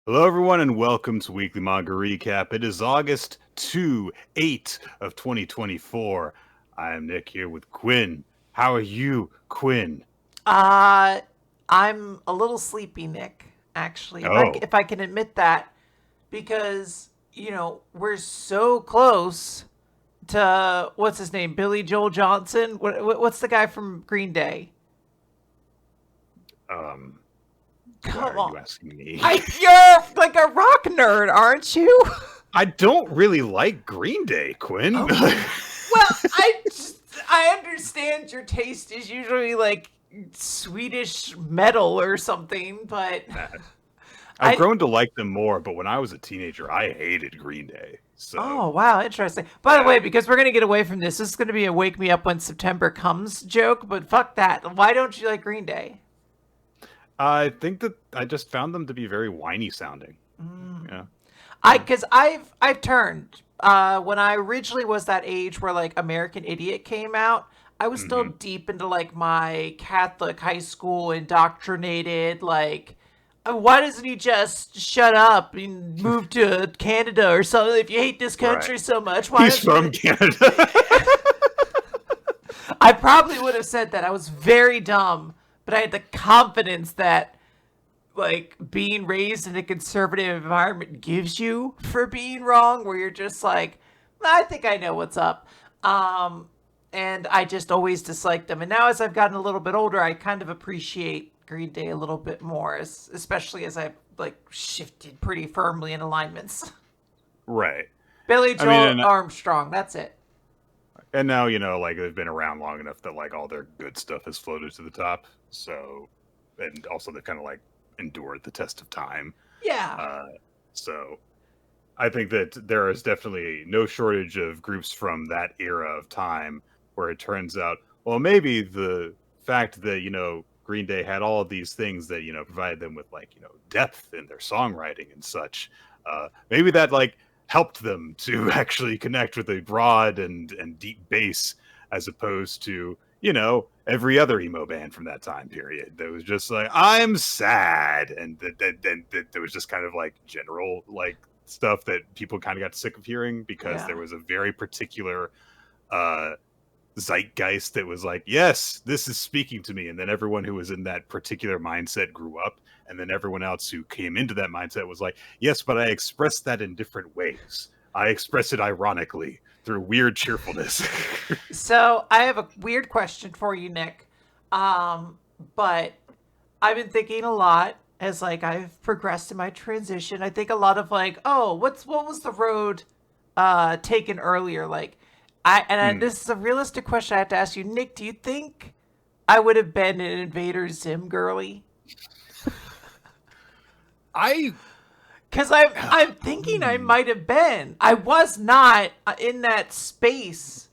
Hello, everyone, and welcome to Weekly Manga Recap. It is August 8 of 2024. I am Nick here with Quinn. How are you, Quinn? I'm a little sleepy, Nick, actually. Oh, If I can admit that, because, we're so close to, what's his name, Billy Joel Johnson? What's the guy from Green Day? why Come are you on. asking me? You're like a rock nerd, aren't you? I don't really like Green Day, Quinn. Oh. Well, I understand your taste is usually like Swedish metal or something, but I've grown to like them more, but when I was a teenager, I hated Green Day. So, Oh, wow, interesting. By the way, because we're going to get away from this is going to be a wake me up when September comes joke, but fuck that. Why don't you like Green Day? I think that I just found them to be very whiny sounding. Yeah. Because I've turned. When I originally was that age where like American Idiot came out, I was still deep into like my Catholic high school indoctrinated like why doesn't he just shut up and move to Canada or something? If you hate this country Right. so much, why He's don't from you? Canada. I probably would have said that. I was very dumb, but I had the confidence that like being raised in a conservative environment gives you for being wrong, where you're just like, I think I know what's up. And I just always disliked them. And now as I've gotten a little bit older, I kind of appreciate Green Day a little bit more, especially as I've like shifted pretty firmly in alignments. Right. Billy I mean, Joel Armstrong, that's it. and now, like, they've been around long enough that, like, all their good stuff has floated to the top. So, and also they've kind of, like, endured the test of time. Yeah. So, I think that there is definitely no shortage of groups from that era of time where it turns out, well, maybe the fact that, Green Day had all of these things that, provided them with, like, depth in their songwriting and such. Maybe that, like, helped them to actually connect with a broad and deep base as opposed to, every other emo band from that time period. That was just like, I'm sad. And that there was just kind of like general, like, stuff that people kind of got sick of hearing because there Yeah. was a very particular uh zeitgeist that was like, yes, this is speaking to me. And then everyone who was in that particular mindset grew up. And then everyone else who came into that mindset was like, yes, but I express that in different ways. I express it ironically through weird cheerfulness. So I have a weird question for you, Nick. But I've been thinking a lot as like I've progressed in my transition. I think a lot of like, oh, what was the road taken earlier? Like this is a realistic question I have to ask you, Nick. Do you think I would have been an Invader Zim girly? I Because I'm thinking I might have been. I was not in that space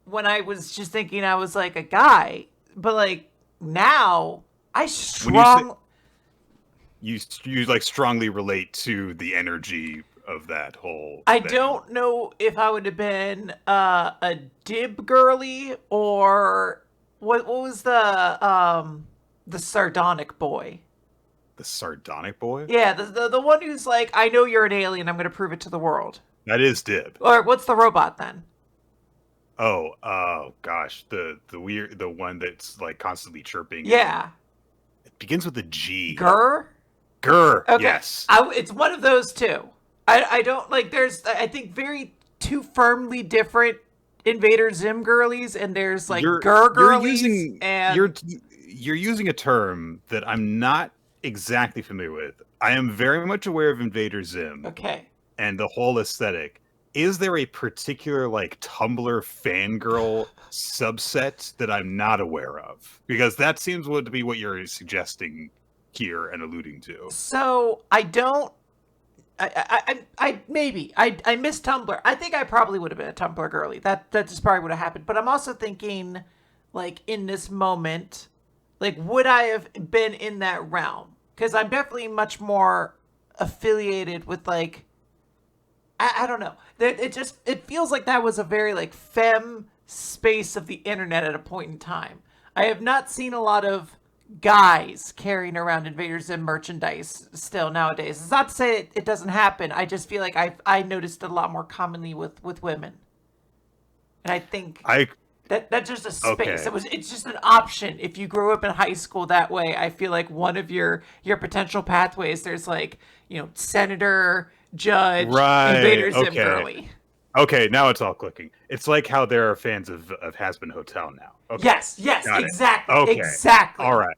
when I was just thinking I was like a guy, but like now I when you say strong. you like strongly relate to the energy of that whole I thing. don't know if I would have been a dib girly or what was the sardonic boy. The sardonic boy? Yeah, the one who's like, I know you're an alien. I'm going to prove it to the world. That is Dib. Or what's the robot then? Oh gosh, the one that's like constantly chirping. Yeah, It begins with a G. Gur. Gur. Okay, Yes. it's one of those two. I don't like. There's I think very two firmly different Invader Zim girlies, and there's like Gur girlies, and you're using a term that I'm not exactly familiar with. I am very much aware of Invader Zim okay. and the whole aesthetic. Is there a particular like Tumblr fangirl subset that I'm not aware of? Because that seems to be what you're suggesting here and alluding to. So I don't. I miss Tumblr. I think I probably would have been a Tumblr girly. That just probably would have happened. But I'm also thinking, like, in this moment, like, would I have been in that realm? Because I'm definitely much more affiliated with, like, I don't know. It feels like that was a very, like, femme space of the internet at a point in time. I have not seen a lot of guys carrying around Invader Zim merchandise still nowadays. It's not to say it doesn't happen. I just feel like I noticed it a lot more commonly with women. And I think that's just a space. Okay. It's just an option. If you grew up in high school that way, I feel like one of your potential pathways, there's like, senator, judge, Right. Invader Zim Okay. girly. Okay, now it's all clicking. It's like how there are fans of Has Been Hotel now. Okay. Yes, Got exactly. Okay. Exactly. All right.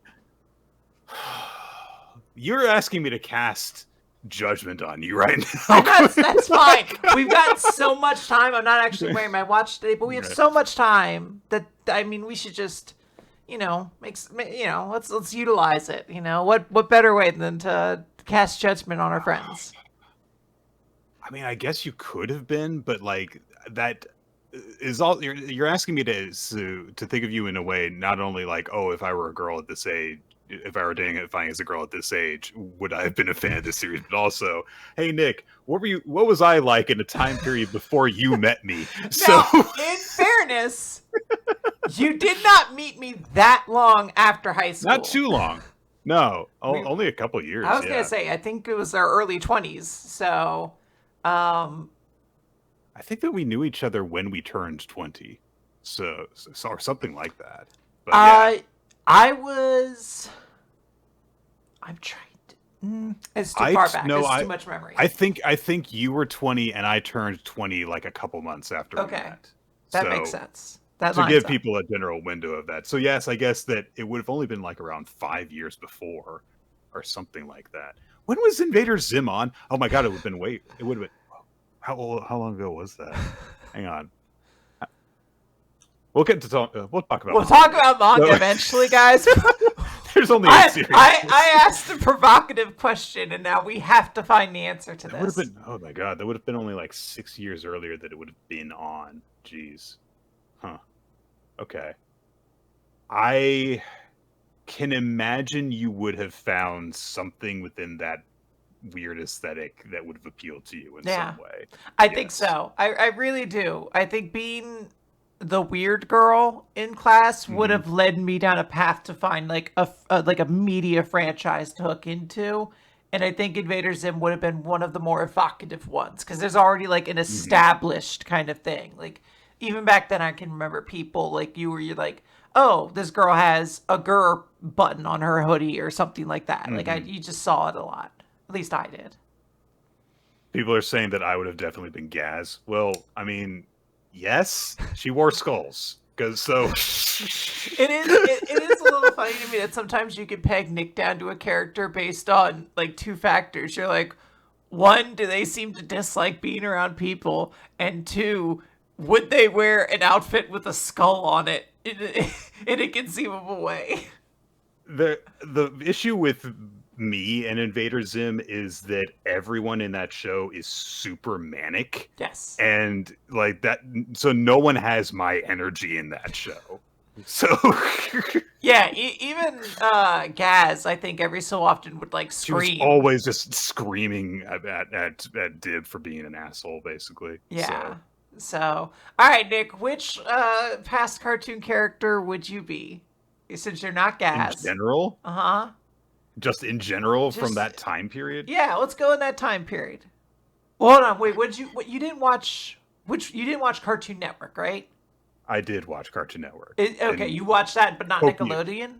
You're asking me to cast judgment on you right now. That's fine. We've got so much time. I'm not actually wearing my watch today, but we have so much time that, I mean, we should just, let's utilize it. What better way than to cast judgment on our friends? I mean, I guess you could have been, but like that is all you're asking me to think of you in a way, not only like, oh, if I were a girl at this age, if I were identifying as a girl at this age, would I have been a fan of this series? But also, hey Nick, what was I like in a time period before you met me? Now, in fairness, you did not meet me that long after high school. Not too long. No, only a couple years. I was gonna say, I think it was our early 20s. So, I think that we knew each other when we turned 20, so or something like that. But yeah. I'm trying to. It's too far back. It's too much memory. I think you were 20 and I turned 20 like a couple months after we met. That makes sense. That to give people a general window of that. So yes, I guess that it would have only been like around 5 years before, or something like that. When was Invader Zim on? Oh my god, it would have been It would have been. How long ago was that? Hang on. We'll get to talk. We'll talk about. We'll talk about manga eventually, guys. There's only a series. I asked a provocative question, and now we have to find the answer to this. Would have been. Oh my god, that would have been only like 6 years earlier that it would have been on. Jeez. Huh. Okay. I can imagine you would have found something within that weird aesthetic that would have appealed to you in some way. I think so. I really do. I think being the weird girl in class would have led me down a path to find like a media franchise to hook into. And I think Invader Zim would have been one of the more evocative ones because there's already like an established kind of thing. Like even back then I can remember people like you're like, oh, this girl has a GUR button on her hoodie or something like that. Like you just saw it a lot. At least I did. People are saying that I would have definitely been Gaz. Well, I mean, yes, she wore skulls. It is a little funny to me that sometimes you can peg Nick down to a character based on like two factors. You're like, one, do they seem to dislike being around people? And two, would they wear an outfit with a skull on it in a conceivable way? The issue with me and Invader Zim is that everyone in that show is super manic. Yes. And like that, so no one has my energy in that show. So yeah, even Gaz, I think every so often would like scream. She was always just screaming at Dib for being an asshole, basically. Yeah. So all right, Nick, which past cartoon character would you be? Since you're not Gaz. In general? Uh-huh. Just in general from that time period? Yeah, let's go in that time period. Well, hold on, wait, you didn't watch Cartoon Network, right? I did watch Cartoon Network. You watched that, but not Nickelodeon?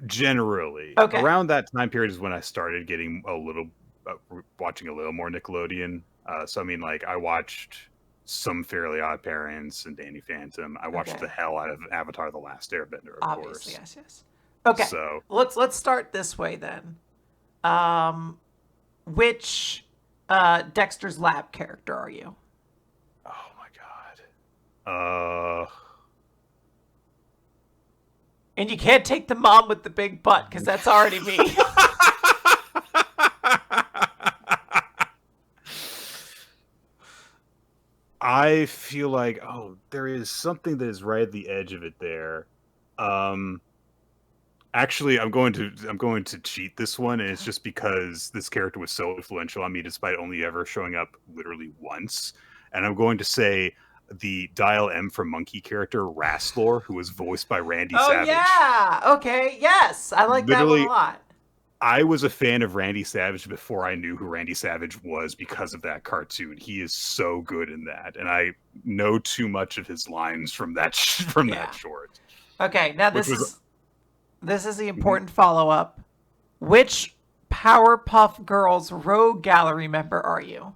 Generally. Okay. Around that time period is when I started getting watching a little more Nickelodeon. So I mean, like, I watched some Fairly Odd Parents and Danny Phantom. I watched the hell out of Avatar: The Last Airbender, of course. Yes. Okay, so let's start this way then. Which Dexter's Lab character are you? Oh my god. And you can't take the mom with the big butt because that's already me. I feel like, oh, there is something that is right at the edge of it there. Um, Actually, I'm going to cheat this one, and it's just because this character was so influential on me, despite only ever showing up literally once. And I'm going to say the Dial M for Monkey character Rastlor, who was voiced by Randy Oh Savage. yeah. Okay. Yes, I like that one a Literally, lot. I was a fan of Randy Savage before I knew who Randy Savage was because of that cartoon. He is so good in that, and I know too much of his lines from that from that Yeah. short, Okay. Now which was. this is the Mhm. important follow up. Which Powerpuff Girls Rogue Gallery member are you?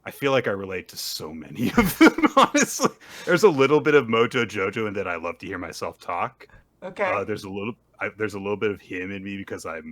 I feel like I relate to so many of them, honestly. There's a little bit of Mojo Jojo in that I love to hear myself talk. Okay. There's a little bit of him in me because I've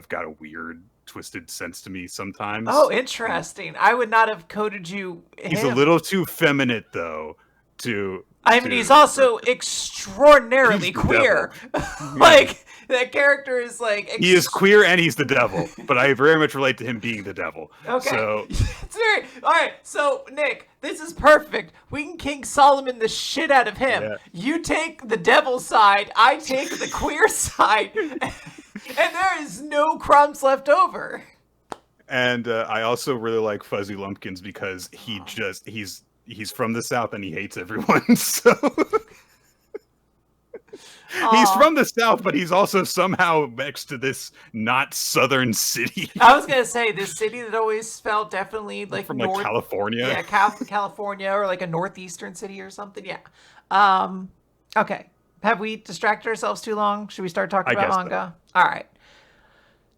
got a weird, twisted sense to me Oh, sometimes. interesting. I would not have coded you He's a him. little too feminine though to I mean, he's to also extraordinarily he's the devil. queer. Yeah. Like that character is like He is queer and he's the devil, but I very much relate to him being the devil. okay. So It's very all right. So Nick, this is perfect. We can King Solomon the shit out of him. yeah. You take the devil side. I take the queer side, and there is no crumbs left over. And I also really like Fuzzy Lumpkins because he's from the South and he hates everyone. So he's Aw. from the South, but he's also somehow next to this not Southern city I was gonna say this city that always felt definitely like from like north, California. yeah, California or like a northeastern city or something. Yeah. Okay. Have we distracted ourselves too long? Should we start talking I about guess so. manga? All right.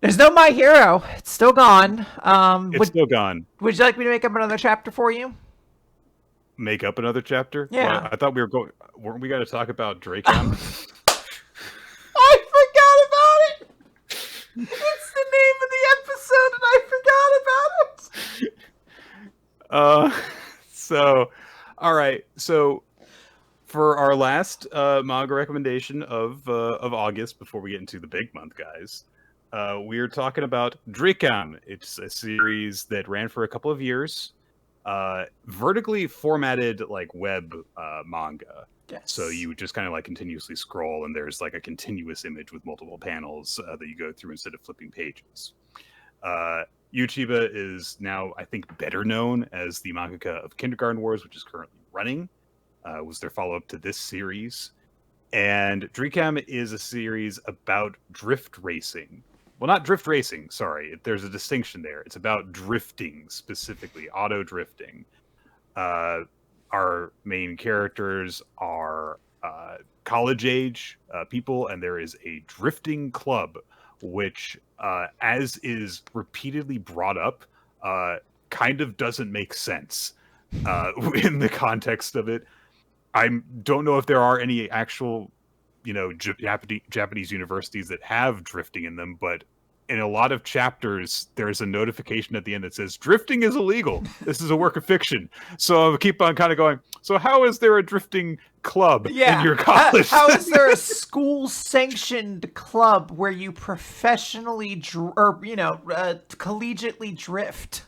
There's no My Hero. It's still gone. It's still gone. Would you like me to make up another chapter for you? Make up another chapter? Well, Yeah. I thought we were going. Weren't we going to talk about Dracam? I forgot about it. It's the name of the episode, and I forgot about it. uh, so, all right. So for our last manga recommendation of August, before we get into the big month, guys, we're talking about Dricam. It's a series that ran for a couple of years, vertically formatted like web manga. Yes. So you would just kind of like continuously scroll, and there's like a continuous image with multiple panels that you go through instead of flipping pages. Yuchiba is now, I think, better known as the mangaka of Kindergarten Wars, which is currently running. Was their follow-up to this series. And Dricam is a series about drift racing. Well, not drift racing, sorry. There's a distinction there. It's about drifting, specifically, auto drifting. Our main characters are college-age people, and there is a drifting club, which, as is repeatedly brought up, kind of doesn't make sense in the context of it. I don't know if there are any actual, Japanese universities that have drifting in them, but in a lot of chapters, there's a notification at the end that says drifting is illegal. This is a work of fiction. So I keep on kind of going. So how is there a drifting club in your college? How is there a school sanctioned club where you professionally collegiately drift?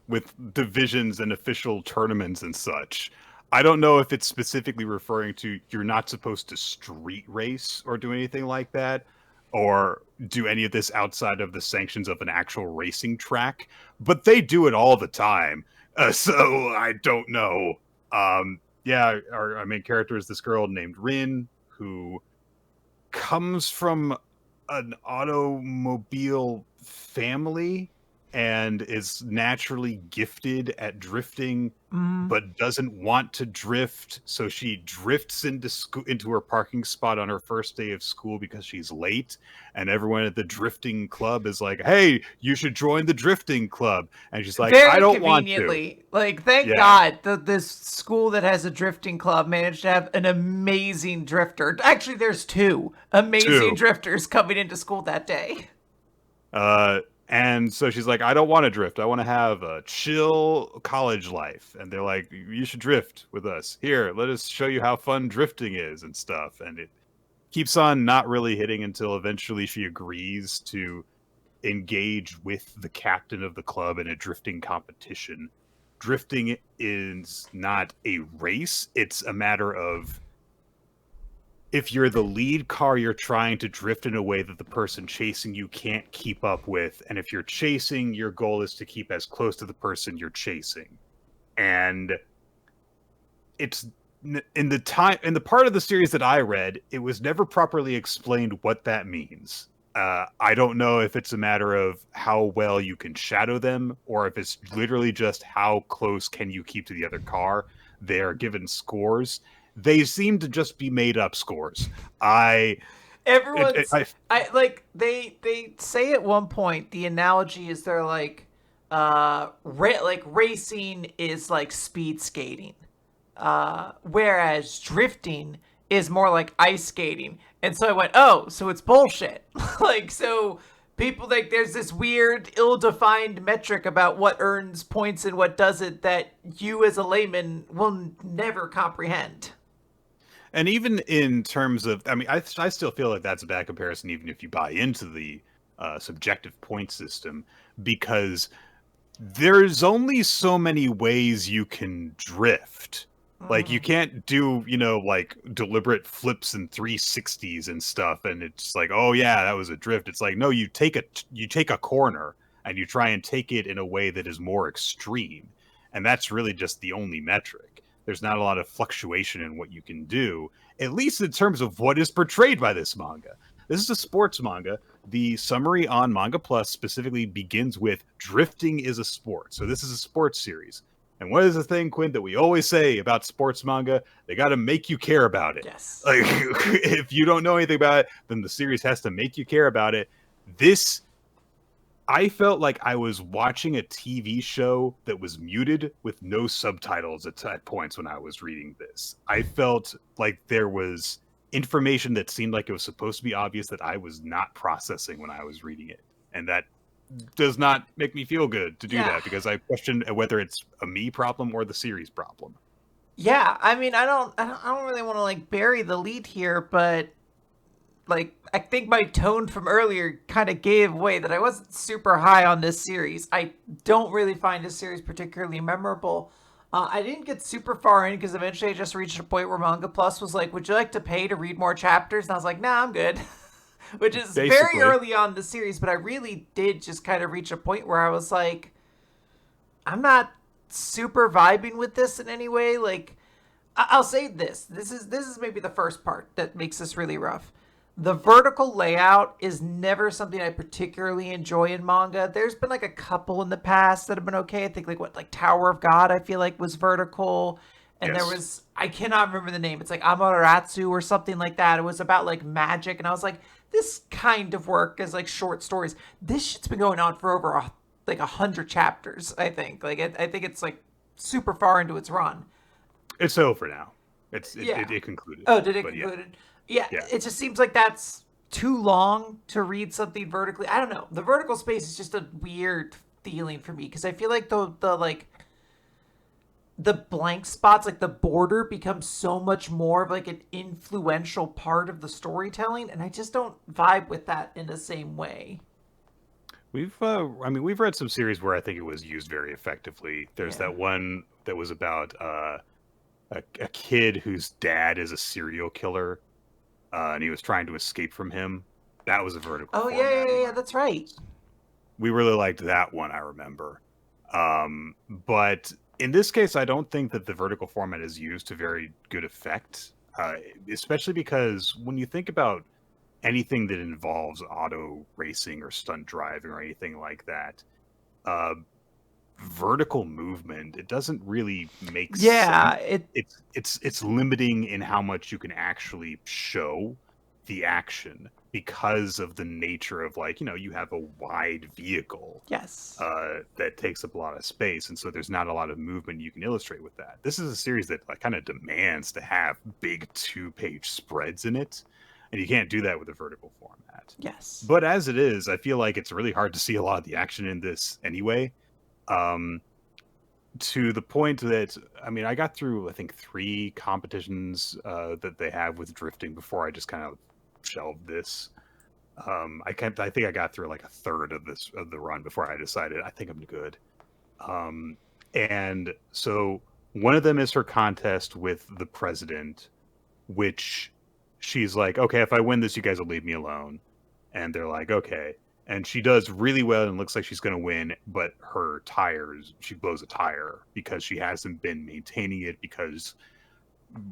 With divisions and official tournaments and such. I don't know if it's specifically referring to you're not supposed to street race or do anything like that, or do any of this outside of the sanctions of an actual racing track, but they do it all the time. So I don't know. Yeah, our main character is this girl named Rin, who comes from an automobile family and is naturally gifted at drifting, but doesn't want to drift. So she drifts into her parking spot on her first day of school because she's late. And everyone at the drifting club is like, "Hey, you should join the drifting club." And she's like, "I Very don't want to." conveniently, like thank Yeah. God that this school that has a drifting club managed to have an amazing drifter. Actually, there's two amazing Two. drifters coming into school that day. And so she's like, "I don't want to drift. I want to have a chill college life." And they're like, "You should drift with us. Here, let us show you how fun drifting is and stuff." And it keeps on not really hitting until eventually she agrees to engage with the captain of the club in a drifting competition. Drifting is not a race. It's a matter of, if you're the lead car, you're trying to drift in a way that the person chasing you can't keep up with. And if you're chasing, your goal is to keep as close to the person you're chasing. And it's in the part of the series that I read, it was never properly explained what that means. I don't know if it's a matter of how well you can shadow them, or if it's literally just how close can you keep to the other car. They are given scores. They seem to just be made up scores. Everyone's I I like they say at one point the analogy is they're like like racing is like speed skating. Whereas drifting is more like ice skating. And so I went, oh, so it's bullshit. Like, so people think there's this weird, ill defined metric about what earns points and what doesn't that you as a layman will never comprehend. And even in terms of, I mean, I still feel like that's a bad comparison, even if you buy into the subjective point system, because there's only so many ways you can drift. Like, you Mm. can't do, like deliberate flips and 360s and stuff, and it's like, oh yeah, that was a drift. It's like, no, you take a corner and you try and take it in a way that is more extreme, and that's really just the only metric. There's not a lot of fluctuation in what you can do, at least in terms of what is portrayed by this manga. This is a sports manga. The summary on Manga Plus specifically begins with drifting is a sport. So this is a sports series. And what is the thing, Quinn, that we always say about sports manga? They got to make you care about it. Yes. Like, if you don't know anything about it, then the series has to make you care about it. This, I felt like I was watching a TV show that was muted with no subtitles at points when I was reading this. I felt like there was information that seemed like it was supposed to be obvious that I was not processing when I was reading it. And that does not make me feel good to do Yeah. that, because I question whether it's a me problem or the series problem. Yeah, I mean, I don't really want to like bury the lead here, but like I think my tone from earlier kind of gave away that I wasn't super high on this series. I don't really find this series particularly memorable. I didn't get super far in because eventually I just reached a point where Manga Plus was like, "Would you like to pay to read more chapters?" And I was like, "Nah, I'm good." Which is very Basically, early on in the series, but I really did just kind of reach a point where I was like, I'm not super vibing with this in any way. Like, I'll say this. This is maybe the first part that makes this really rough. The vertical layout is never something I particularly enjoy in manga. There's been like a couple in the past that have been okay. I think like Tower of God, I feel like was vertical. And there yes. was, I cannot remember the name. It's like Amaterasu or something like that. It was about like magic. And I was like, this kind of work as like short stories. This shit's been going on for over like 100 chapters, I think. Like, I think it's like super far into its run. It's over now. Yeah. It concluded. Oh, did it But yeah, conclude? Yeah, yeah. it just seems like that's too long to read something vertically. I don't know. The vertical space is just a weird feeling for me because I feel like the like the blank spots, like the border, becomes so much more of like an influential part of the storytelling, and I just don't vibe with that in the same way. I mean, we've read some series where I think it was used very effectively. There's Yeah. that one that was about a kid whose dad is a serial killer, and he was trying to escape from him. That was a vertical Oh yeah, yeah, format in yeah, my yeah, that's right. opinion. We really liked that one, I remember. But in this case, I don't think that the vertical format is used to very good effect, especially because when you think about anything that involves auto racing or stunt driving or anything like that, uh, vertical movement, it doesn't really make sense. Yeah, it It's limiting in how much you can actually show the action because of the nature of, like, you have a wide vehicle yes. that takes up a lot of space, and so there's not a lot of movement you can illustrate with that. This is a series that like kind of demands to have big 2-page spreads in it, and you can't do that with a vertical format. Yes. But as it is, I feel like it's really hard to see a lot of the action in this anyway. Um, to the point that, I mean, I got through I think 3 competitions that they have with drifting before I just kind of shelved this. I think I got through like a third of the run before I decided I think I'm good. Um, and so one of them is her contest with the president, which she's like, okay, if I win this, you guys will leave me alone. And they're like, okay. And she does really well and looks like she's going to win, but she blows a tire because she hasn't been maintaining it because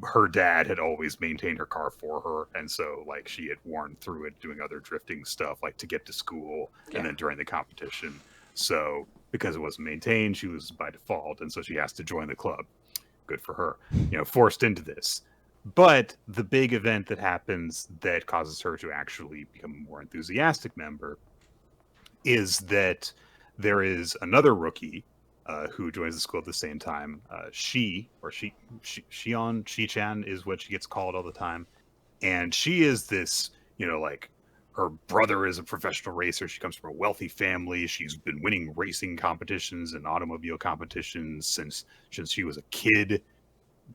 her dad had always maintained her car for her. And so, like, she had worn through it doing other drifting stuff, like to get to school and Yeah. then during the competition. So, because it wasn't maintained, she was by default. And so she has to join the club. Good for her, forced into this. But the big event that happens that causes her to actually become a more enthusiastic member is that there is another rookie who joins the school at the same time. She-chan is what she gets called all the time. And she is this, like her brother is a professional racer. She comes from a wealthy family. She's been winning racing competitions and automobile competitions since she was a kid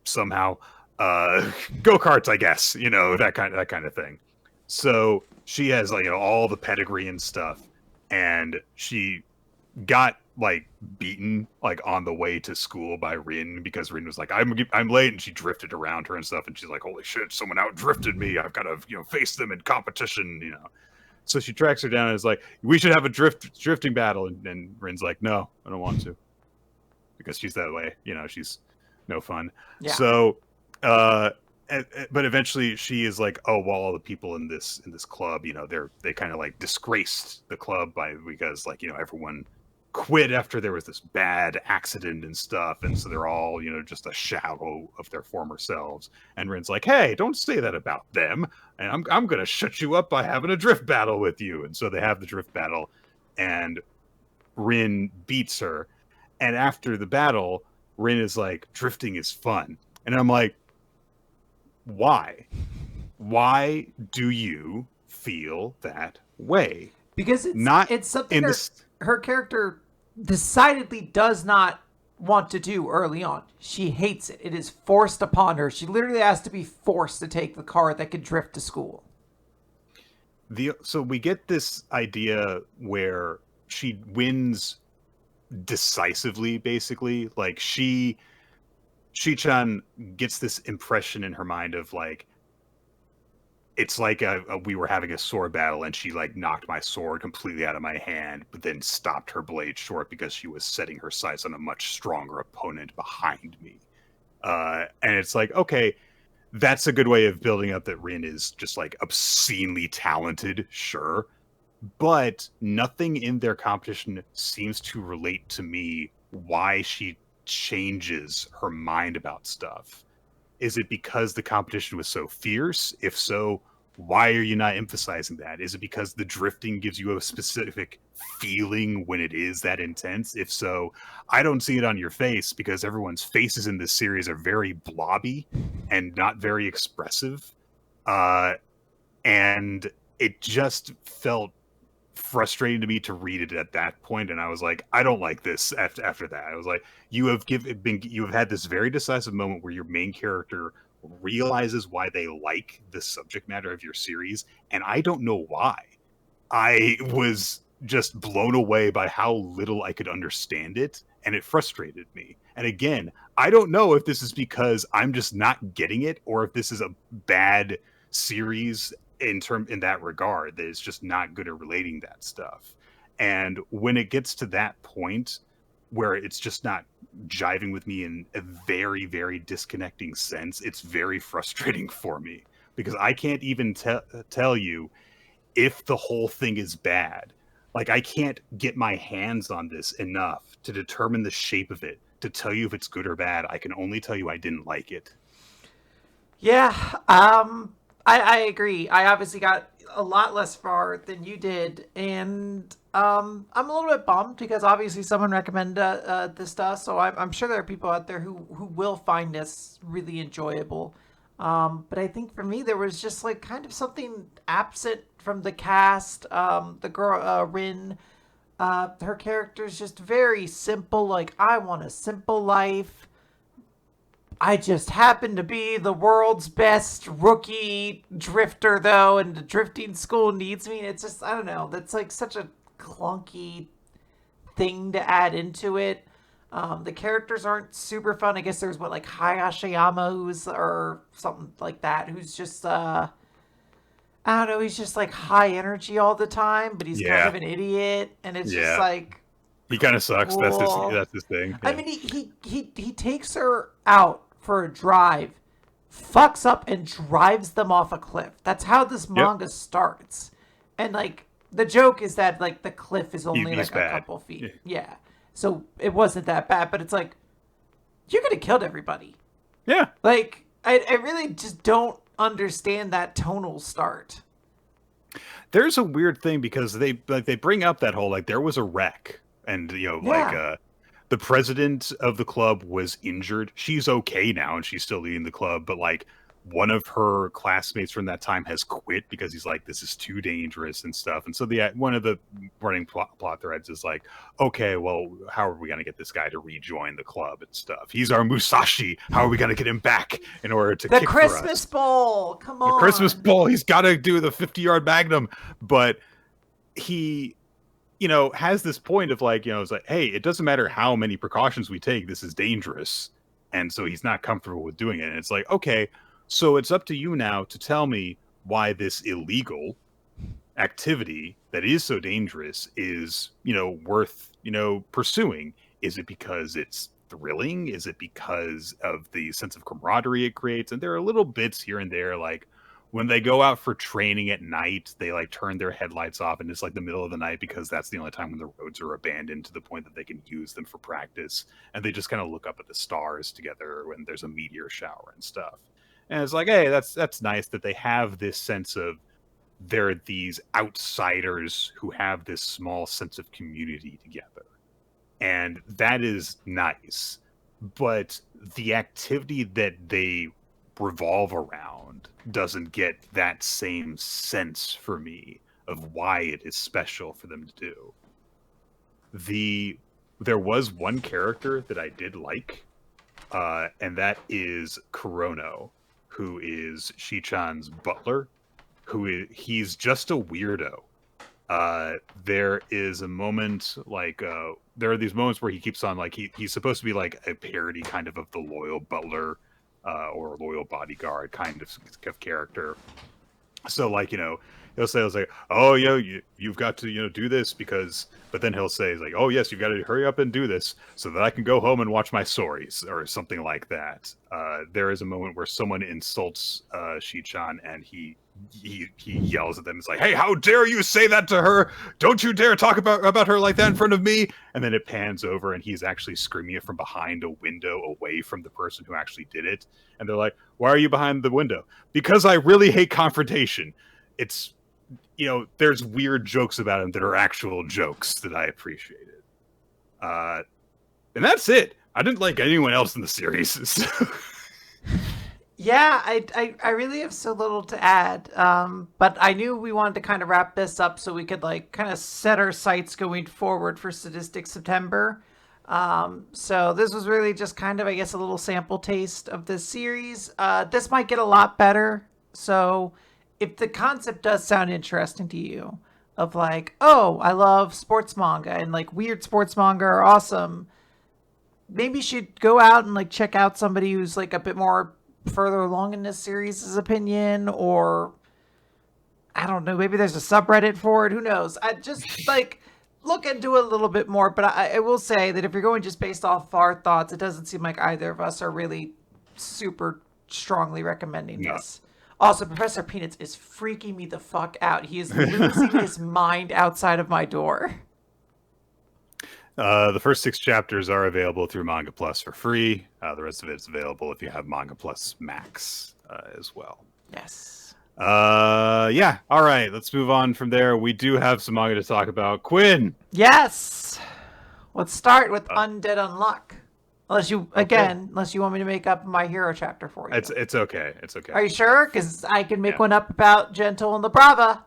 somehow. Go-karts, I guess, that kind of thing. So she has like all the pedigree and stuff, and she got like beaten like on the way to school by Rin because Rin was like, I'm late, and she drifted around her and stuff, and she's like, holy shit, someone out drifted me. I've got to face them in competition. So she tracks her down and is like, we should have a drifting battle, and Rin's like, no, I don't want to, because she's that way. She's no fun. Yeah. So, uh, but eventually she is like, oh, well, all the people in this club, they kind of like disgraced the club because like everyone quit after there was this bad accident and stuff, and so they're all just a shadow of their former selves. And Rin's like, hey, don't say that about them, and I'm gonna shut you up by having a drift battle with you. And so they have the drift battle, and Rin beats her. And after the battle, Rin is like, drifting is fun. And I'm like, why? Why do you feel that way? Because Not it's something in her, this. her character decidedly does not want to do early on. She hates it. It is forced upon her. She literally has to be forced to take the car that could drift to school. So we get this idea where she wins decisively, basically. Like Shi-chan gets this impression in her mind of like, it's like we were having a sword battle and she like knocked my sword completely out of my hand, but then stopped her blade short because she was setting her sights on a much stronger opponent behind me. And it's like, okay, that's a good way of building up that Rin is just like obscenely talented, sure. But nothing in their competition seems to relate to me why she changes her mind about stuff. Is it because the competition was so fierce? If so, why are you not emphasizing that? Is it because the drifting gives you a specific feeling when it is that intense? If so, I don't see it on your face because everyone's faces in this series are very blobby and not very expressive. And it just felt frustrating to me to read it at that point, and I was like, I don't like this. After that, I was like, you have had this very decisive moment where your main character realizes why they like the subject matter of your series, and I don't know why. I was just blown away by how little I could understand it, and it frustrated me. And again, I don't know if this is because I'm just not getting it, or if this is a bad series in that regard, that is just not good at relating that stuff. And when it gets to that point where it's just not jiving with me in a very, very disconnecting sense, it's very frustrating for me because I can't even tell you if the whole thing is bad. Like, I can't get my hands on this enough to determine the shape of it to tell you if it's good or bad. I can only tell you I didn't like it. Yeah, I agree. I obviously got a lot less far than you did, and I'm a little bit bummed because obviously someone recommended this to us, so I'm sure there are people out there who will find this really enjoyable. But I think for me, there was just like kind of something absent from the cast. The girl, Rin, her character's just very simple. Like, I want a simple life. I just happen to be the world's best rookie drifter, though, and the drifting school needs me. It's just, I don't know. That's like such a clunky thing to add into it. The characters aren't super fun. I guess there's what, like Hayashiyama, who's, or something like that, who's just, I don't know, he's just like high energy all the time, but he's kind Yeah, of an idiot, and it's just yeah. like, He kind of sucks. cool. That's his thing. I Yeah. mean, he takes her out for a drive, fucks up, and drives them off a cliff. That's how this Yep. manga starts. And like the joke is that like the cliff is only He's like a bad. couple feet. Yeah. So it wasn't that bad, but it's like you could have killed everybody. Yeah. Like I really just don't understand that tonal start. There's a weird thing because they bring up that whole like there was a wreck and Yeah. the president of the club was injured. She's okay now and she's still leading the club, but like one of her classmates from that time has quit because he's like, this is too dangerous and stuff. And so one of the running plot threads is like, okay, well, how are we going to get this guy to rejoin the club and stuff? He's our Musashi. How are we going to get him back in order to The kick Christmas for us? Bowl. Come The on. Christmas Bowl. He's got to do the 50-yard magnum, but he has this point of like, it's like, hey, it doesn't matter how many precautions we take, this is dangerous. And so he's not comfortable with doing it. And it's like, okay, so it's up to you now to tell me why this illegal activity that is so dangerous is, worth, pursuing. Is it because it's thrilling? Is it because of the sense of camaraderie it creates? And there are little bits here and there, like when they go out for training at night, they like turn their headlights off and it's like the middle of the night because that's the only time when the roads are abandoned to the point that they can use them for practice. And they just kind of look up at the stars together when there's a meteor shower and stuff. And it's like, hey, that's nice that they have this sense of they're these outsiders who have this small sense of community together. And that is nice. But the activity that they revolve around doesn't get that same sense for me of why it is special for them to do. There was one character that I did like, and that is Kurono, who is Shi-chan's butler. He's just a weirdo. There is a moment like there are these moments where he keeps on like he's supposed to be like a parody kind of the loyal butler or loyal bodyguard kind of character. So like he'll say like, oh you've got to do this because, but then he'll say like, oh yes, you've got to hurry up and do this so that I can go home and watch my stories or something like that. There is a moment where someone insults Shi-chan and he yells at them. It's like, hey, how dare you say that to her? Don't you dare talk about her like that in front of me. And then it pans over and he's actually screaming it from behind a window away from the person who actually did it. And they're like, why are you behind the window? Because I really hate confrontation. It's there's weird jokes about him that are actual jokes that I appreciated. And that's it. I didn't like anyone else in the series. So. Yeah, I really have so little to add. But I knew we wanted to kind of wrap this up so we could like kind of set our sights going forward for Sadistic September. So this was really just kind of, I guess, a little sample taste of this series. This might get a lot better. So if the concept does sound interesting to you, of like, oh, I love sports manga and like weird sports manga are awesome, maybe you should go out and like check out somebody who's like a bit more further along in this series' opinion, or I don't know, maybe there's a subreddit for it, who knows. I just like look into it a little bit more, but I will say that if you're going just based off our thoughts, it doesn't seem like either of us are really super strongly recommending this. Also, Professor Peanuts is freaking me the fuck out. He is losing his mind outside of my door. The first 6 chapters are available through Manga Plus for free. The rest of it's available if you have Manga Plus Max as well. Yes. Yeah. All right. Let's move on from there. We do have some manga to talk about. Quinn. Yes. Let's start with Undead Unluck. Unless you want me to make up My Hero chapter for you. It's okay. It's okay. Are you sure? Because I can make one up about Gentle and the Brava.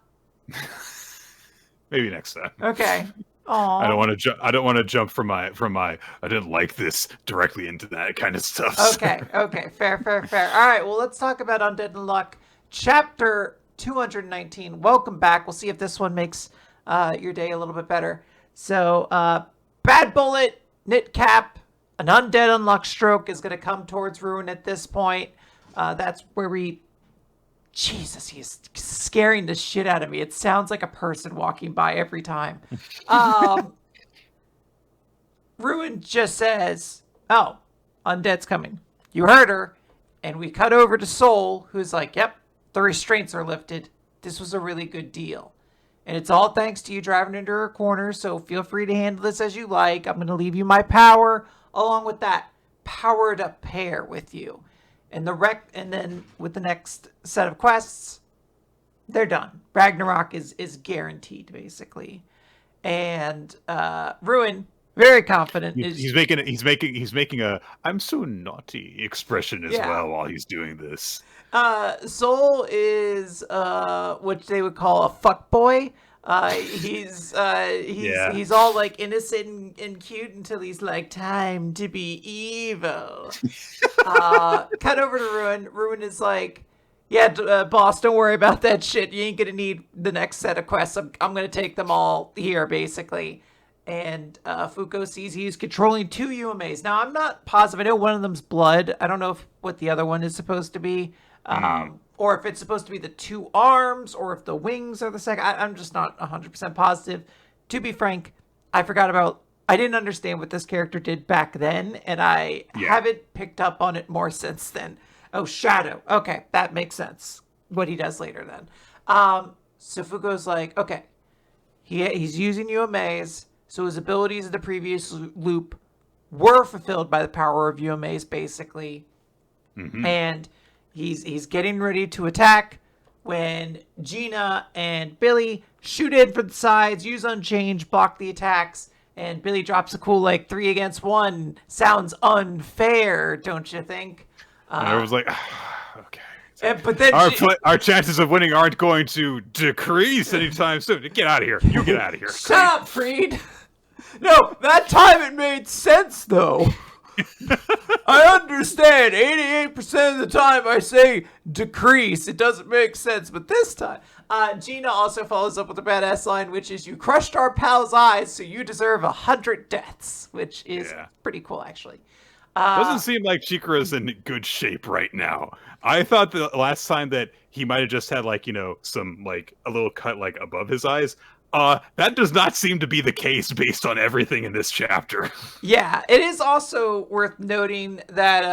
Maybe next time. Okay. I don't Aw. want to jump. I don't want to jump from my. I didn't like this directly into that kind of stuff. Okay, okay, fair, fair, fair. All right, well, let's talk about Undead Unluck, chapter 219. Welcome back. We'll see if this one makes your day a little bit better. So, Bad Bullet, Knit Cap, an Undead Unluck stroke is going to come towards Ruin at this point. That's where we. Jesus, he's scaring the shit out of me. It sounds like a person walking by every time. Um, Ruin just says, "Oh, Undead's coming. You heard her." And we cut over to Soul, who's like, "Yep, the restraints are lifted. This was a really good deal. And it's all thanks to you driving into her corner, so feel free to handle this as you like. I'm going to leave you my power, along with that powered up pair with you." And then with the next set of quests, they're done. Ragnarok is guaranteed, basically. And Ruin, very confident, He's making a "I'm so naughty" expression as Yeah. well while he's doing this. Soul is what they would call a fuck boy. He's all like innocent and cute until he's like, time to be evil. Cut over to Ruin. Ruin is like, "Yeah, boss, don't worry about that shit. You ain't gonna need the next set of quests. I'm gonna take them all here, basically." And Fuko sees he's controlling two UMAs. Now, I'm not positive. I know one of them's blood. I don't know what the other one is supposed to be. Or if it's supposed to be the two arms, or if the wings are the second. I'm just not 100% positive. To be frank, I didn't understand what this character did back then, and I haven't picked up on it more since then. Oh, Shadow. Okay, that makes sense. What he does later then. So Fuko's like, okay, he's using UMAs, so his abilities in the previous loop were fulfilled by the power of UMAs, basically. Mm-hmm. And he's getting ready to attack when Gina and Billy shoot in from the sides, use Unchange, block the attacks, and Billy drops a cool, like, 3 against 1. Sounds unfair, don't you think? And everyone's like, okay. But then our chances of winning aren't going to decrease anytime soon. Get out of here. You get out of here. Shut up, Freed! No, that time it made sense, though. I understand. 88% of the time I say decrease. It doesn't make sense. But this time, Gina also follows up with a badass line, which is, "You crushed our pal's eyes, so you deserve 100 deaths," which is pretty cool, actually. Doesn't seem like Chikara's in good shape right now. I thought the last time that he might have just had, like, some, like, a little cut, like, above his eyes. That does not seem to be the case based on everything in this chapter. Yeah, it is also worth noting that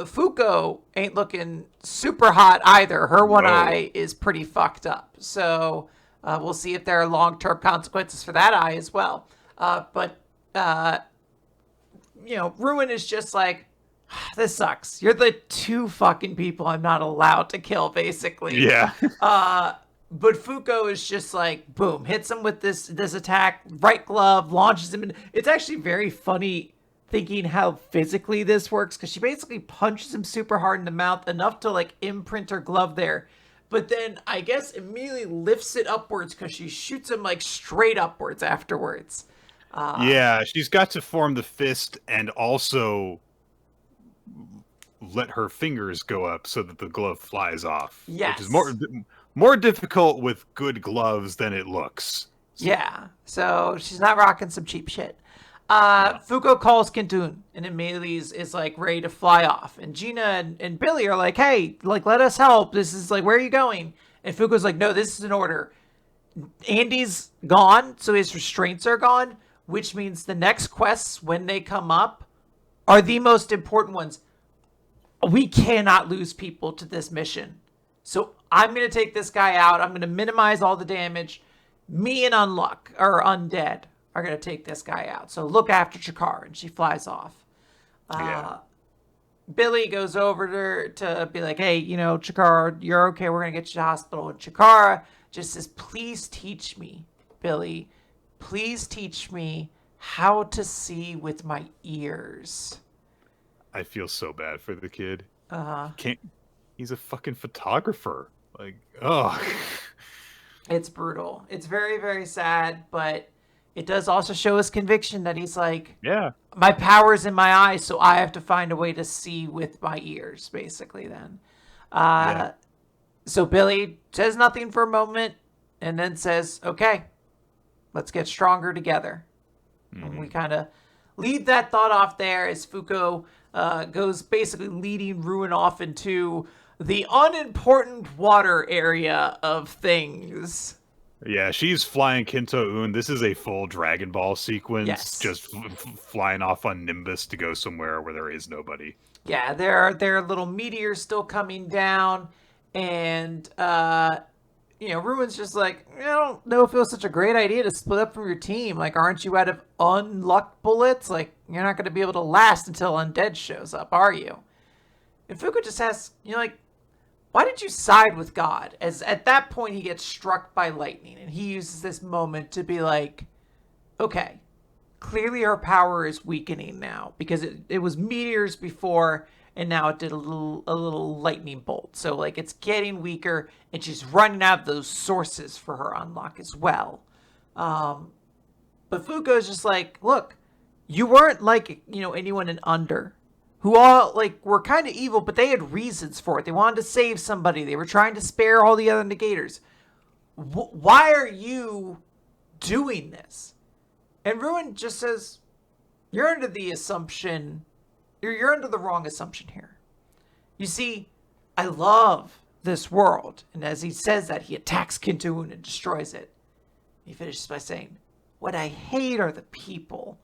Fuko ain't looking super hot either. Her one eye is pretty fucked up. So we'll see if there are long-term consequences for that eye as well. But Ruin is just like, "This sucks. You're the two fucking people I'm not allowed to kill," basically. Yeah. But Fuko is just like, boom, hits him with this attack, right glove, launches him in. It's actually very funny thinking how physically this works, because she basically punches him super hard in the mouth, enough to, like, imprint her glove there. But then, I guess, immediately lifts it upwards, because she shoots him, like, straight upwards afterwards. Yeah, she's got to form the fist and also let her fingers go up so that the glove flies off. Yes. Which is more difficult with good gloves than it looks. Yeah, so she's not rocking some cheap shit. Fuko calls Kintun and immediately is like ready to fly off. And Gina and Billy are like, "Hey, like, let us help. This is like, where are you going?" And Fuko's like, "No, this is an order. Andy's gone, so his restraints are gone, which means the next quests, when they come up, are the most important ones. We cannot lose people to this mission. So I'm going to take this guy out. I'm going to minimize all the damage. Me and Undead are going to take this guy out. So look after Chikara." And she flies off. Billy goes over to be like, "Hey, Chikara, you're okay. We're going to get you to the hospital." And Chikara just says, "Please teach me, Billy. Please teach me how to see with my ears." I feel so bad for the kid. He's a fucking photographer. Like, oh. It's brutal. It's very, very sad, but it does also show his conviction that he's like, Yeah. my power's in my eyes, so I have to find a way to see with my ears, basically, then. Yeah. So Billy says nothing for a moment and then says, okay, let's get stronger together. And we kind of leave that thought off there as Fuko goes basically leading Ruin off into the unimportant water area of things. Yeah, she's flying Kinto-un. This is a full Dragon Ball sequence, Yes. just flying off on Nimbus to go somewhere where there is nobody. Yeah, there are little meteors still coming down, and Ruin's just like, I don't know if it was such a great idea to split up from your team. Like, aren't you out of unluck bullets? Like, you're not going to be able to last until Undead shows up, are you? And Fuko just asks, why did you side with God? As at that point he gets struck by lightning, and he uses this moment to be like, okay, clearly her power is weakening now because it was meteors before, and now it did a little lightning bolt. So like it's getting weaker, and she's running out of those sources for her unlock as well. But Fuko's just like, look, you weren't like anyone in Under, who all like were kind of evil, but they had reasons for it. They wanted to save somebody. They were trying to spare all the other negators. Why are you doing this? And Ruin just says, you're under the assumption, you're under the wrong assumption here. You see, I love this world. And as he says that, he attacks Kinto-un and destroys it. He finishes by saying, what I hate are the people.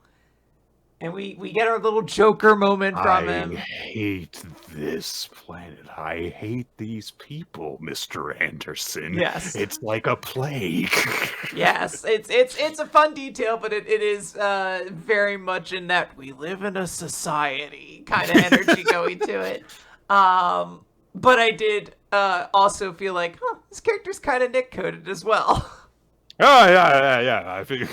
And we get our little Joker moment from him. I hate this planet. I hate these people, Mr. Anderson. Yes. It's like a plague. Yes, it's a fun detail, but it is very much in that we live in a society kind of energy going to it. But I did also feel like, this character's kind of Nick coded as well. Oh, yeah. I figured.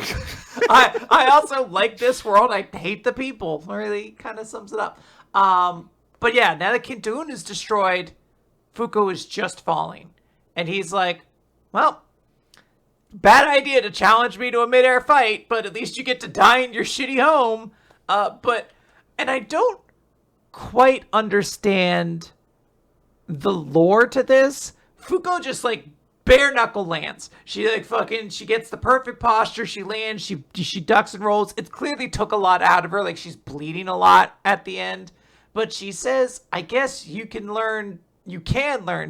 I also like this world. I hate the people. Really kind of sums it up. But yeah, now that Kinto-un is destroyed, Fuko is just falling. And he's like, well, bad idea to challenge me to a midair fight, but at least you get to die in your shitty home. And I don't quite understand the lore to this. Fuko just like bare knuckle lands. She gets the perfect posture. She lands. She ducks and rolls. It clearly took a lot out of her. Like she's bleeding a lot at the end. But she says, I guess you can learn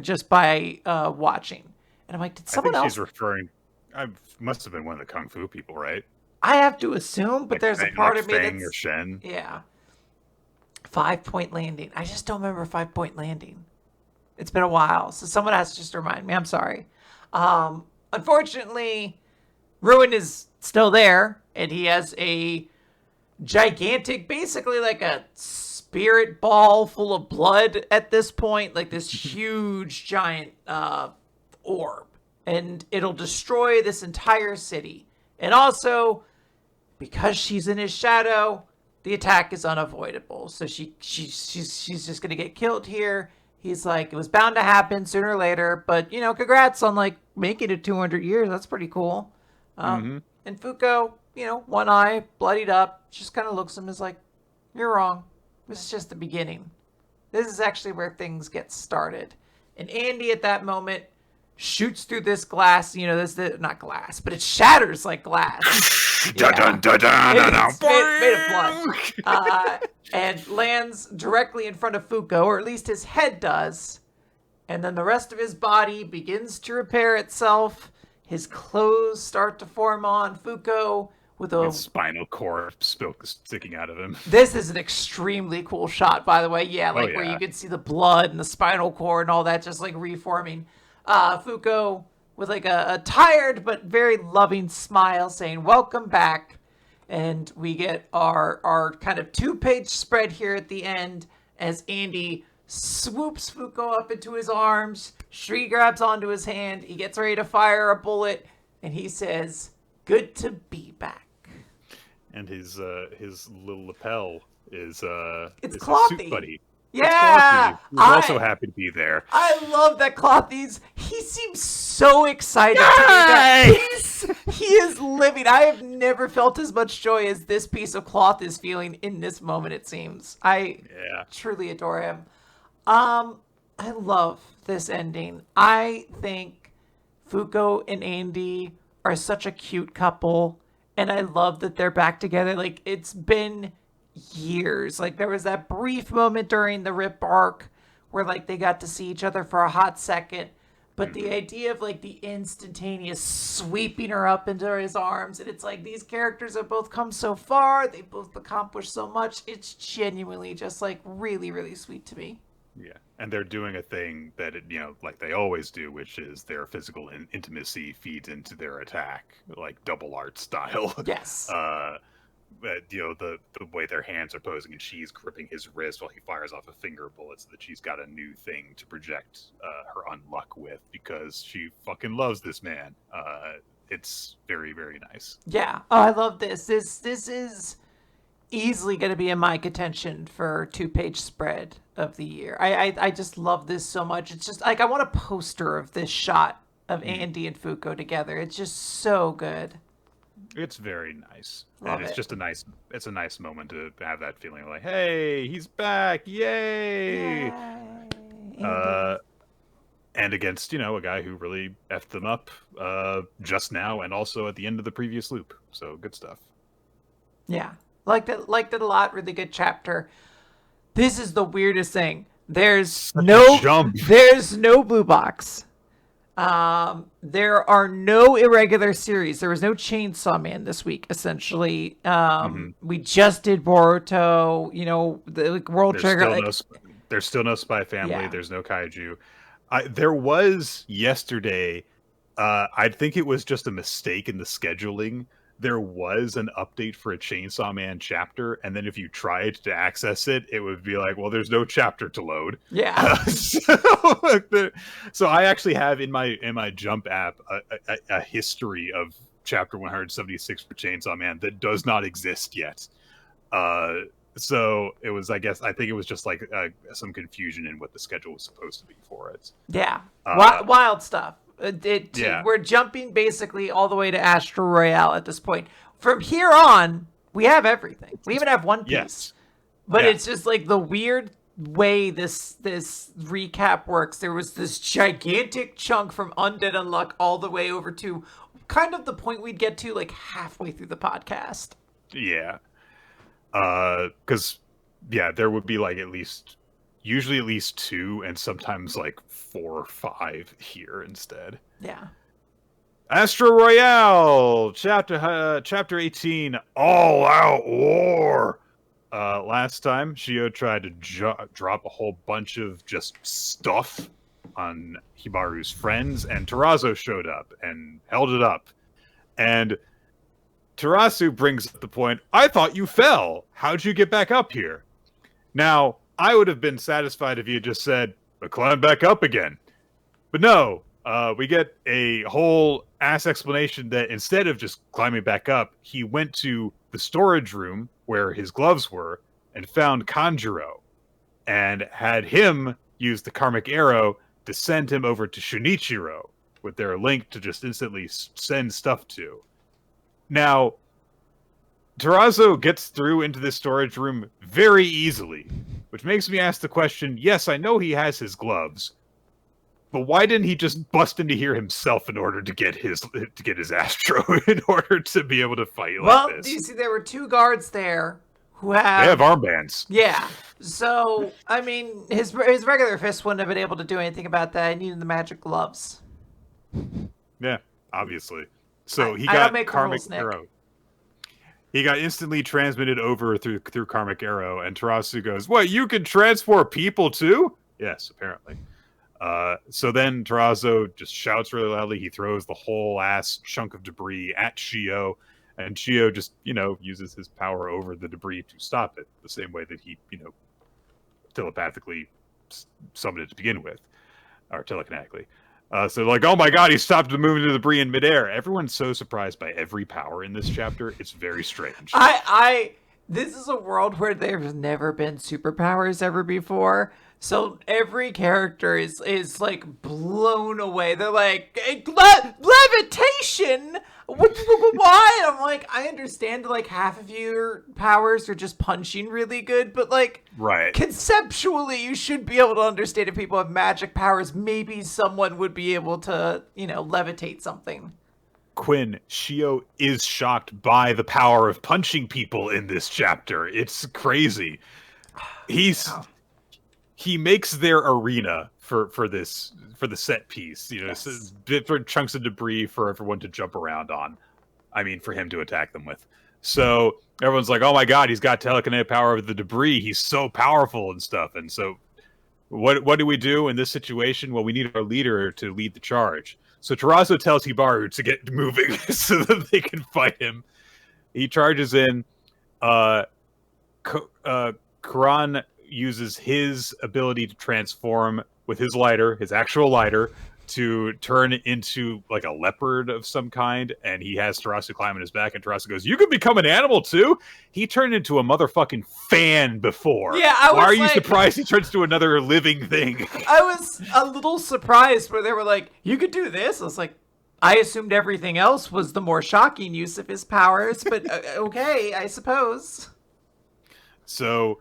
just by watching. And I'm like, did someone else? She's referring. I must have been one of the Kung Fu people, right? I have to assume, but there's a part of me Fang that's or Shen. Yeah. 5-point landing. I just don't remember 5-point landing. It's been a while, so someone has to just remind me. I'm sorry. Unfortunately, Ruin is still there, and he has a gigantic, basically like a spirit ball full of blood at this point, like this huge giant orb, and it'll destroy this entire city. And also, because she's in his shadow, the attack is unavoidable. So she's just gonna get killed here. He's like, it was bound to happen sooner or later, but congrats on like making it 200 years. That's pretty cool. And Fuko, one eye bloodied up, just kind of looks at him as like, you're wrong. This is just the beginning. This is actually where things get started. And Andy at that moment shoots through this glass. This not glass, but it shatters like glass. It's made of blood. And lands directly in front of Fuko, or at least his head does. And then the rest of his body begins to repair itself. His clothes start to form on Fuko with a spinal cord sticking out of him. This is an extremely cool shot, by the way. Yeah, where you can see the blood and the spinal cord and all that just like reforming. Fuko with like a tired but very loving smile saying, welcome back. And we get our kind of 2-page spread here at the end as Andy swoops Fuko up into his arms. Shri grabs onto his hand. He gets ready to fire a bullet. And he says, good to be back. And his little lapel is it's Clothy. Suit buddy. Yeah, He's also happy to be there. I love that Clothy's he seems so excited to do that. He is living. I have never felt as much joy as this piece of cloth is feeling in this moment, it seems. I truly adore him. I love this ending. I think Fuko and Andy are such a cute couple, and I love that they're back together. Like, it's been years. Like, there was that brief moment during the Rip arc where, like, they got to see each other for a hot second, but the idea of, like, the instantaneous sweeping her up into his arms, and it's like, these characters have both come so far, they both accomplished so much, it's genuinely just, like, really, really sweet to me. Yeah, and they're doing a thing that, like they always do, which is their physical intimacy feeds into their attack, like double art style. Yes. The way their hands are posing, and she's gripping his wrist while he fires off a finger bullet, so that she's got a new thing to project her unluck with, because she fucking loves this man. It's very, very nice. Yeah. Oh, I love this. This is easily going to be in my contention for 2-page spread of the year. I just love this so much. It's just like I want a poster of this shot of Andy and Fuko together. It's just so good. It's very nice. Love and it's it. just a nice moment to have that feeling like, hey, he's back, yay! And against, a guy who really effed them up just now, and also at the end of the previous loop. So good stuff. Yeah. Liked it a lot. Really good chapter. This is the weirdest thing. There's no blue box. There are no irregular series. There was no Chainsaw Man this week, essentially. We just did Boruto, the World Trigger. There's still no Spy Family. Yeah. There's no Kaiju. There was yesterday, I think it was just a mistake in the scheduling. There was an update for a Chainsaw Man chapter, and then if you tried to access it, it would be like, well, there's no chapter to load. Yeah. So I actually have in my Jump app a history of chapter 176 for Chainsaw Man that does not exist yet. So it was, I think it was just like some confusion in what the schedule was supposed to be for it. Yeah. Wild stuff. We're jumping basically all the way to Astro Royale at this point. From here on, we have everything. We even have One Piece. Yes. But it's just like the weird way this recap works. There was this gigantic chunk from Undead Unluck all the way over to kind of the point we'd get to like halfway through the podcast. Yeah. Because, there would be like usually at least 2, and sometimes like 4 or 5 here instead. Yeah. Astro Royale, chapter 18, All Out War. Last time, Shio tried to drop a whole bunch of just stuff on Hibaru's friends, and Tarazo showed up and held it up. And Tarasu brings up the point, I thought you fell. How'd you get back up here? Now, I would have been satisfied if you had just said, climb back up again. But no, we get a whole ass explanation that instead of just climbing back up, he went to the storage room where his gloves were and found Kanjuro and had him use the karmic arrow to send him over to Shunichiro with their link to just instantly send stuff to. Now, Tarazo gets through into this storage room very easily, which makes me ask the question, yes, I know he has his gloves, but why didn't he just bust into here himself in order to get his Astro in order to be able to fight like this? Well, you see, there were 2 guards there who They have armbands. Yeah. So, I mean, his regular fist wouldn't have been able to do anything about that. He needed the magic gloves. Yeah, obviously. So he got karmic arrow. He got instantly transmitted over through karmic arrow, and Tarasu goes, "What? You can transform people too?" Yes, apparently. So then Tarazo just shouts really loudly. He throws the whole ass chunk of debris at Shio, and Shio just uses his power over the debris to stop it, the same way that he telepathically summoned it to begin with, or telekinetically. So like, oh my god, he stopped the movement of debris in midair. Everyone's so surprised by every power in this chapter. It's very strange. this is a world where there's never been superpowers ever before. So every character is like blown away. They're like, "Hey, levitation. Why?" I'm like, I understand like half of your powers are just punching really good, but like Right. conceptually, you should be able to understand if people have magic powers. Maybe someone would be able to, levitate something. Quinn, Shio is shocked by the power of punching people in this chapter. It's crazy. He's Yeah. he makes their arena for the set piece. Yes. Different chunks of debris for everyone to jump around on. I mean, for him to attack them with. So everyone's like, "Oh my god, he's got telekinetic power of the debris. He's so powerful and stuff." And so, what do we do in this situation? Well, we need our leader to lead the charge. So Tarazo tells Hibaru to get moving so that they can fight him. He charges in. Karan uses his ability to transform with his lighter, his actual lighter, to turn into like a leopard of some kind, and he has Tarasu climb on his back, and Tarasu goes, "You can become an animal too?" He turned into a motherfucking fan before. Yeah, Why are you surprised he turns into another living thing? I was a little surprised where they were like, "You could do this." I was like, I assumed everything else was the more shocking use of his powers, but okay, I suppose. So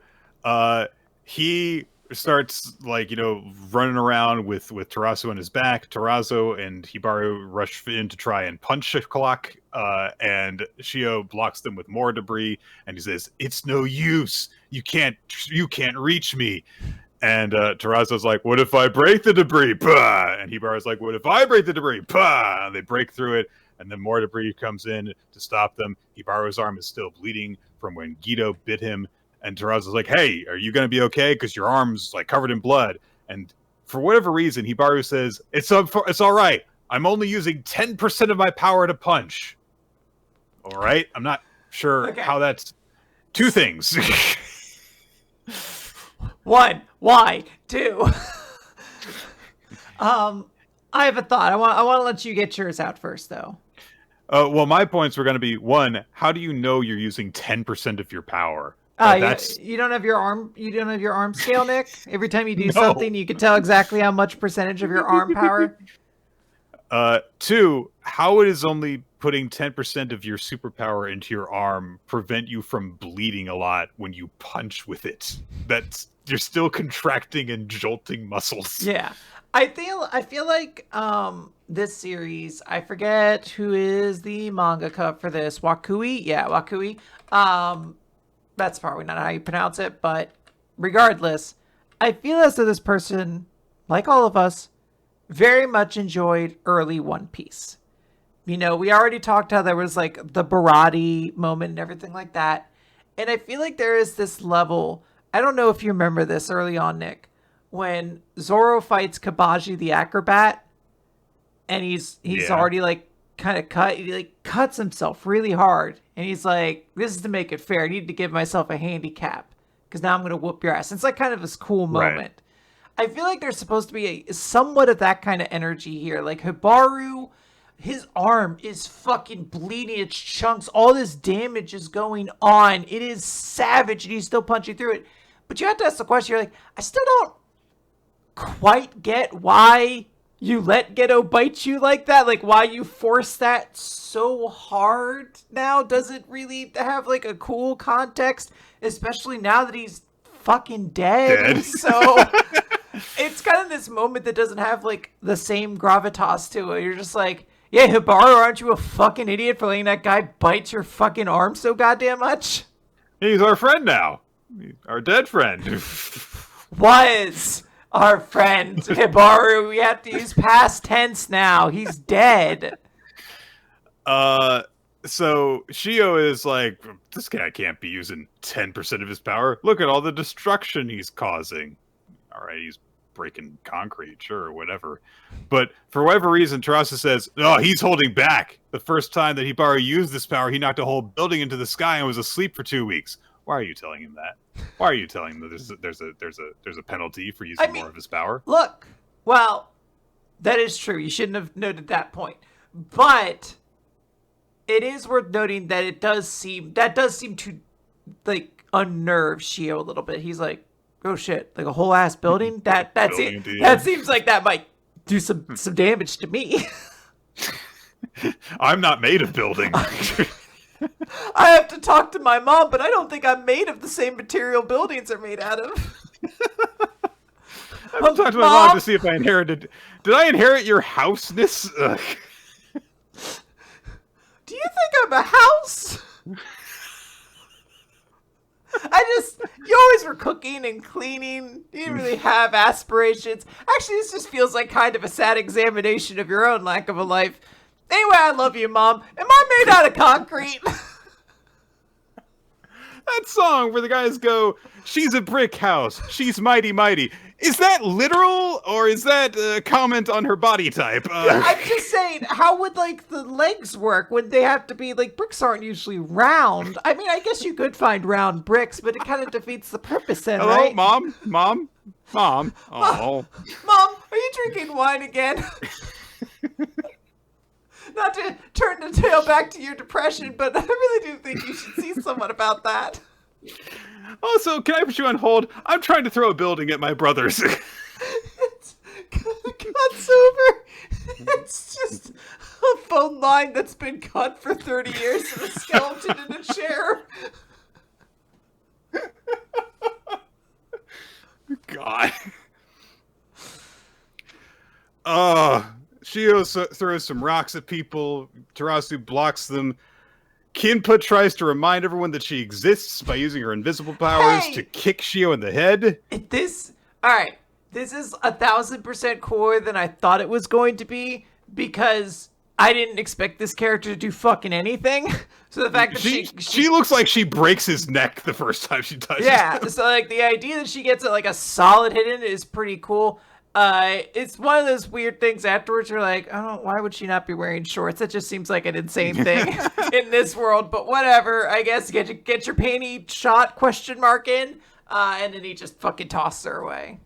he starts running around with Tarazo on his back. Tarazo and Hibaru rush in to try and punch a clock, and Shio blocks them with more debris, and he says, "It's no use. You can't reach me." And Tarazo's like, "What if I break the debris?" Bah! And Hibaru's like, "What if I break the debris?" Bah! And they break through it, and then more debris comes in to stop them. Hibaru's arm is still bleeding from when Guido bit him. And Tarazo's like, "Hey, are you going to be okay? Because your arm's like covered in blood." And for whatever reason, Hibaru says, it's all right. I'm only using 10% of my power to punch. All right? I'm not sure how that's two things. One, why? Two. I have a thought. I want to let you get yours out first, though. Well, my points were going to be, one, how do you know you're using 10% of your power? You don't have your arm. You don't have your arm scale, Nick. Every time you do something, you can tell exactly how much percentage of your arm power. Two, how is only putting 10% of your superpower into your arm prevent you from bleeding a lot when you punch with it? You're still contracting and jolting muscles. Yeah, I feel like this series. I forget who is the mangaka for this. Wakui. Yeah, Wakui. That's probably not how you pronounce it, but regardless, I feel as though this person, like all of us, very much enjoyed early One Piece. We already talked how there was like the Barati moment and everything like that. And I feel like there is this level, I don't know if you remember this early on, Nick, when Zoro fights Kabaji the acrobat, and he's already like kind of cut. He like cuts himself really hard, and he's like, "This is to make it fair. I need to give myself a handicap because now I'm gonna whoop your ass." And it's like kind of this cool moment. Right. I feel like there's supposed to be a somewhat of that kind of energy here. Like Hibaru, his arm is fucking bleeding. It's chunks. All this damage is going on. It is savage, and he's still punching through it. But you have to ask the question. You're like, I still don't quite get why you let Geto bite you like that? Like, why you force that so hard now? Does it really have, like, a cool context? Especially now that he's fucking dead. So, it's kind of this moment that doesn't have, like, the same gravitas to it. You're just like, yeah, Hibaru, aren't you a fucking idiot for letting that guy bite your fucking arm so goddamn much? He's our friend now. Our dead friend. Was our friend Hibaru. We have to use past tense now. He's dead. So Shio is like, this guy can't be using 10% of his power. Look at all the destruction he's causing. All right, he's breaking concrete, sure, whatever. But for whatever reason, Terasa says, "Oh, he's holding back. The first time that Hibaru used this power, he knocked a whole building into the sky and was asleep for 2 weeks." Why are you telling him that? Why are you telling him that there's a penalty for using more of his power? Look, well, that is true. You shouldn't have noted that point. But it is worth noting that it does seem to like unnerve Shio a little bit. He's like, oh shit, like a whole ass building? That's it. Building, That seems like that might do some damage to me. I'm not made of building. I have to talk to my mom, but I don't think I'm made of the same material buildings are made out of. I have to talk to my mom to see if I inherited. Did I inherit your houseness? Do you think I'm a house? You always were cooking and cleaning. You didn't really have aspirations. Actually, this just feels like kind of a sad examination of your own lack of a life. Anyway, I love you, Mom. Am I made out of concrete? That song where the guys go, she's a brick house, she's mighty mighty. Is that literal, or is that a comment on her body type? I'm just saying, how would, like, the legs work? Would they have to be, like, bricks aren't usually round. I mean, I guess you could find round bricks, but it kind of defeats the purpose then, Hello, right? Mom? Mom? Oh. Mom, are you drinking wine again? Not to turn the tale back to your depression, but I really do think you should see someone about that. Also, can I put you on hold? I'm trying to throw a building at my brothers. God's over. It's just a phone line that's been cut for 30 years and a skeleton in a chair. God. Shio throws some rocks at people. Tarasu blocks them. Kinpa tries to remind everyone that she exists by using her invisible powers to kick Shio in the head. Alright, this is 1,000% cooler than I thought it was going to be, because I didn't expect this character to do fucking anything. So the fact that she looks like she breaks his neck the first time she touches him. So like the idea that she gets like a solid hit in is pretty cool. It's one of those weird things afterwards you're like, oh, why would she not be wearing shorts? That just seems like an insane thing in this world, but whatever. I guess get your panty shot ? In, and then he just fucking tosses her away.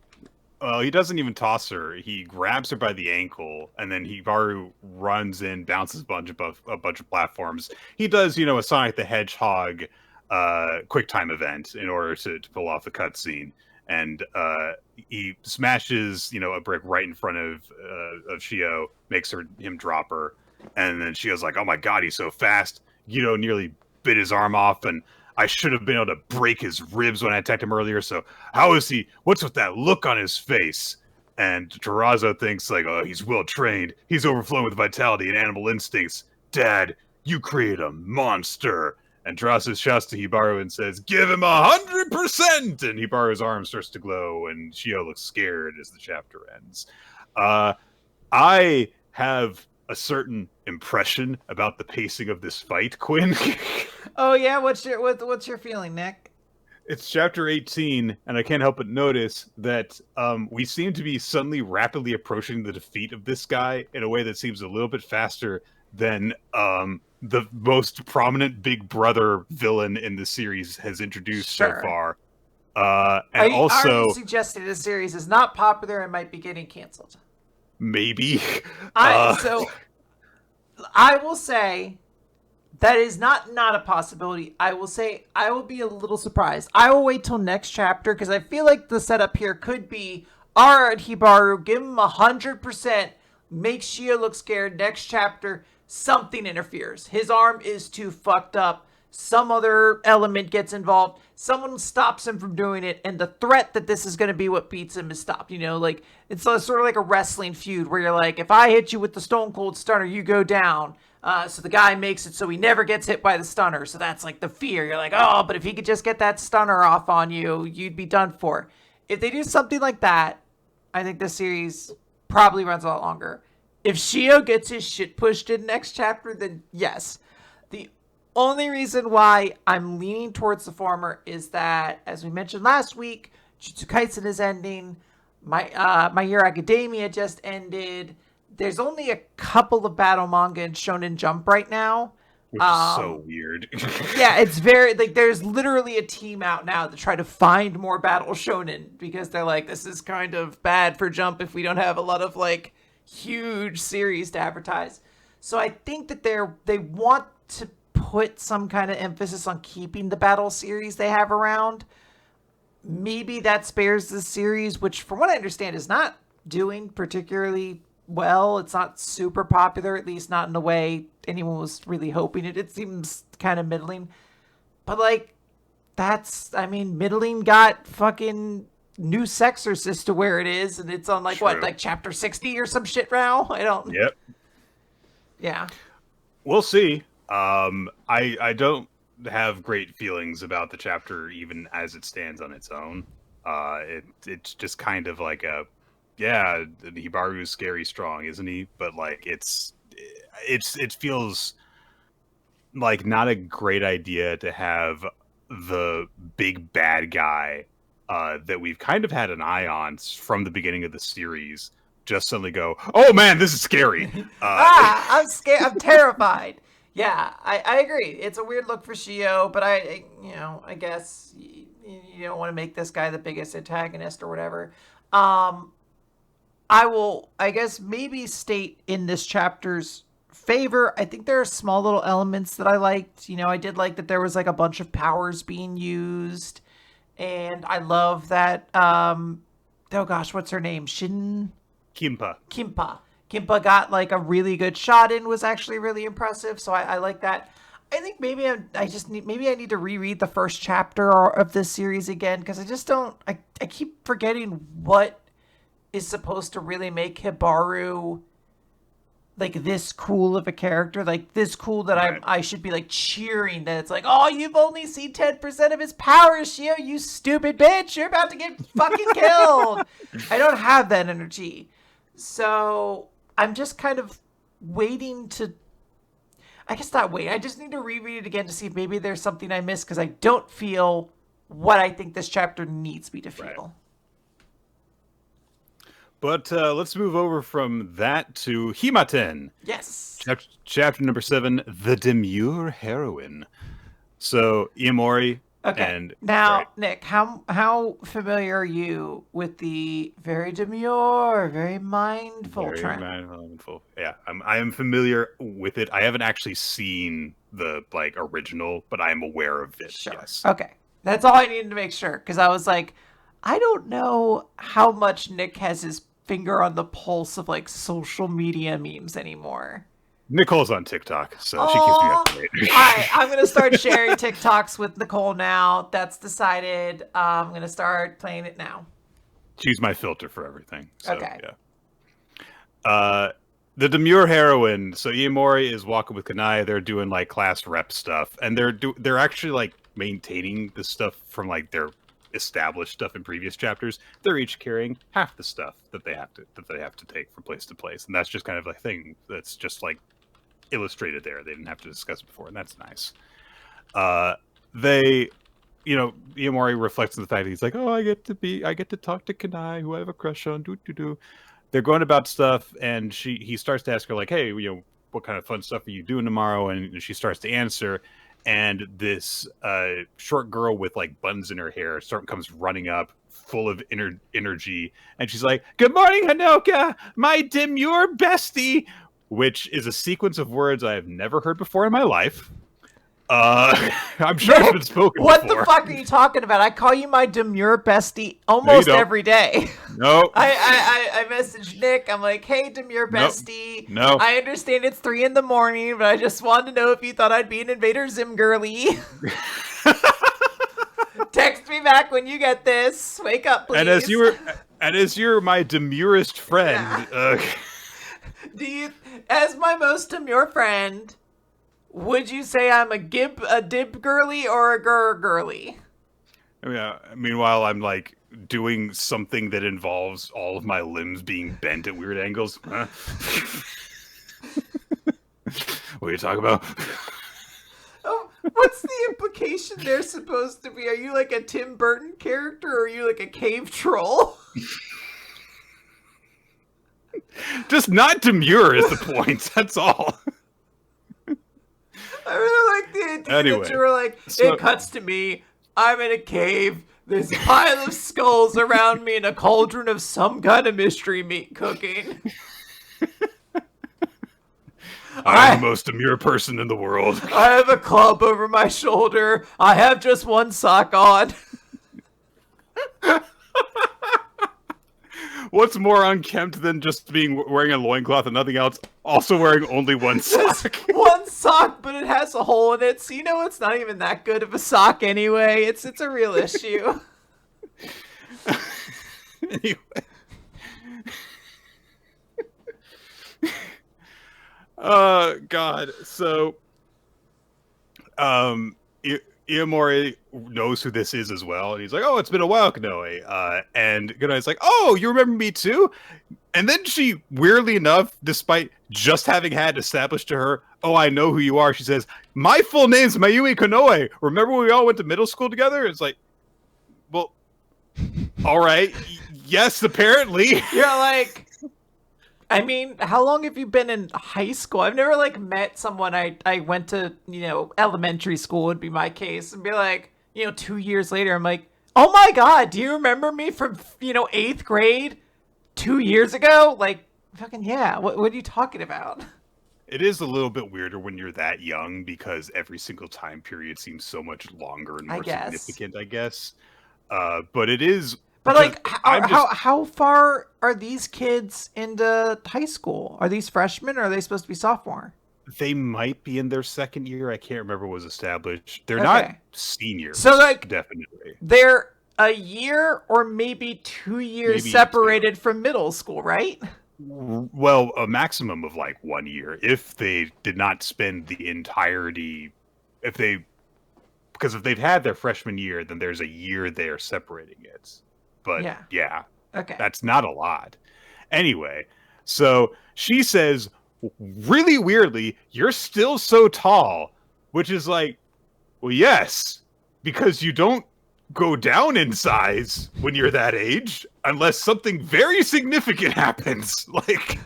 Well, he doesn't even toss her. He grabs her by the ankle, and then Hibaru runs in, bounces a bunch of platforms. He does, a Sonic the Hedgehog quick time event in order to pull off the cutscene. And he smashes, a brick right in front of Shio, makes him drop her, and then Shio's like, "Oh my god, he's so fast!" Nearly bit his arm off, and I should have been able to break his ribs when I attacked him earlier. So how is he? What's with that look on his face? And Terrazzo thinks like, "Oh, he's well trained. He's overflowing with vitality and animal instincts. Dad, you create a monster." And Terrazzo shouts to Hibaru and says, "Give him 100%!" And Hibaru's arm starts to glow, and Shio looks scared as the chapter ends. I have a certain impression about the pacing of this fight, Quinn. Oh yeah, what's your feeling, Nick? It's chapter 18, and I can't help but notice that we seem to be suddenly rapidly approaching the defeat of this guy in a way that seems a little bit faster than the most prominent Big Brother villain in the series has introduced so far. And are you suggesting this series is not popular and might be getting canceled? Maybe. So I will say that is not a possibility. I will say I will be a little surprised. I will wait till next chapter, because I feel like the setup here could be, all right, Hibaru, give him 100%, make Shio look scared. Next chapter, something interferes. His arm is too fucked up. Some other element gets involved. Someone stops him from doing it, and the threat that this is going to be what beats him is stopped. Like, it's sort of like a wrestling feud where you're like, if I hit you with the Stone Cold Stunner, you go down. So the guy makes it so he never gets hit by the stunner. So that's like the fear. You're like, oh, but if he could just get that stunner off on you, you'd be done for. If they do something like that, I think the series probably runs a lot longer. If Shio gets his shit pushed in next chapter, then yes. The only reason why I'm leaning towards the former is that, as we mentioned last week, Jujutsu Kaisen is ending. My Hero Academia just ended. There's only a couple of battle manga in Shonen Jump right now. Which is so weird. Yeah, it's very, there's literally a team out now to try to find more battle shonen, because they're like, this is kind of bad for Jump if we don't have a lot of, huge series to advertise. So I think that they want to put some kind of emphasis on keeping the battle series they have around. Maybe that spares the series, which from what I understand is not doing particularly well. It's not super popular, at least not in the way anyone was really hoping it. It seems kind of middling. But like, middling got fucking new Exorcist to where it is, and it's on like True. what, like chapter 60 or some shit now? I don't. Yep. Yeah. We'll see. I don't have great feelings about the chapter even as it stands on its own. It's just kind of like Hibaru's scary strong, isn't he? But like it feels like not a great idea to have the big bad guy that we've kind of had an eye on from the beginning of the series just suddenly go, oh man, this is scary. I'm scared. I'm terrified. Yeah, I agree. It's a weird look for Shio, but I guess you don't want to make this guy the biggest antagonist or whatever. I will, I guess, maybe state in this chapter's favor. I think there are small little elements that I liked. I did like that there was like a bunch of powers being used, and I love that. Oh gosh, what's her name? Kimpa got like a really good shot in, was actually really impressive. So I like that. I think maybe I need to reread the first chapter of this series again, because I just don't. I keep forgetting what is supposed to really make Hibaru like this cool of a character, like this cool that right. I should be like cheering that it's like, oh, you've only seen 10% of his powers, Shio, you stupid bitch, you're about to get fucking killed. I don't have that energy. So I'm just kind of waiting to, I guess not wait. I just need to reread it again to see if maybe there's something I missed, because I don't feel what I think this chapter needs me to feel. Right. But let's move over from that to Hima-Ten. Yes. Chapter number 7, The Demure Heroine. So, Iamori. Okay. And now, right. Nick, how familiar are you with the very demure, very mindful trend? Mindful. Yeah, I am familiar with it. I haven't actually seen the original, but I am aware of it. Sure. Yes. Okay. That's all I needed to make sure, because I was like, I don't know how much Nick has his finger on the pulse of like social media memes anymore. Nicole's on TikTok, so she keeps me up to date. All right, I'm going to start sharing TikToks with Nicole now. That's decided. I'm going to start playing it now. She's my filter for everything. So, okay. Yeah. The demure heroine. So Iamori is walking with Kanai. They're doing like class rep stuff, and they're actually like maintaining the stuff from like their established stuff in previous chapters. They're each carrying half the stuff that they have to take from place to place, and that's just kind of a thing that's just like illustrated there. They didn't have to discuss it before, and that's nice. Iamori reflects on the fact that he's like, oh, I get to talk to Kanai, who I have a crush on. They're going about stuff, and he starts to ask her like, hey, what kind of fun stuff are you doing tomorrow? And she starts to answer, and this short girl with like buns in her hair comes running up, full of energy, and she's like, good morning, Hanoka, my demure bestie, which is a sequence of words I have never heard before in my life. I'm sure it's been spoken What before. the fuck are you talking about? I call you my demure bestie almost every day. No. I messaged Nick. I'm like, hey, demure bestie. No. I understand it's 3 a.m, but I just wanted to know if you thought I'd be an Invader Zim girly. Text me back when you get this. Wake up, please. And as you're my demurest friend, as my most demure friend, would you say I'm a dib girly or a girly? Meanwhile, I'm like doing something that involves all of my limbs being bent at weird angles. Huh? What are you talking about? Oh, what's the implication they're supposed to be? Are you like a Tim Burton character, or are you like a cave troll? Just not demure is the point. That's all. I really like the idea that you were like, it cuts to me, I'm in a cave, there's a pile of skulls around me and a cauldron of some kind of mystery meat cooking. I am the most demure person in the world. I have a club over my shoulder. I have just one sock on. What's more unkempt than just wearing a loincloth and nothing else? Also wearing only one sock. One sock, but it has a hole in it, so you know it's not even that good of a sock anyway. It's a real issue. Anyway. God. So, Iamori knows who this is as well, and he's like, "Oh, it's been a while, Kanoe." And Kanoe's like, "Oh, you remember me too?" And then she, weirdly enough, despite just having had established to her, "Oh, I know who you are," she says, "My full name's Mayumi Kanoe. Remember when we all went to middle school together?" It's like, well, all right, yes, apparently. You're like, I mean, how long have you been in high school? I've never like met someone I went to, elementary school would be my case, and be like, 2 years later, I'm like, oh my God, do you remember me from, 8th grade 2 years ago? Like, fucking yeah. What are you talking about? It is a little bit weirder when you're that young because every single time period seems so much longer and more significant, I guess. But it is. But like, how far are these kids into high school? Are these freshmen or are they supposed to be sophomore? They might be in their second year. I can't remember what was established. They're not seniors. So like, definitely. They're a year or maybe 2 years separated from middle school, right? Well, a maximum of like 1 year if they did not spend the entirety. Because if they've had their freshman year, then there's a year there separating it. But yeah, okay, that's not a lot. Anyway, so she says, really weirdly, "You're still so tall," which is like, well, yes, because you don't go down in size when you're that age unless something very significant happens. Like,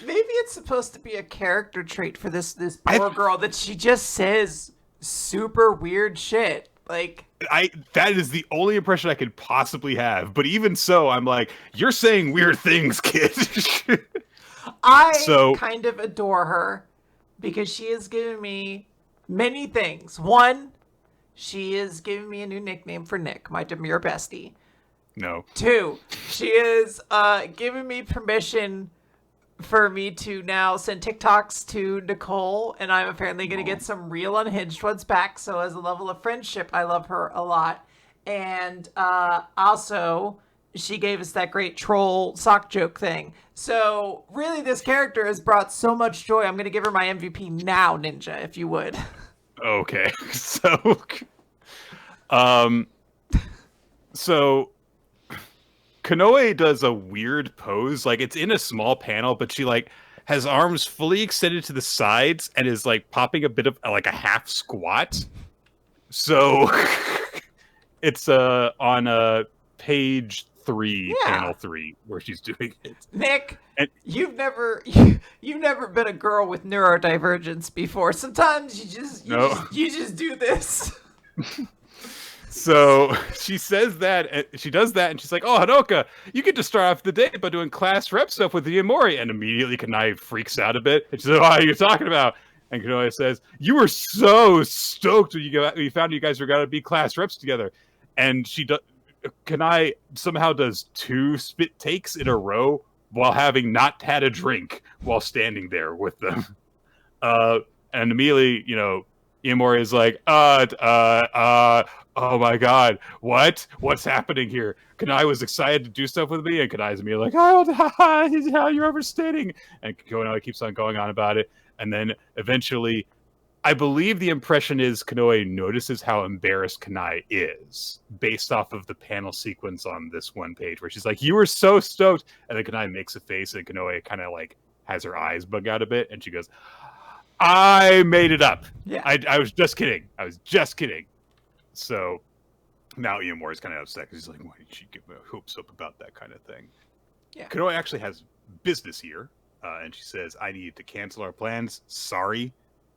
maybe it's supposed to be a character trait for this poor girl that she just says super weird shit. Like, that is the only impression I could possibly have. But even so, I'm like, you're saying weird things, kid. I kind of adore her because she has given me many things. One, she is giving me a new nickname for Nick, my demure bestie. No. 2, she is giving me permission for me to now send TikToks to Nicole, and I'm apparently going to get some real unhinged ones back. So as a level of friendship, I love her a lot. And also, she gave us that great troll sock joke thing. So really, this character has brought so much joy. I'm going to give her my MVP now, Ninja, if you would. Okay. So Kanoe does a weird pose. Like, it's in a small panel, but she like has arms fully extended to the sides and is like popping a bit of like a half squat. So it's on page 3, panel 3, where she's doing it. Nick, you've never been a girl with neurodivergence before. Sometimes you just do this. So she says that, and she does that, and she's like, "Oh, Hanoka, you get to start off the day by doing class rep stuff with the Iamori." And immediately Kanai freaks out a bit, and she says, "Oh, what are you talking about?" And Kanoe says, "You were so stoked when you found you guys were going to be class reps together." And Kanai somehow does 2 spit takes in a row while having not had a drink while standing there with them. And immediately, Iamori is like, oh my God, what's happening here? Kanai was excited to do stuff with me, and Kanai's immediately like, oh, you're overstating. And Kanoe keeps on going on about it. And then eventually, I believe the impression is Kanoe notices how embarrassed Kanai is based off of the panel sequence on this one page where she's like, "You were so stoked." And then Kanai makes a face, and Kanoe kind of like has her eyes bug out a bit, and she goes, "I made it up. Yeah. I was just kidding. I was just kidding." So now Iamori is kind of upset because he's like, "Why did she get my hopes up about that kind of thing?" Yeah. Kanoe actually has business here, and she says, "I need to cancel our plans. Sorry."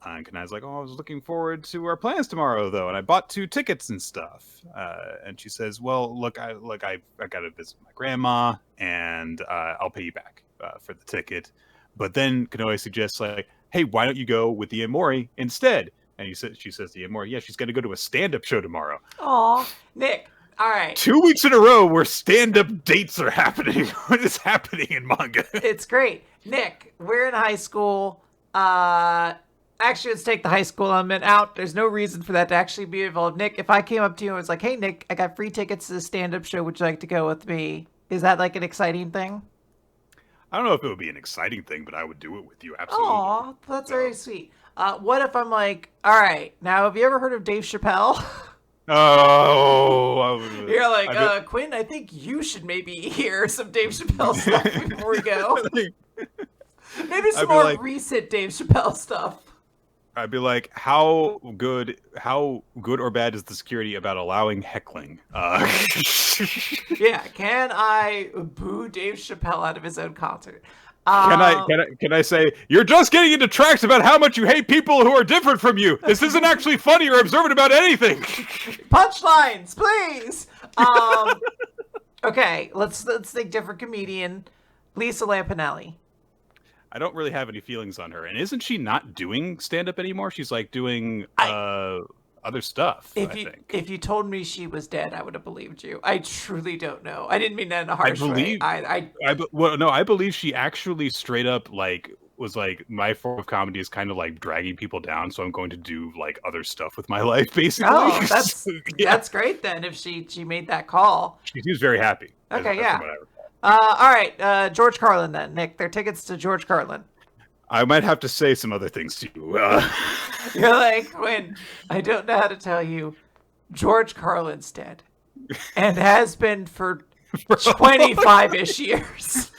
And Kanai's like, "Oh, I was looking forward to our plans tomorrow, though, and I bought 2 tickets and stuff." And she says, "Well, look, I got to visit my grandma, and I'll pay you back for the ticket." But then Kanoe suggests, like, hey, why don't you go with the Amori instead? And she says to the Amori, yeah, she's going to go to a stand-up show tomorrow. Aw, Nick. All right. 2 weeks in a row where stand-up dates are happening. What is happening in manga? It's great. Nick, we're in high school. Actually, let's take the high school element out. There's no reason for that to actually be involved. Nick, if I came up to you and was like, hey, Nick, I got free tickets to the stand-up show. Would you like to go with me? Is that like an exciting thing? I don't know if it would be an exciting thing, but I would do it with you, absolutely. Aw, that's very sweet. What if I'm like, all right, now have you ever heard of Dave Chappelle? Oh, You're like, Quinn, I think you should maybe hear some Dave Chappelle stuff before we go. Maybe some more recent Dave Chappelle stuff. I'd be like, how good or bad is the security about allowing heckling? Yeah, can I boo Dave Chappelle out of his own concert? Can I say you're just getting into tracks about how much you hate people who are different from you? This isn't actually funny or observant about anything. Punchlines, please. Okay, let's think different comedian. Lisa Lampanelli. I don't really have any feelings on her, and isn't she not doing stand up anymore? She's like doing other stuff. If you told me she was dead, I would have believed you. I truly don't know. I didn't mean that in a harsh way. I believe she actually straight up was like, my form of comedy is kind of like dragging people down, so I'm going to do like other stuff with my life, basically. Oh, that's great then. If she made that call, she seems very happy. Okay, yeah. All right, George Carlin then. Nick, their tickets to George Carlin. I might have to say some other things to you. You're like, Quinn, I don't know how to tell you. George Carlin's dead. And has been for 25-ish years.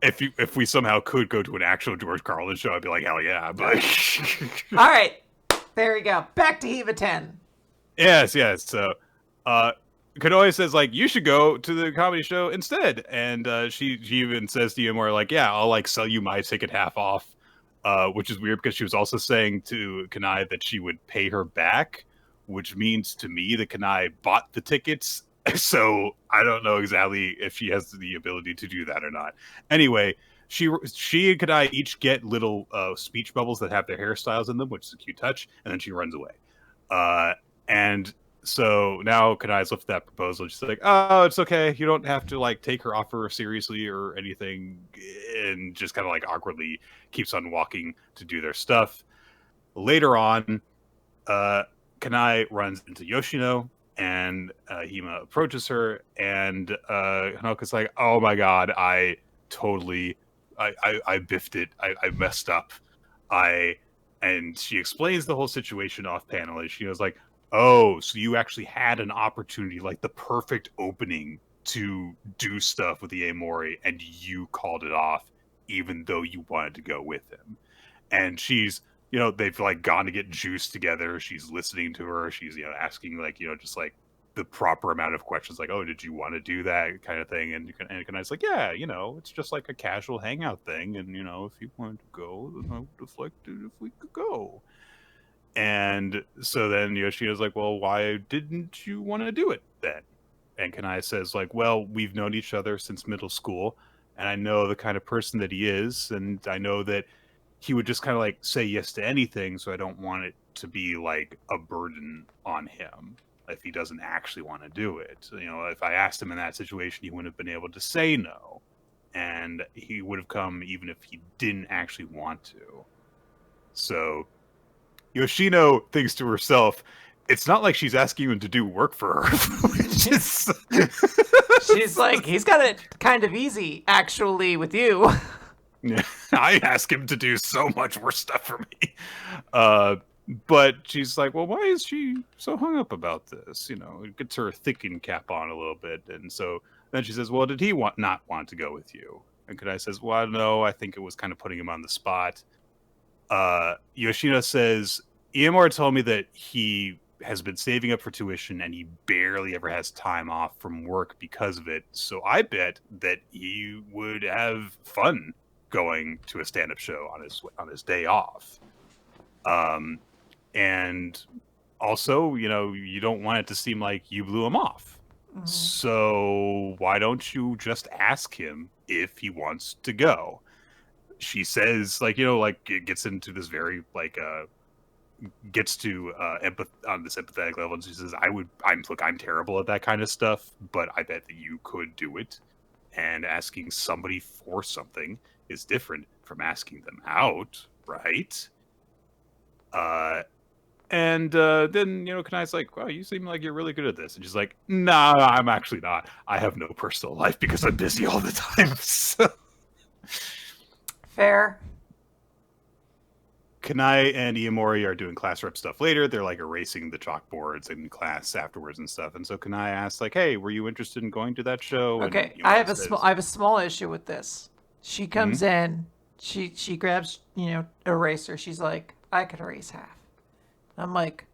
If we somehow could go to an actual George Carlin show, I'd be like, hell yeah. But all right. There we go. Back to Hima-Ten. Yes. So, Konoe says, like, you should go to the comedy show instead. And she even says to you more like, yeah, I'll like sell you my ticket half off. Which is weird because she was also saying to Kanai that she would pay her back, which means to me that Kanai bought the tickets. So I don't know exactly if she has the ability to do that or not. Anyway, she and Kanai each get little speech bubbles that have their hairstyles in them, which is a cute touch, and then she runs away. And so now Kanai's lifted that proposal. She's like, oh, it's okay. You don't have to like take her offer seriously or anything, and just kind of like awkwardly keeps on walking to do their stuff. Later on, Kanai runs into Yoshino, and Hima approaches her, and Hanoka's like, oh my god, I biffed it. I messed up. And she explains the whole situation off panel, and she was like, oh, so you actually had an opportunity, like the perfect opening to do stuff with the Amori, and you called it off, even though you wanted to go with him. And she's, they've like gone to get juice together. She's listening to her. She's, asking like, just like the proper amount of questions, like, oh, did you want to do that kind of thing? And Kanai's like, yeah, it's just like a casual hangout thing. And, if you wanted to go, then I would have liked it if we could go. And so then Yoshino's like, well, why didn't you want to do it then? And Kanai says, like, well, we've known each other since middle school, and I know the kind of person that he is, and I know that he would just kind of like say yes to anything, so I don't want it to be like a burden on him if he doesn't actually want to do it. If I asked him in that situation, he wouldn't have been able to say no, and he would have come even if he didn't actually want to. So Yoshino thinks to herself, it's not like she's asking him to do work for her. She's like, he's got it kind of easy, actually, with you. Yeah, I ask him to do so much worse stuff for me. But she's like, well, why is she so hung up about this? It gets her thinking cap on a little bit. And so then she says, well, did he not want to go with you? And Kanai says, well, no, I think it was kind of putting him on the spot. Yoshino says, Iamura told me that he has been saving up for tuition and he barely ever has time off from work because of it. So I bet that he would have fun going to a stand-up show on his day off. And also, you don't want it to seem like you blew him off. Mm-hmm. So why don't you just ask him if he wants to go. She says, like, you know, like, it gets into this very, like, gets to on this empathetic level, and she says, I'm terrible at that kind of stuff, but I bet that you could do it. And asking somebody for something is different from asking them out, right? And then, you know, Kanai's like, wow, you seem like you're really good at this. And she's like, nah, I'm actually not. I have no personal life because I'm busy all the time. So Fair. Kanai and Iamori are doing class rep stuff later. They're like erasing the chalkboards in class afterwards and stuff. And so Kanai asks, like, hey, were you interested in going to that show? Okay, And I Iamori have I have a small issue with this. She comes in, she grabs, eraser. She's like, I could erase half. I'm like,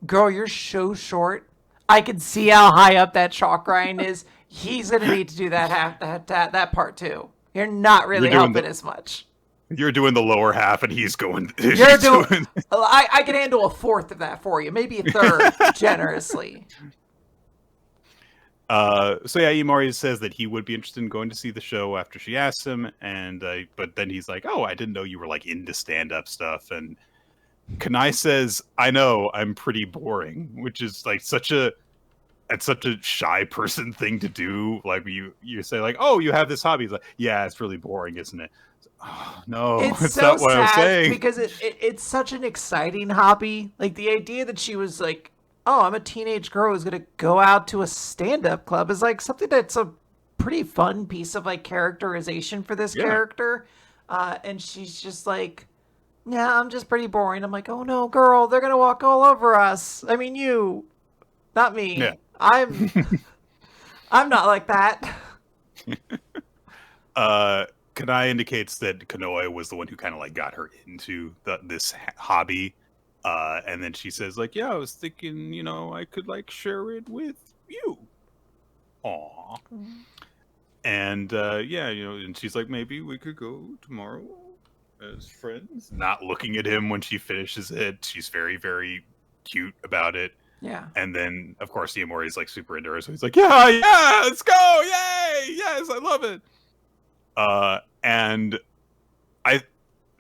girl, you're so short. I can see how high up that chalk grind is. He's gonna need to do that part too. You're not really helping as much. You're doing the lower half, and he's going. You're doing. I can handle a fourth of that for you, maybe a third, generously. So yeah, Iamori says that he would be interested in going to see the show after she asks him, and but then he's like, "Oh, I didn't know you were like into stand-up stuff." And Kanai says, "I know, I'm pretty boring," which is like such a shy person thing to do. Like you say, like, "Oh, you have this hobby." He's like, "Yeah, it's really boring, isn't it?" Oh, no, it's so not what I'm saying. Because it's such an exciting hobby. Like the idea that she was like, oh, I'm a teenage girl who's gonna go out to a stand-up club is like something that's a pretty fun piece of like characterization for this character. And she's just like, yeah, I'm just pretty boring. I'm like, oh no, girl, they're gonna walk all over us. I mean, you, not me. Yeah. I'm not like that. Kanai indicates that Kanoe was the one who kind of like got her into this hobby. And then she says, like, yeah, I was thinking, you know, I could like share it with you. Aw. And yeah, you know, and she's like, maybe we could go tomorrow as friends. Not looking at him when she finishes it. She's very, very cute about it. Yeah. And then, of course, Iamori is like super into her, so he's like, yeah, let's go, yay, yes, I love it. And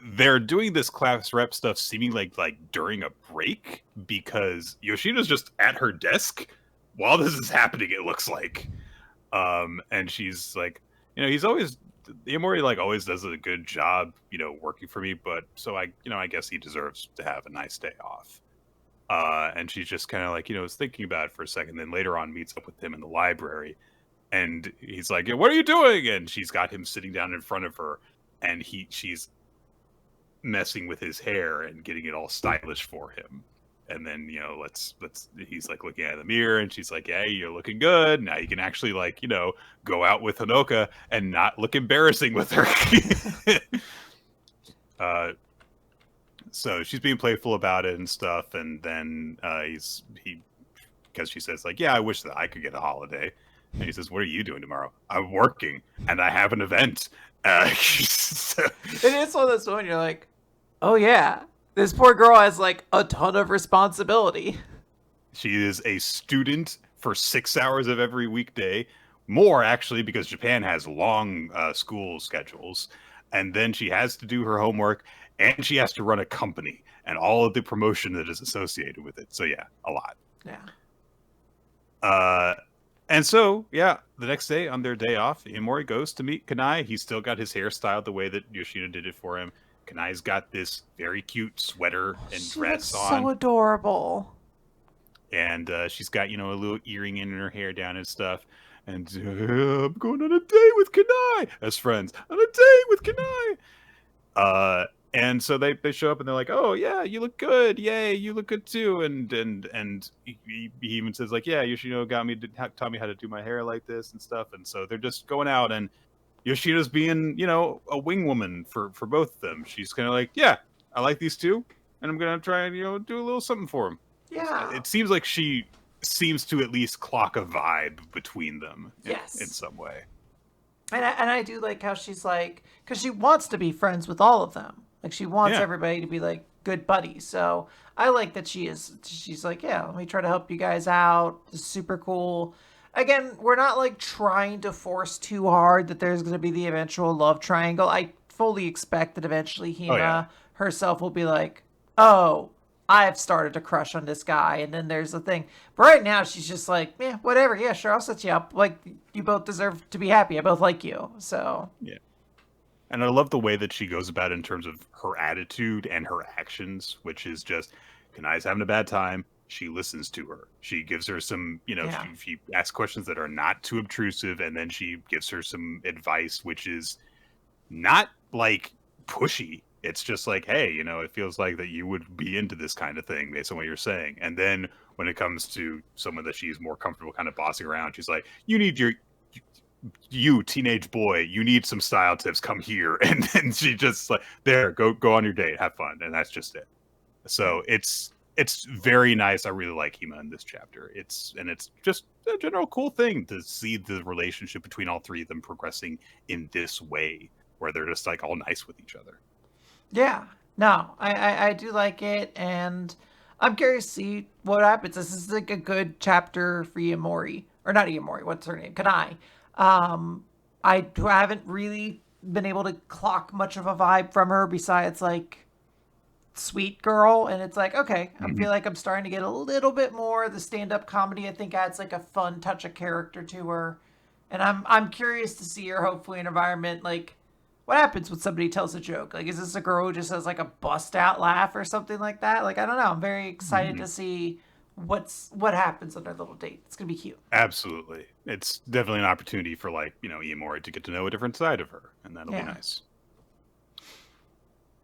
they're doing this class rep stuff seeming like during a break, because Yoshino's just at her desk while this is happening, it looks like. And she's like, you know, Iamori like always does a good job, you know, working for me, but so I guess he deserves to have a nice day off. And she's just kind of like, you know, is thinking about it for a second, then later on meets up with him in the library. And he's like, what are you doing? And she's got him sitting down in front of her, and she's messing with his hair and getting it all stylish for him. And then, you know, he's like looking at the mirror, and she's like, hey, you're looking good. Now you can actually, like, you know, go out with Hanoka and not look embarrassing with her. So she's being playful about it and stuff. And then because she says, like, yeah, I wish that I could get a holiday. And he says, what are you doing tomorrow? I'm working, and I have an event. So, it is one of those when you're like, oh yeah, this poor girl has like a ton of responsibility. She is a student for 6 hours of every weekday. More, actually, because Japan has long school schedules. And then she has to do her homework, and she has to run a company and all of the promotion that is associated with it. So yeah, a lot. Yeah. And so, yeah, the next day on their day off, Iamori goes to meet Kanai. He's still got his hair styled the way that Yoshino did it for him. Kanai's got this very cute sweater and dress on. So adorable. And she's got, you know, a little earring in her hair down and stuff. And I'm going on a date with Kanai as friends. On a date with Kanai. And so they show up and they're like, oh yeah, you look good. Yay, you look good too. And he even says, like, yeah, Yoshino taught me how to do my hair like this and stuff. And so they're just going out, and Yoshino's being, you know, a wing woman for both of them. She's kind of like, yeah, I like these two, and I'm going to try and, you know, do a little something for them. Yeah. It seems like she seems to at least clock a vibe between them in some way. And I do like how she's like, because she wants to be friends with all of them. Like, she wants everybody to be, like, good buddies. So I like that she's like, yeah, let me try to help you guys out. It's super cool. again, we're not like trying to force too hard that there's going to be the eventual love triangle. I fully expect that eventually Oh yeah. Hima herself will be like, "Oh, I've started to crush on this guy," and then there's the thing. But right now, she's just like, "Yeah, whatever. Yeah, sure, I'll set you up. Like, you both deserve to be happy. I both like you." So Yeah. And I love the way that she goes about it in terms of her attitude and her actions, which is just, Kanai's having a bad time. She listens to her. She gives her some, yeah, she asks questions that are not too obtrusive, and then she gives her some advice, which is not like pushy. It's just like, hey, it feels like that you would be into this kind of thing based on what you're saying. And then when it comes to someone that she's more comfortable kind of bossing around, she's like, you teenage boy, you need some style tips, come here. And then she just like, there, go on your date, have fun. And that's just it. yeah. So it's very nice. I really like Hima in this chapter. It's just a general cool thing to see the relationship between all three of them progressing in this way, where they're just like all nice with each other. Yeah. No, I do like it, and I'm curious to see what happens. This is like a good chapter for Iamori. Or not Iamori, what's her name? Kanai. I haven't really been able to clock much of a vibe from her besides like sweet girl, and it's like, okay, I Mhm. feel like I'm starting to get a little bit more. The stand-up comedy I think adds like a fun touch of character to her. And I'm curious to see her hopefully in an environment like what happens when somebody tells a joke? Like, is this a girl who just has like a bust out laugh or something like that? Like, I don't know. I'm very excited Mhm. to see what happens on their little date. It's gonna be cute. Absolutely. It's definitely an opportunity for like, Iamori to get to know a different side of her, and that'll be Yeah. nice.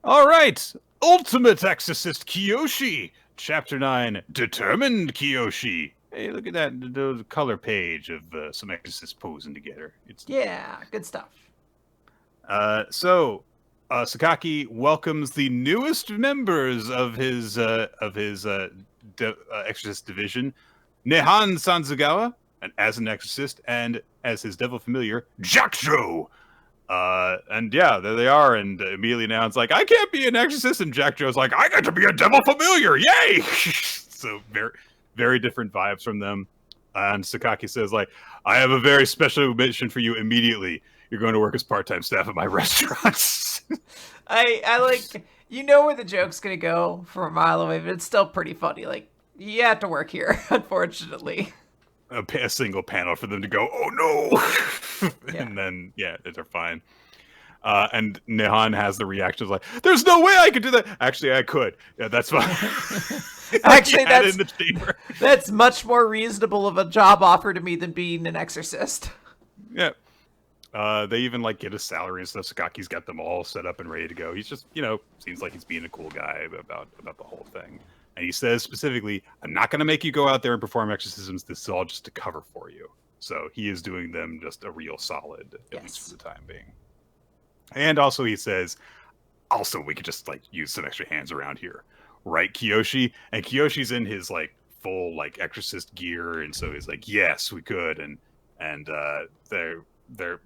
All right. Ultimate Exorcist Kiyoshi. Chapter 9, Determined Kiyoshi. Hey, look at that the color page of some Exorcists posing together. It's neat. Yeah. Good stuff. Sakaki welcomes the newest members of his Exorcist division, Nehan Sanzugawa, and as an Exorcist, and as his devil familiar, Jackjo. And yeah, there they are, and immediately now it's like, I can't be an Exorcist, and Jackjo's like, I get to be a devil familiar, yay! So very, very different vibes from them. And Sakaki says, like, I have a very special mission for you immediately. You're going to work as part-time staff at my restaurants. I like you know where the joke's gonna go from a mile away, but it's still pretty funny. Like you have to work here, unfortunately. A single panel for them to go, oh no! Yeah. And then, yeah, they're fine. And Nehan has the reaction like, there's no way I could do that. Actually, I could. Yeah, that's fine. Like, he Actually, had it in the chamber. that's much more reasonable of a job offer to me than being an exorcist. Yeah. They even like get a salary and stuff. Sakaki's got them all set up and ready to go. He's just, seems like he's being a cool guy about the whole thing. And he says specifically, I'm not going to make you go out there and perform exorcisms. This is all just to cover for you. So he is doing them just a real solid, at least for the time being. And also he says, also we could just like use some extra hands around here. Right, Kiyoshi? And Kiyoshi's in his like full like exorcist gear, and so he's like, yes, we could. And they're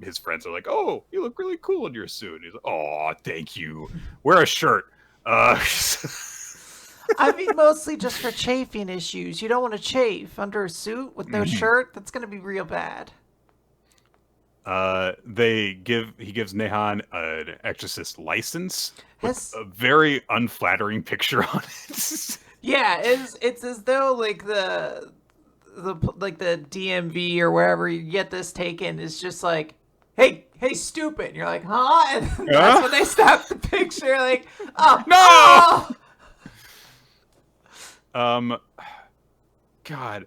his friends are like, oh, you look really cool in your suit. He's like, oh, thank you. Wear a shirt. I mean, mostly just for chafing issues. You don't want to chafe under a suit with no shirt. That's gonna be real bad. He gives Nehan an exorcist license with Has a very unflattering picture on it. yeah, it's as though like the DMV or wherever you get this taken is just like, hey, stupid. And you're like, huh? And that's Huh? when they stop the picture. Like, oh, No! oh. Um, God,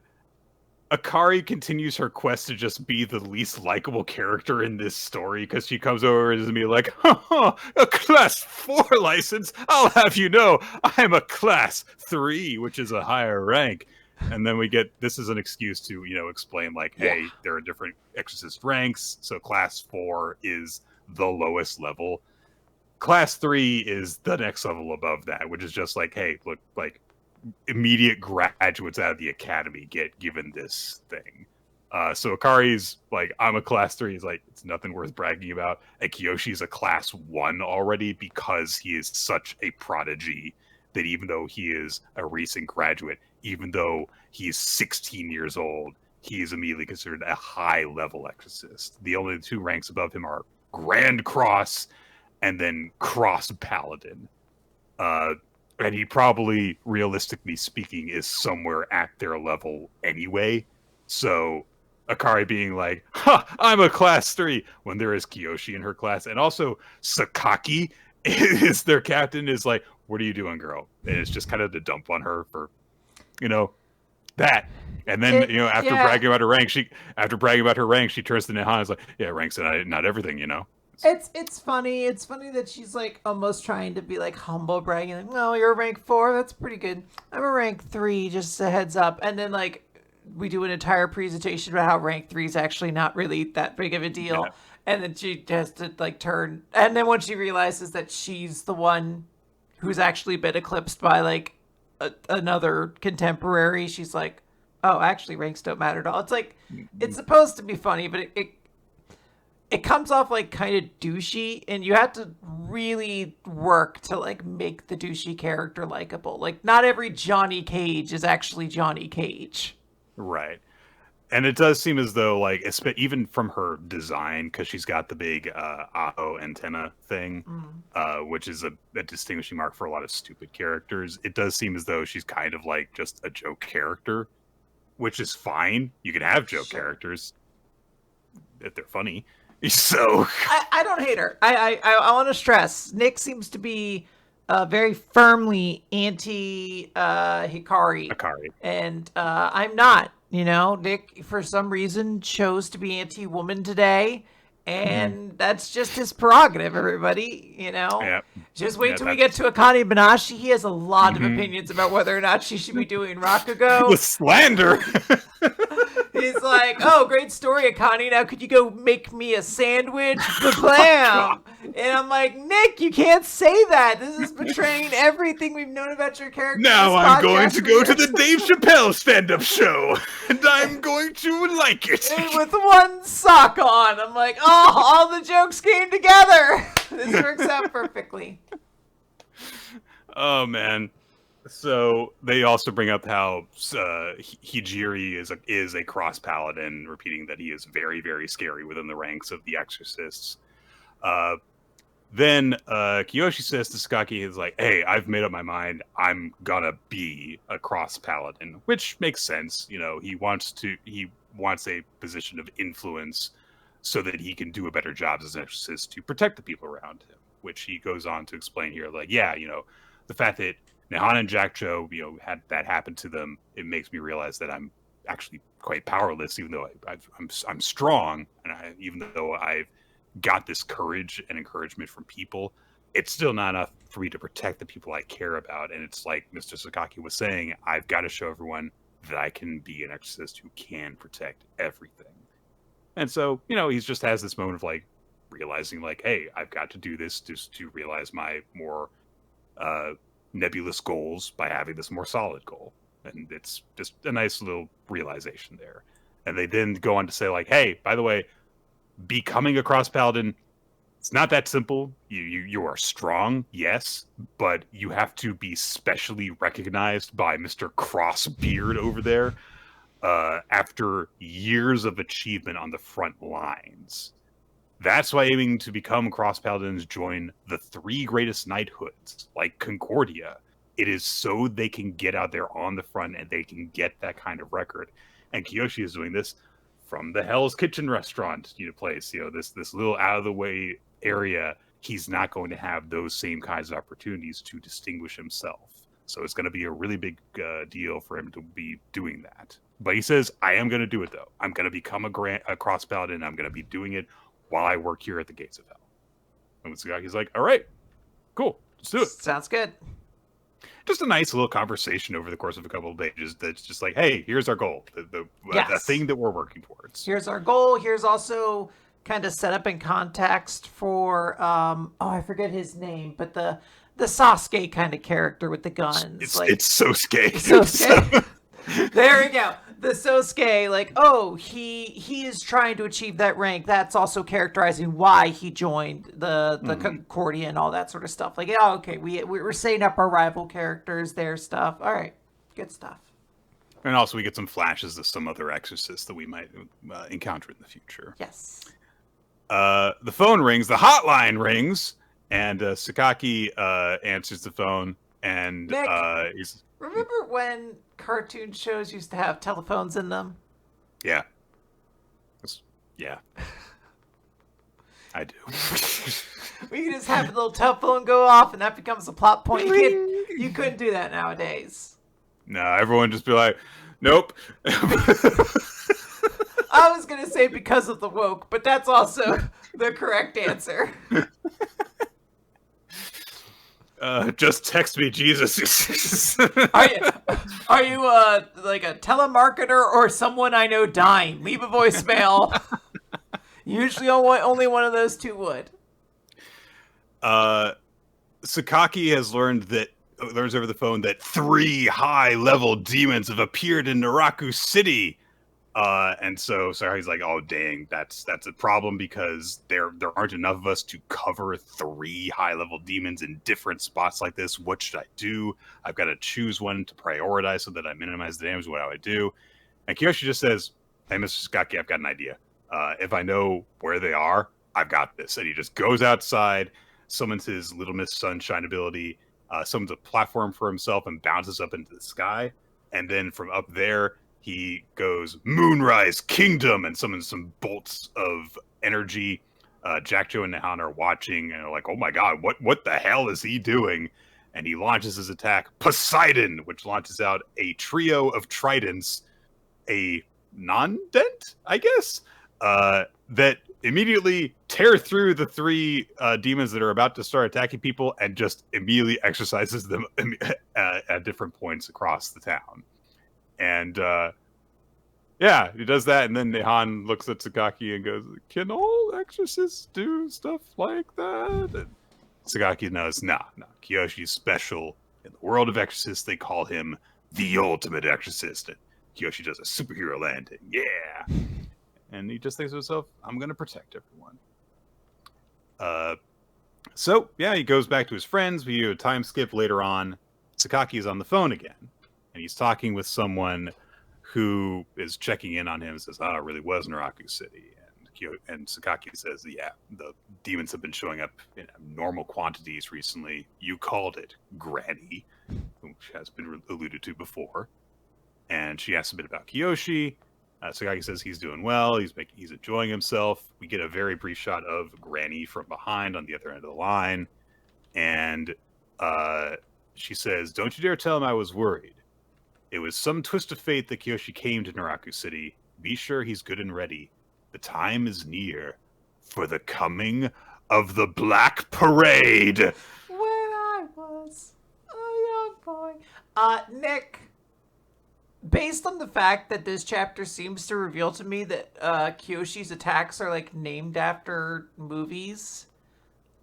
Akari continues her quest to just be the least likable character in this story because she comes over and is me like, a class 4 license? I'll have you know, I'm a class 3, which is a higher rank. And then we get, this is an excuse to, explain like, hey, Yeah. there are different exorcist ranks. So class 4 is the lowest level. Class 3 is the next level above that, which is just like, hey, look, like, immediate graduates out of the academy get given this thing. So Akari's like, I'm a class 3. He's like, it's nothing worth bragging about. And Kiyoshi's a class 1 already because he is such a prodigy that even though he is a recent graduate, even though he's 16 years old, he is immediately considered a high-level exorcist. The only two ranks above him are Grand Cross and then Cross Paladin. And he probably, realistically speaking, is somewhere at their level anyway. So Akari being like, "Ha, I'm a class 3," when there is Kiyoshi in her class, and also Sakaki is their captain, is like, "What are you doing, girl?" And it's just kind of the dump on her for, that. And then, after bragging about her rank, she turns to Nehan and is like, "Yeah, ranks not everything, It's funny. It's funny that she's like almost trying to be like humble bragging, like, "No, you're a rank 4. That's pretty good. I'm a rank 3. Just a heads up." And then like we do an entire presentation about how rank 3 is actually not really that big of a deal. Yeah. And then she has to like turn. And then when she realizes that she's the one who's actually been eclipsed by like another contemporary, she's like, "Oh, actually, ranks don't matter at all." It's like it's supposed to be funny, but it comes off like kind of douchey, and you have to really work to like make the douchey character likable. Like not every Johnny Cage is actually Johnny Cage. Right. And it does seem as though, like, even from her design, because she's got the big Aho antenna thing, which is a distinguishing mark for a lot of stupid characters, it does seem as though she's kind of like just a joke character, which is fine. You can have joke characters if they're funny. So I don't hate her. I want to stress Nick seems to be very firmly anti Hikari, and I'm not. Nick for some reason chose to be anti-woman today, and that's just his prerogative. Everybody, just wait till we get to Akane-banashi. He has a lot of opinions about whether or not she should be doing Rakugo. The slander. He's like, "Oh, great story, Akane. Now could you go make me a sandwich? Blam!" And I'm like, "Nick, you can't say that. This is betraying everything we've known about your character." Now I'm going to go to the Dave Chappelle stand-up show, and I'm going to like it. With one sock on. I'm like, "Oh, all the jokes came together. This works out perfectly." Oh, man. So they also bring up how Hijiri is a cross paladin, repeating that he is very, very scary within the ranks of the Exorcists. Then Kiyoshi says to Sakaki, is like, "Hey, I've made up my mind. I'm gonna be a cross paladin," which makes sense. He wants a position of influence so that he can do a better job as an exorcist to protect the people around him. Which he goes on to explain here, like, yeah, the fact that Nehan and Jackjo, had that happen to them, it makes me realize that I'm actually quite powerless, even though I'm strong, and even though I've got this courage and encouragement from people, it's still not enough for me to protect the people I care about. And it's like Mr. Sakaki was saying, I've got to show everyone that I can be an exorcist who can protect everything. And so, he just has this moment of like realizing, like, hey, I've got to do this just to realize my more nebulous goals by having this more solid goal. And it's just a nice little realization there. And they then go on to say, like, hey, by the way, becoming a cross paladin, it's not that simple. You are strong, yes, but you have to be specially recognized by Mr. Crossbeard over there after years of achievement on the front lines. That's why aiming to become cross paladins join the 3 greatest knighthoods, like Concordia. It is so they can get out there on the front and they can get that kind of record. And Kiyoshi is doing this from the Hell's Kitchen restaurant place. This little out of the way area. He's not going to have those same kinds of opportunities to distinguish himself. So it's going to be a really big deal for him to be doing that. But he says, I am going to do it though. I'm going to become a cross paladin. I'm going to be doing it while I work here at the Gates of Hell. And Tsugaki's like, all right, cool, let's do it. Sounds good. Just a nice little conversation over the course of a couple of pages that's just like, hey, here's our goal, the thing that we're working towards. Here's our goal. Here's also kind of set up in context for, I forget his name, but the Sasuke kind of character with the guns. It's Sosuke. Sosuke. There we go. The Sosuke, like, oh, he is trying to achieve that rank. That's also characterizing why he joined the Concordia and all that sort of stuff. Like, oh, okay, we're setting up our rival characters, their stuff. All right, good stuff. And also we get some flashes of some other exorcists that we might encounter in the future. Yes. The phone rings, the hotline rings, and Sakaki answers the phone, and Nick, he's remember when cartoon shows used to have telephones in them? yeah, yeah, I do. We could just have a little telephone go off, and that becomes a plot point. You couldn't do that nowadays. No, everyone just be like, nope. I was gonna say because of the woke, but that's also the correct answer. Just text me, Jesus. Are you like a telemarketer or someone I know dying? Leave a voicemail. Usually only one of those two would. Sakaki has learns over the phone that 3 high-level demons have appeared in Naraku City. And so he's like, oh dang, that's a problem because there aren't enough of us to cover 3 high-level demons in different spots like this. What should I do? I've got to choose one to prioritize so that I minimize the damage. What do I do? And Kiyoshi just says, hey, Mr. Sakaki, I've got an idea. If I know where they are, I've got this. And he just goes outside, summons his Little Miss Sunshine ability, summons a platform for himself and bounces up into the sky. And then from up there, he goes Moonrise Kingdom and summons some bolts of energy. Jack, Joe, and Nahan are watching and are like, oh my god, what the hell is he doing? And he launches his attack, Poseidon, which launches out a trio of tridents, a non-dent, I guess, that immediately tear through the 3 demons that are about to start attacking people and just immediately exercises them at different points across the town. And yeah, he does that, and then Nehan looks at Sakaki and goes, can all exorcists do stuff like that? And Sakaki knows, nah, Kiyoshi's special. In the world of exorcists, they call him the ultimate exorcist. And Kiyoshi does a superhero landing, yeah! And he just thinks to himself, I'm going to protect everyone. So, yeah, he goes back to his friends. We do a time skip later on. Sakaki is on the phone again. And he's talking with someone who is checking in on him and says, it really was Naraku City. And Sakaki says, yeah, the demons have been showing up in abnormal quantities recently. You called it, Granny, which has been alluded to before. And she asks a bit about Kiyoshi. Sakaki says he's doing well. He's enjoying himself. We get a very brief shot of Granny from behind on the other end of the line. And she says, don't you dare tell him I was worried. It was some twist of fate that Kiyoshi came to Naraku City. Be sure he's good and ready. The time is near for the coming of the Black Parade. When I was a young boy. Nick, based on the fact that this chapter seems to reveal to me that Kiyoshi's attacks are like named after movies,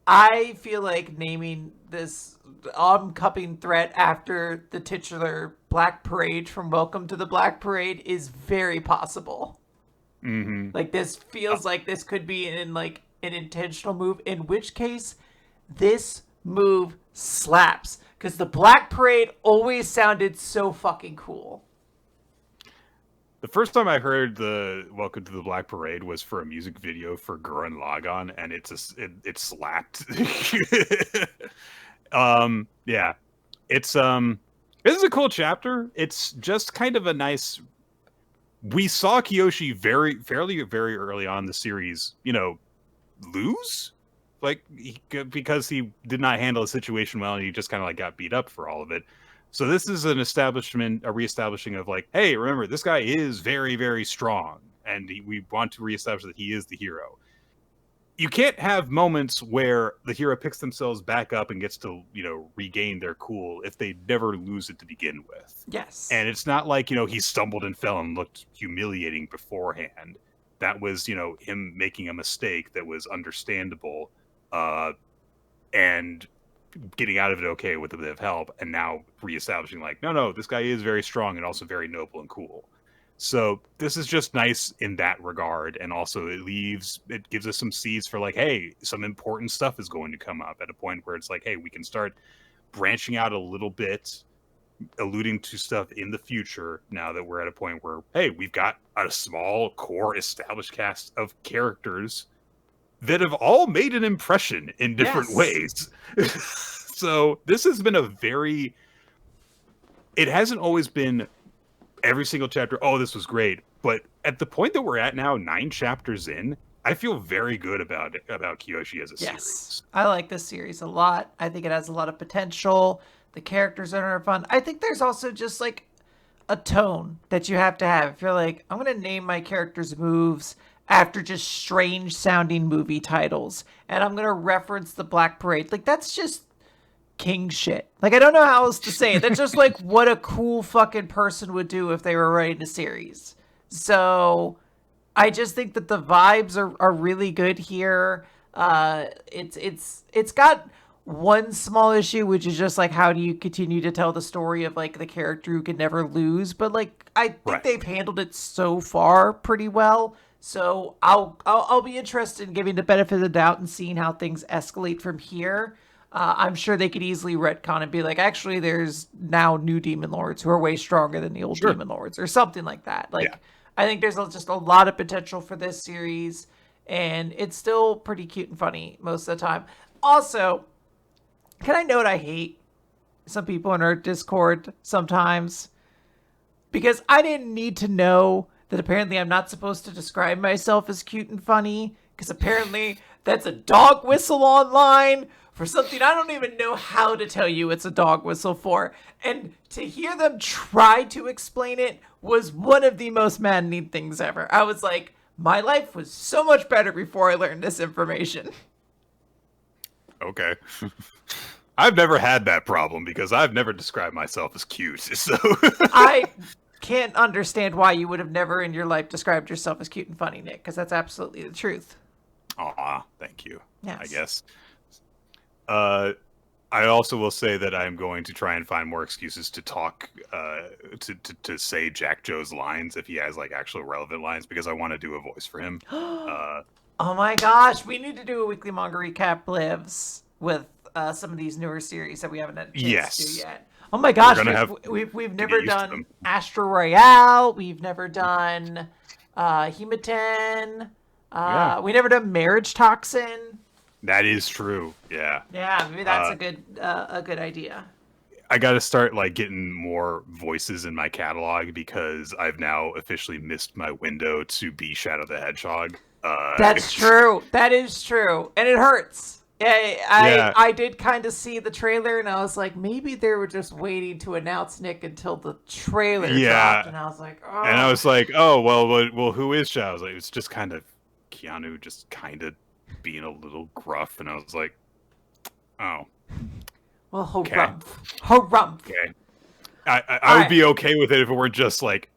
I feel like naming this oncoming threat after the titular Black Parade from Welcome to the Black Parade is very possible. Mm-hmm. Like, this feels like this could be in like an intentional move, in which case this move slaps, because the Black Parade always sounded so fucking cool. The first time I heard the Welcome to the Black Parade was for a music video for Gurren Lagann, and it slapped. Yeah. This is a cool chapter. It's just kind of a nice. We saw Kiyoshi very early on in the series, lose, like because he did not handle the situation well, and he just kind of like got beat up for all of it. So this is a reestablishing of like, hey, remember, this guy is very, very strong, and we want to reestablish that he is the hero. You can't have moments where the hero picks themselves back up and gets to, regain their cool if they never lose it to begin with. Yes. And it's not like, he stumbled and fell and looked humiliating beforehand. That was, him making a mistake that was understandable, and getting out of it okay with a bit of help, and now reestablishing like, no, this guy is very strong and also very noble and cool. So this is just nice in that regard, and also it gives us some seeds for like, hey, some important stuff is going to come up at a point where it's like, hey, we can start branching out a little bit, alluding to stuff in the future now that we're at a point where, hey, we've got a small core established cast of characters that have all made an impression in different Yes. ways. So this has been it hasn't always been every single chapter, oh, this was great. But at the point that we're at now, 9 chapters in, I feel very good about Kiyoshi as a series. I like this series a lot. I think it has a lot of potential. The characters are fun. I think there's also just like a tone that you have to have. If you're like, I'm going to name my characters' moves after just strange sounding movie titles, and I'm going to reference the Black Parade. Like, that's just king shit. Like, I don't know how else to say it. That's just like what a cool fucking person would do if they were writing a series. So I just think that the vibes are really good here. It's got one small issue, which is just like, how do you continue to tell the story of like the character who can never lose? But like, I think they've handled it so far pretty well. So I'll be interested in giving the benefit of the doubt and seeing how things escalate from here. I'm sure they could easily retcon and be like, actually, there's now new demon lords who are way stronger than the old demon lords, or something like that. Like, I think there's just a lot of potential for this series, and it's still pretty cute and funny most of the time. Also, can I note I hate some people in our Discord sometimes? Because I didn't need to know that apparently I'm not supposed to describe myself as cute and funny, because apparently that's a dog whistle online for something I don't even know how to tell you it's a dog whistle for. And to hear them try to explain it was one of the most maddening things ever. I was like, my life was so much better before I learned this information. Okay. I've never had that problem because I've never described myself as cute. So I can't understand why you would have never in your life described yourself as cute and funny, Nick, because that's absolutely the truth. Aw, thank you. Yes. I guess. I also will say that I'm going to try and find more excuses to talk, to say Jack Joe's lines if he has like actual relevant lines, because I want to do a voice for him. Oh my gosh, we need to do a weekly manga recap lives with some of these newer series that we haven't had a chance to do yet. Oh my gosh, we've never done Astro Royale. We've never done Hima-Ten. We never done Marriagetoxin. That is true. Yeah. Yeah, maybe that's a good idea. I got to start like getting more voices in my catalog because I've now officially missed my window to be Shadow the Hedgehog. That's true. That is true, and it hurts. I did kind of see the trailer, and I was like, maybe they were just waiting to announce Nick until the trailer dropped, and I was like, oh. And I was like, oh well, who is Shadow? I was like, it's just kind of Keanu, just kind of being a little gruff, and I was like, oh. Well, harumph. Okay. I would be okay with it if it were just like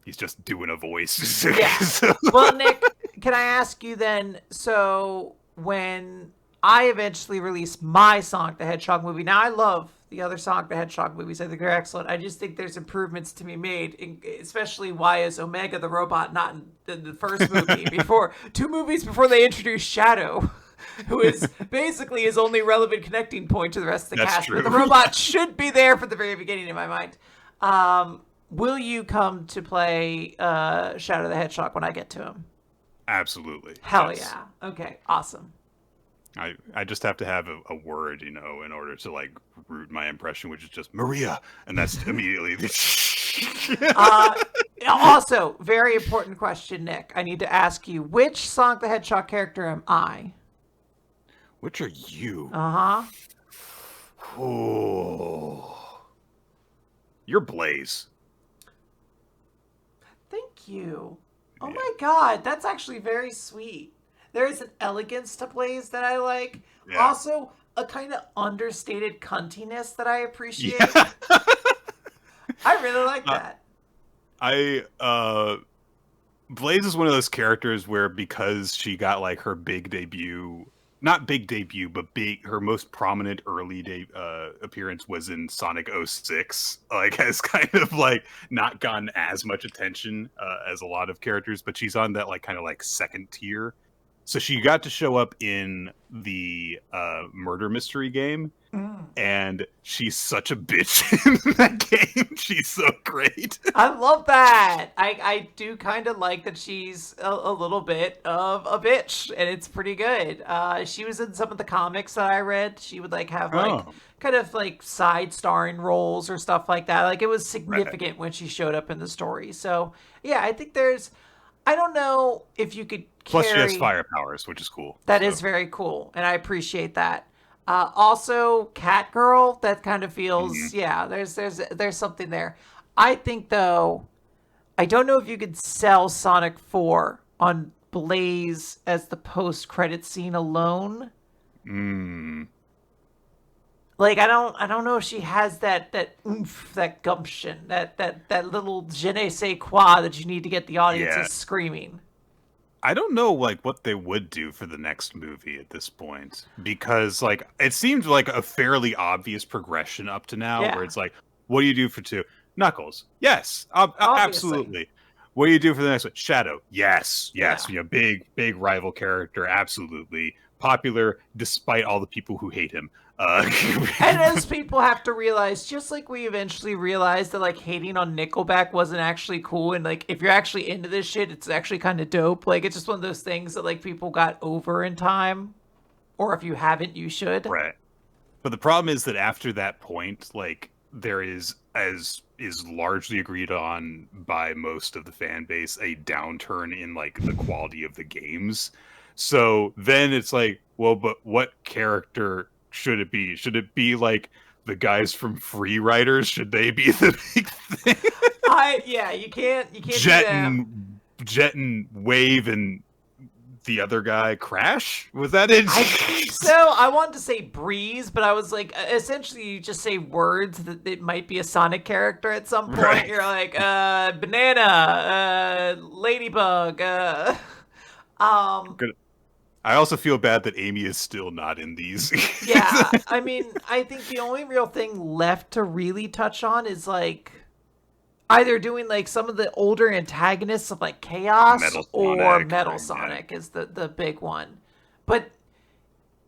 he's just doing a voice. Yeah. Well, Nick, can I ask you then? So when I eventually release my Sonic the Hedgehog movie, now I love the other Sonic the Hedgehog movies. I think they're excellent. I just think there's improvements to be made, especially why is Omega the robot not in the first movie two movies before they introduced Shadow, who is basically his only relevant connecting point to the rest of the cast. True. But the robot should be there for the very beginning in my mind. Will you come to play Shadow the Hedgehog when I get to him? Absolutely. Hell yeah. Okay, awesome. I just have to have a word, in order to like root my impression, which is just Maria, and that's immediately. Also, very important question, Nick. I need to ask you, which Sonic the Hedgehog character am I? Which are you? Oh, you're Blaze. Thank you. Oh my god, that's actually very sweet. There is an elegance to Blaze that I like. Yeah. Also, a kind of understated cuntiness that I appreciate. Yeah. I really like that. Blaze is one of those characters where, because she got like her big debut, not big debut, but her most prominent early appearance was in Sonic 06. Like, has kind of like not gotten as much attention as a lot of characters, but she's on that like kind of like second tier. So she got to show up in the murder mystery game, And she's such a bitch in that game. She's so great. I love that. I do kind of like that she's a little bit of a bitch, and it's pretty good. She was in some of the comics that I read. She would like have like Oh, kind of like side starring roles or stuff like that. Like it was right. significant when she showed up in the story. So yeah, I think there's. I don't know if you could Plus, she has carry. fire powers, which is cool. That is So, very cool, and I appreciate that. Also, Cat Girl. That kind of feels mhm. yeah. There's something there. I think though, I don't know if you could sell Sonic 4 on Blaze as the post-credit scene alone. Mm, Like I don't know if she has that oomph, that gumption, that little je ne sais quoi that you need to get the yeah. audiences screaming. I don't know like what they would do for the next movie at this point because like it seemed like a fairly obvious progression up to now where Yeah, it's like what do you do for 2? Knuckles. Yes. obviously. Absolutely. What do you do for the next one? Shadow. Yes. Yeah. Yes. You know, big rival character, absolutely. Popular despite all the people who hate him. And as people have to realize, just like we eventually realized that like hating on Nickelback wasn't actually cool, and like if you're actually into this shit, it's actually kind of dope. Like it's just one of those things that like people got over in time, or if you haven't, you should. Right. But the problem is that after that point, like there is, as is largely agreed on by most of the fan base, a downturn in like the quality of the games. So then it's like, well, but what character should it be? Should it be like the guys from Free Riders? Should they be the big thing? I yeah, you can't do that. Jet and Wave and the other guy Crash? Was that it? I think so. I wanted to say Breeze, but I was like, essentially, you just say words that it might be a Sonic character at some point. Right. You're like, banana, ladybug, um, Good. I also feel bad that Amy is still not in these. yeah. I mean, I think the only real thing left to really touch on is like either doing like some of the older antagonists of like Chaos Metal or Sonic, Metal right? Yeah. Sonic is the big one. But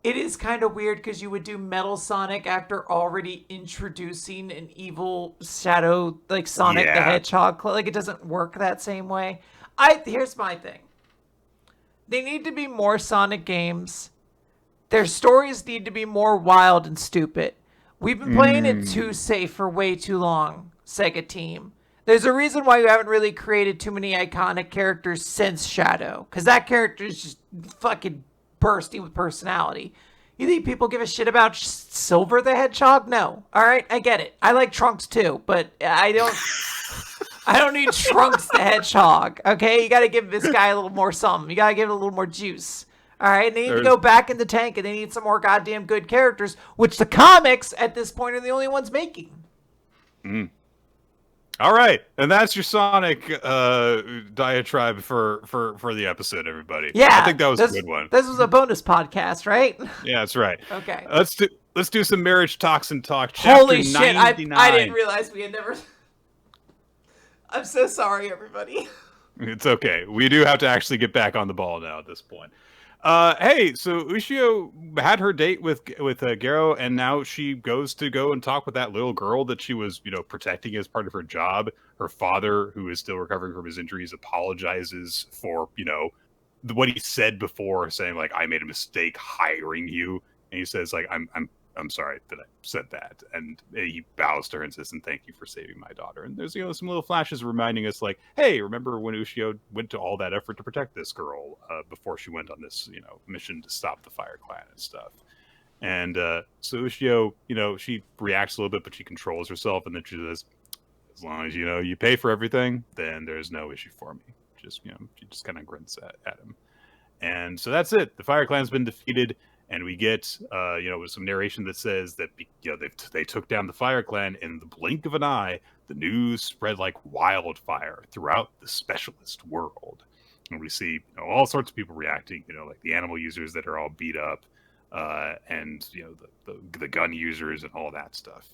it is kind of weird because you would do Metal Sonic after already introducing an evil shadow like Sonic the Yeah. Hedgehog. Like it doesn't work that same way. I here's my thing. They need to be more Sonic games. Their stories need to be more wild and stupid. We've been playing it too Mm. safe for way too long, Sega team. There's a reason why you haven't really created too many iconic characters since Shadow, because that character is just fucking bursting with personality. You think people give a shit about Silver the Hedgehog? No. All right, I get it. I like Trunks too, but I don't. I don't need Trunks the Hedgehog. Okay, you got to give this guy a little more something. You got to give it a little more juice. All right, they need to There's go back in the tank, and they need some more goddamn good characters, which the comics at this point are the only ones making. mm. All right, and that's your Sonic diatribe for the episode, everybody. I Yeah, think that was a this good one. this was a bonus podcast, right? Yeah, that's right. Okay. Let's do some marriage toxin talk. Chapter Holy shit! I didn't 99. realize we had never. I'm so sorry, everybody. It's okay. We do have to actually get back on the ball now at this point. Hey, so Ushio had her date with Garo, and now she goes to go and talk with that little girl that she was, protecting as part of her job. Her father, who is still recovering from his injuries, apologizes for, what he said before, saying like, "I made a mistake hiring you," and he says like, I'm sorry that I said that," and he bows to her and says, "And thank you for saving my daughter." And there's some little flashes reminding us like, hey, remember when Ushio went to all that effort to protect this girl before she went on this mission to stop the Fire Clan and stuff. And so Ushio, she reacts a little bit, but she controls herself, and then she says, "As long as you pay for everything, then there's no issue for me." Just she just kind of grunts at him. And so that's it. The Fire Clan's been defeated, and we get some narration that says that they took down the Fire Clan in the blink of an eye. The news spread like wildfire throughout the Specialist world, and we see all sorts of people reacting. Like the animal users that are all beat up, and the gun users and all that stuff.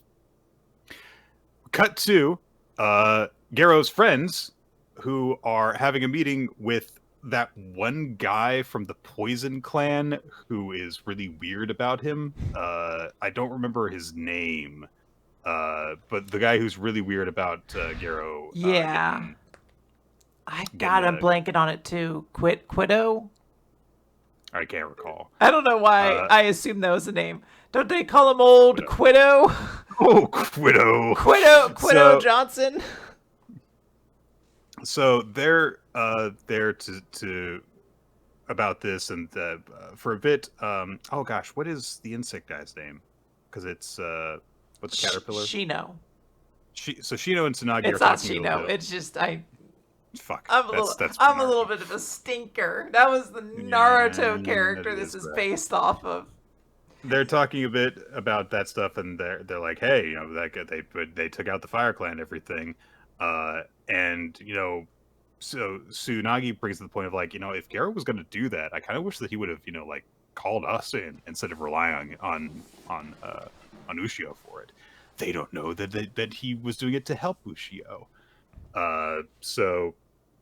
Cut to Garo's friends, who are having a meeting with that one guy from the Poison Clan who is really weird about him. I don't remember his name, but the guy who's really weird about Garo Yeah. I got a blanket on it too. Quiddo? I can't recall. I don't know why I assumed that was the name. Don't they call him old Quiddo? Oh, Quiddo. Quiddo Johnson. So they're there to about this and for a bit. Oh gosh, what is the insect guy's name? Because it's what's caterpillar? Shino. So Shino and Tsunagi it's are not talking. Shino. It's just Fuck. I'm a little bit of a stinker. That was the Naruto character this is based off of. They're talking a bit about that stuff, and they're like, hey, you know, they took out the Fire Clan and everything, and you know, so Tsunagi brings to the point of like, you know, if Garo was going to do that, I kind of wish that he would have, you know, like called us in instead of relying on Ushio for it. They don't know that he was doing it to help Ushio. So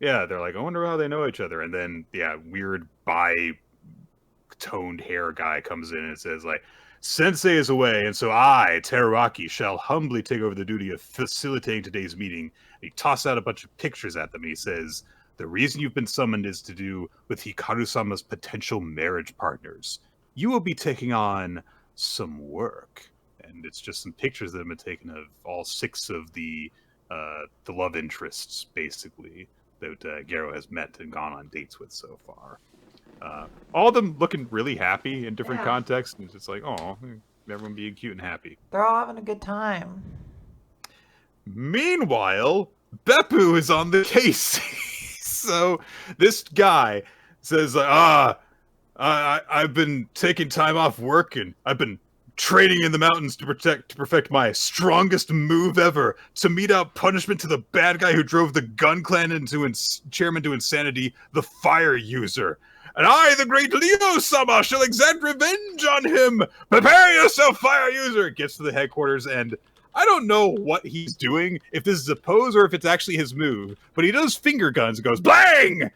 yeah, they're like, I wonder how they know each other. And then weird bi-toned hair guy comes in and says like, Sensei is away, and so I, Teraraki, shall humbly take over the duty of facilitating today's meeting. And he tosses out a bunch of pictures at them. And he says, the reason you've been summoned is to do with Hikaru-sama's potential marriage partners. You will be taking on some work. And it's just some pictures that have been taken of all 6 of the love interests, basically, that Garo has met and gone on dates with so far. All of them looking really happy in different contexts. And it's just like, oh, everyone being cute and happy. They're all having a good time. Meanwhile, Beppu is on the case. So this guy says, I've been taking time off work and I've been training in the mountains to perfect my strongest move ever, to mete out punishment to the bad guy who drove the Gun Clan into chairman to insanity, the Fire User. And I, the great Leo-sama, shall exact revenge on him. Prepare yourself, Fire User. Gets to the headquarters, and I don't know what he's doing, if this is a pose or if it's actually his move, but he does finger guns and goes blang,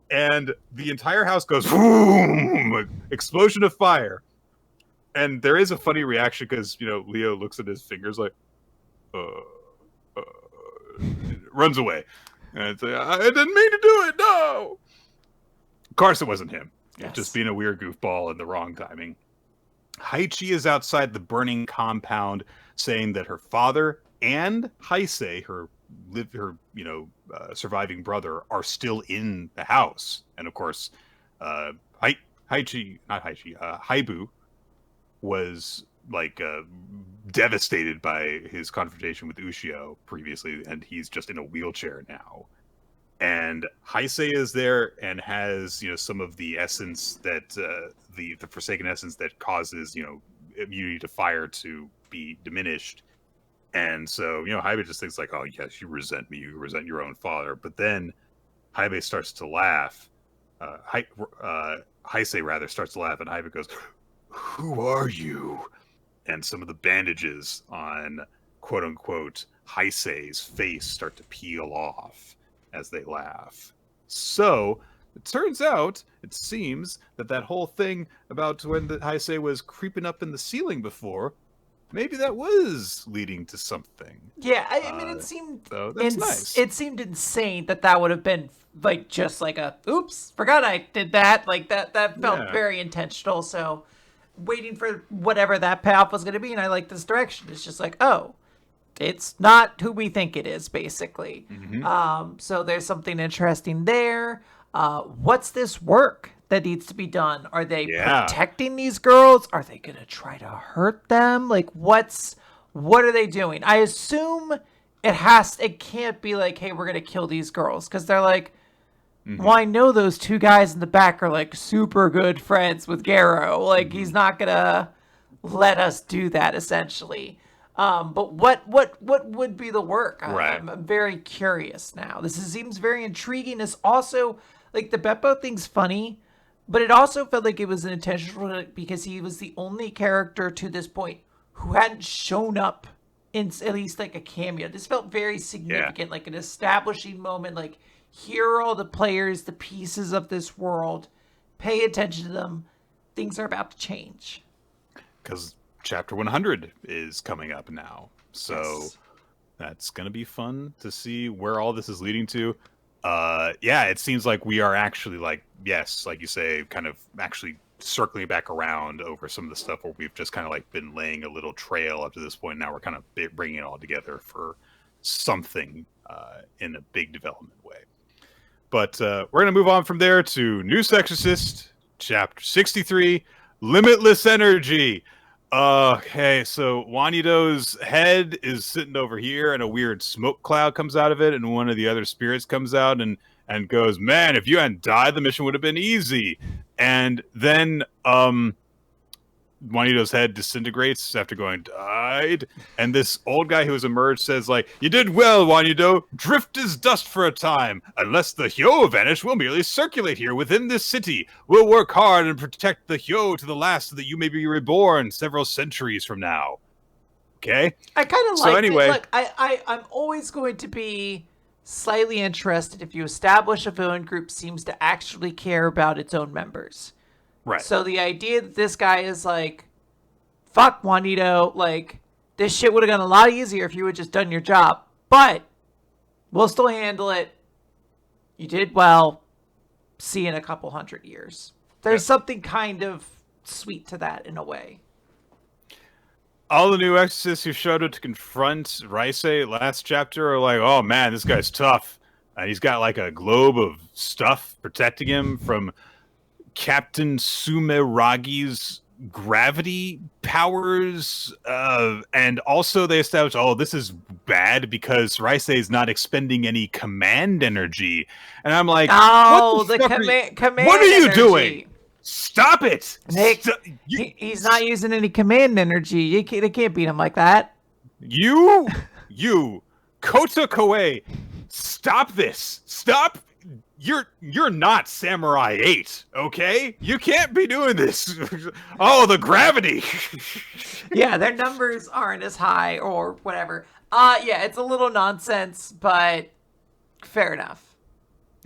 and the entire house goes boom, explosion of fire. And there is a funny reaction because, you know, Leo looks at his fingers like, runs away. And it's like, I didn't mean to do it, no! Of course it wasn't him. Yes. Just being a weird goofball in the wrong timing. Haichi is outside the burning compound saying that her father and Heisei, her surviving brother, are still in the house. And of course, Haibu was like devastated by his confrontation with Ushio previously, and he's just in a wheelchair now. And Heisei is there and has, you know, some of the essence that the Forsaken essence that causes, you know, immunity to fire to be diminished. And so, you know, Haibe just thinks like, oh yes, you resent me, you resent your own father. But then Haibe starts to laugh. Heisei rather starts to laugh, and Haibe goes, who are you? And some of the bandages on quote unquote Heisei's face start to peel off as they laugh. So it turns out, it seems, that whole thing about when the Heisei was creeping up in the ceiling before, maybe that was leading to something. Yeah, I mean, it seemed so that's nice. It seemed insane that would have been like just like a oops, forgot I did that. Like that felt very intentional. So waiting for whatever that payoff was going to be, and I like this direction. It's just like, oh, it's not who we think it is, basically. Mm-hmm. So there's something interesting there. What's this work that needs to be done? Are they protecting these girls? Are they going to try to hurt them? Like, what are they doing? I assume it can't be like, hey, we're going to kill these girls. Because they're like, well, I know those 2 guys in the back are like super good friends with Garo. Like, he's not going to let us do that, essentially. But what would be the work? Right. I'm very curious now. This seems very intriguing. It's also, like, the Beppo thing's funny, but it also felt like it was an intentional because he was the only character to this point who hadn't shown up in at least, like, a cameo. This felt very significant, like an establishing moment, like, here are all the players, the pieces of this world. Pay attention to them. Things are about to change. Because chapter 100 is coming up now. So Yes. that's going to be fun to see where all this is leading to. Yeah, it seems like we are actually, like, yes, like you say, kind of actually circling back around over some of the stuff where we've just kind of like been laying a little trail up to this point. Now we're kind of bringing it all together for something in a big development way. But we're going to move on from there to New Exorcist, chapter 63, Limitless Energy. Okay, so Juanito's head is sitting over here, and a weird smoke cloud comes out of it, and one of the other spirits comes out and goes, "Man, if you hadn't died, the mission would have been easy." And then Juanito's head disintegrates after going, "Died." And this old guy who has emerged says, like, "You did well, Juanito. Drift as dust for a time. Unless the Hyo vanish, we'll merely circulate here within this city. We'll work hard and protect the Hyo to the last so that you may be reborn several centuries from now." Okay? I kind of So like anyway- it. Look, I'm always going to be slightly interested if you establish a villain group seems to actually care about its own members. Right. So the idea that this guy is like, fuck Juanito, like, this shit would have gone a lot easier if you had just done your job. But we'll still handle it. You did well. See you in a couple 100 years. There's something kind of sweet to that in a way. All the new Exorcists who showed up to confront Raisei last chapter are like, "Oh man, this guy's tough. And he's got like a globe of stuff protecting him from Captain Sumeragi's gravity powers." And also they established, oh, this is bad because Raisei is not expending any command energy. And I'm like, Oh, what the fuck command what are you energy. doing? Stop it! Nick, he's not using any command energy. They can't beat him like that. You, Kota Koei, stop this! Stop! You're not Samurai 8, okay? You can't be doing this. Oh, the gravity. Yeah, their numbers aren't as high or whatever. Yeah, it's a little nonsense, but fair enough.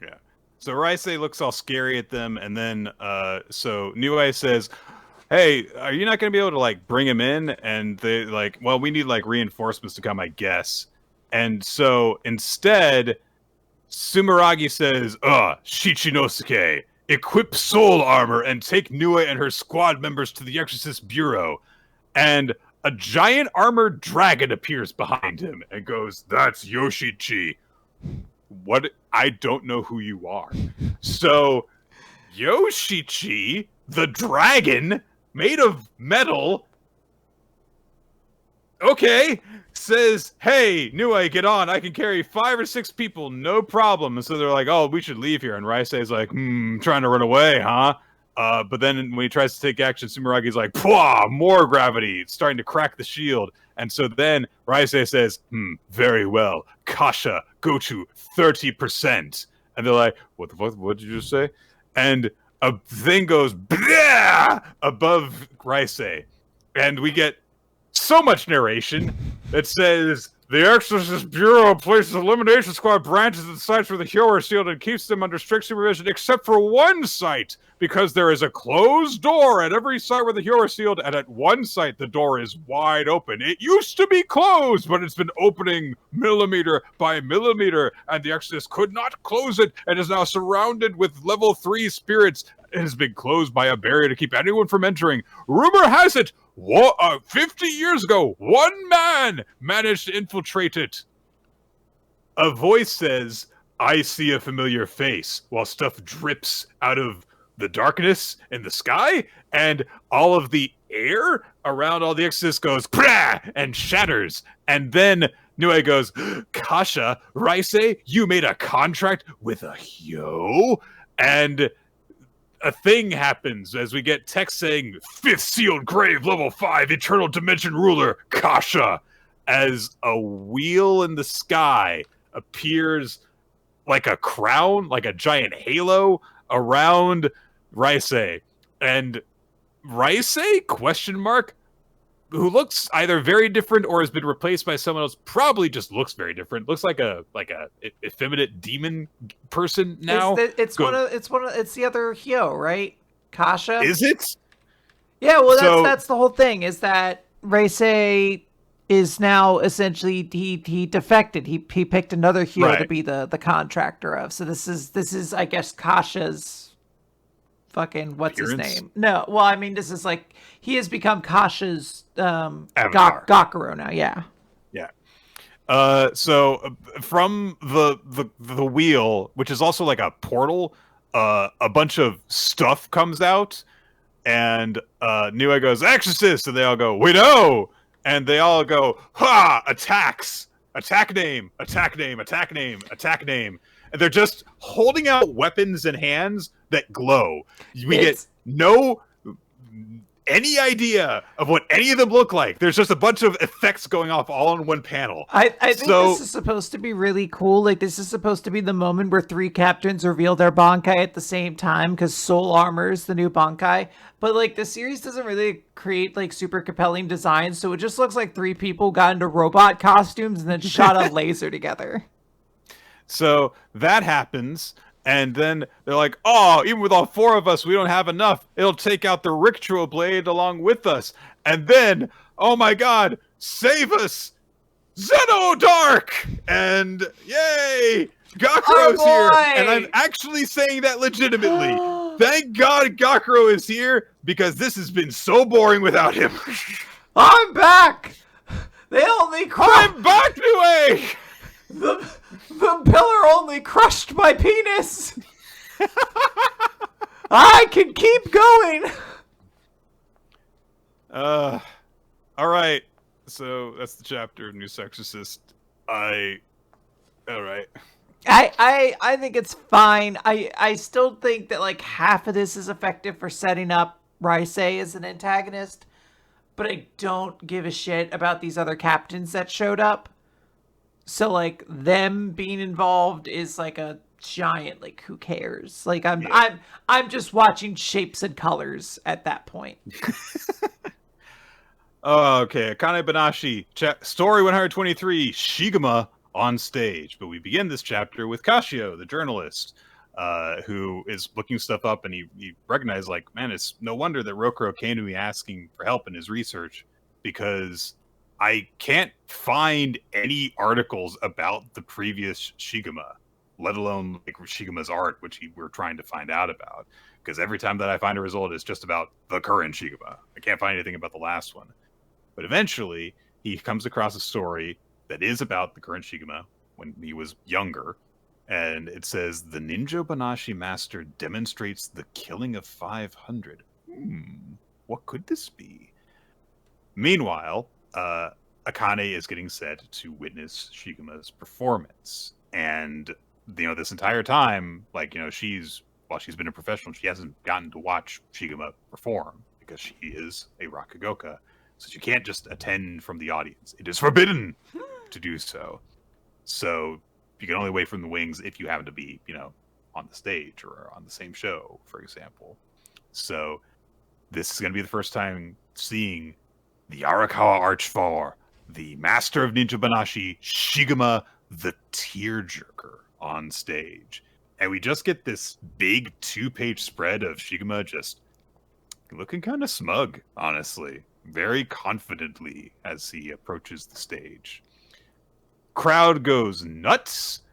Yeah. So Raisei looks all scary at them, and then so Niue says, "Hey, are you not going to be able to like bring him in?" And they like, "Well, we need like reinforcements to come, I guess." And so instead, Sumeragi says, Shichinosuke, equip soul armor and take Niue and her squad members to the Exorcist Bureau." And a giant armored dragon appears behind him and goes, "That's Yoshichi." What? I don't know who you are. So, Yoshichi, the dragon, made of metal, okay, says, "Hey, Niue, get on. I can carry 5 or 6 people, no problem." And so they're like, "Oh, we should leave here." And Raisei's like, trying to run away, huh? But then when he tries to take action, Sumeragi's like, "Pwah, more gravity." It's starting to crack the shield. And so then Raisei says, "Very well. Kasha, go to 30%. And they're like, "What the fuck? What did you just say?" And a thing goes above Raisei. And we get so much narration that says, "The Exorcist Bureau places elimination squad branches at sites where the Hyo are sealed and keeps them under strict supervision, except for one site, because there is a closed door at every site where the Hyo are sealed, and at one site the door is wide open. It used to be closed, but it's been opening millimeter by millimeter, and the Exorcist could not close it, and is now surrounded with level 3 spirits. It has been closed by a barrier to keep anyone from entering. Rumor has it, 50 years ago, one man managed to infiltrate it." A voice says, "I see a familiar face," while stuff drips out of the darkness in the sky, and all of the air around all the Exorcists goes "Prah!" and shatters. And then Niue goes, "Kasha, Raisei, you made a contract with a Hyo?" And a thing happens as we get text saying, "5th sealed grave, level 5, eternal dimension ruler, Kasha," as a wheel in the sky appears like a crown, like a giant halo around Raisei. And Raisei, question mark, who looks either very different or has been replaced by someone else. Probably just looks very different. Looks like a effeminate demon person now. It's the other Hyo, right? Kasha. Is it? Yeah, well, So that's the whole thing. Is that Reisei is now essentially he defected. He picked another Hyo to right. be the contractor of. So this is I guess Kasha's fucking what's his Appearance? name? No, well, I mean this is like he has become Kasha's Avatar. Gakuro now. Yeah. Yeah. So from the wheel, which is also like a portal, a bunch of stuff comes out, and Nue goes, Exorcist, and they all go, we know, and they all go, ha, attacks, attack name, attack name, attack name, attack name, and they're just holding out weapons in hands that glow. We get no any idea of what any of them look like. There's just a bunch of effects going off all in one panel. I think this is supposed to be really cool. Like, this is supposed to be the moment where 3 captains reveal their Bankai at the same time, because Soul Armor is the new Bankai. But, like, the series doesn't really create, like, super compelling designs, so it just looks like 3 people got into robot costumes and then shot a laser together. So that happens. And then they're like, oh, even with all 4 of us, we don't have enough. It'll take out the Rictual Blade along with us. And then, oh my god, save us! Xenodark! And yay! Gakuro's here! And I'm actually saying that legitimately. Thank god Gakuro is here, because this has been so boring without him. I'm back! They only I'm back, Nue! The pillar only crushed my penis. I can keep going. All right. So that's the chapter of New Exorcist. All right. I think it's fine. I still think that like half of this is effective for setting up Reisei as an antagonist, but I don't give a shit about these other captains that showed up. So, like, them being involved is, like, a giant, like, who cares? Like, I'm just watching shapes and colors at that point. Oh, okay. Akane-banashi, story 123, Shigema on stage. But we begin this chapter with Kashio, the journalist, who is looking stuff up, and he recognizes, like, man, it's no wonder that Rokuro came to me asking for help in his research, because I can't find any articles about the previous Shigema, let alone like Shigema's art, which we're trying to find out about. Because every time that I find a result, it's just about the current Shigema. I can't find anything about the last one. But eventually, he comes across a story that is about the current Shigema when he was younger. And it says, the Ninja-Banashi master demonstrates the killing of 500. What could this be? Meanwhile, Akane is getting set to witness Shigema's performance. And, you know, this entire time, like, you know, while she's been a professional, she hasn't gotten to watch Shigema perform because she is a Rakugoka. So she can't just attend from the audience. It is forbidden to do so. So you can only wait from the wings if you happen to be, you know, on the stage or on the same show, for example. So this is going to be the first time seeing the Arakawa Archfar, the master of Ninja-Banashi, Shigema the Tearjerker, on stage. And we just get this big 2-page spread of Shigema just looking kind of smug, honestly. Very confidently as he approaches the stage. Crowd goes nuts.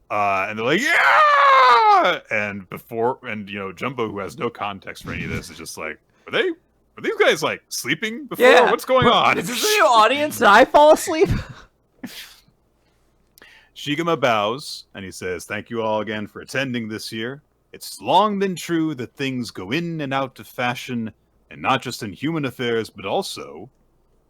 And they're like, yeah! And you know, Jumbo, who has no context for any of this, is just like, are these guys like sleeping before? Yeah. What's going on? Is this a new audience? Did I fall asleep? Shigema bows and he says, thank you all again for attending this year. It's long been true that things go in and out of fashion, and not just in human affairs, but also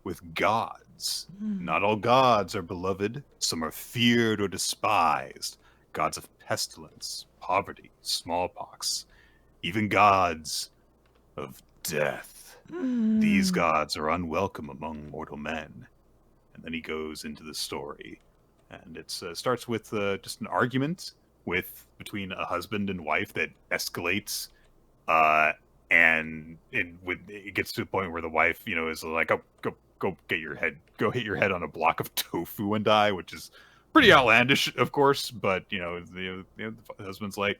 with gods. Not all gods are beloved. Some are feared or despised. Gods of pestilence, poverty, smallpox, even gods of death. These gods are unwelcome among mortal men. And then he goes into the story. And it starts with just an argument between a husband and wife that escalates. And it gets to a point where the wife, you know, is like, oh, go go hit your head on a block of tofu and die, which is pretty outlandish, of course. But the husband's like,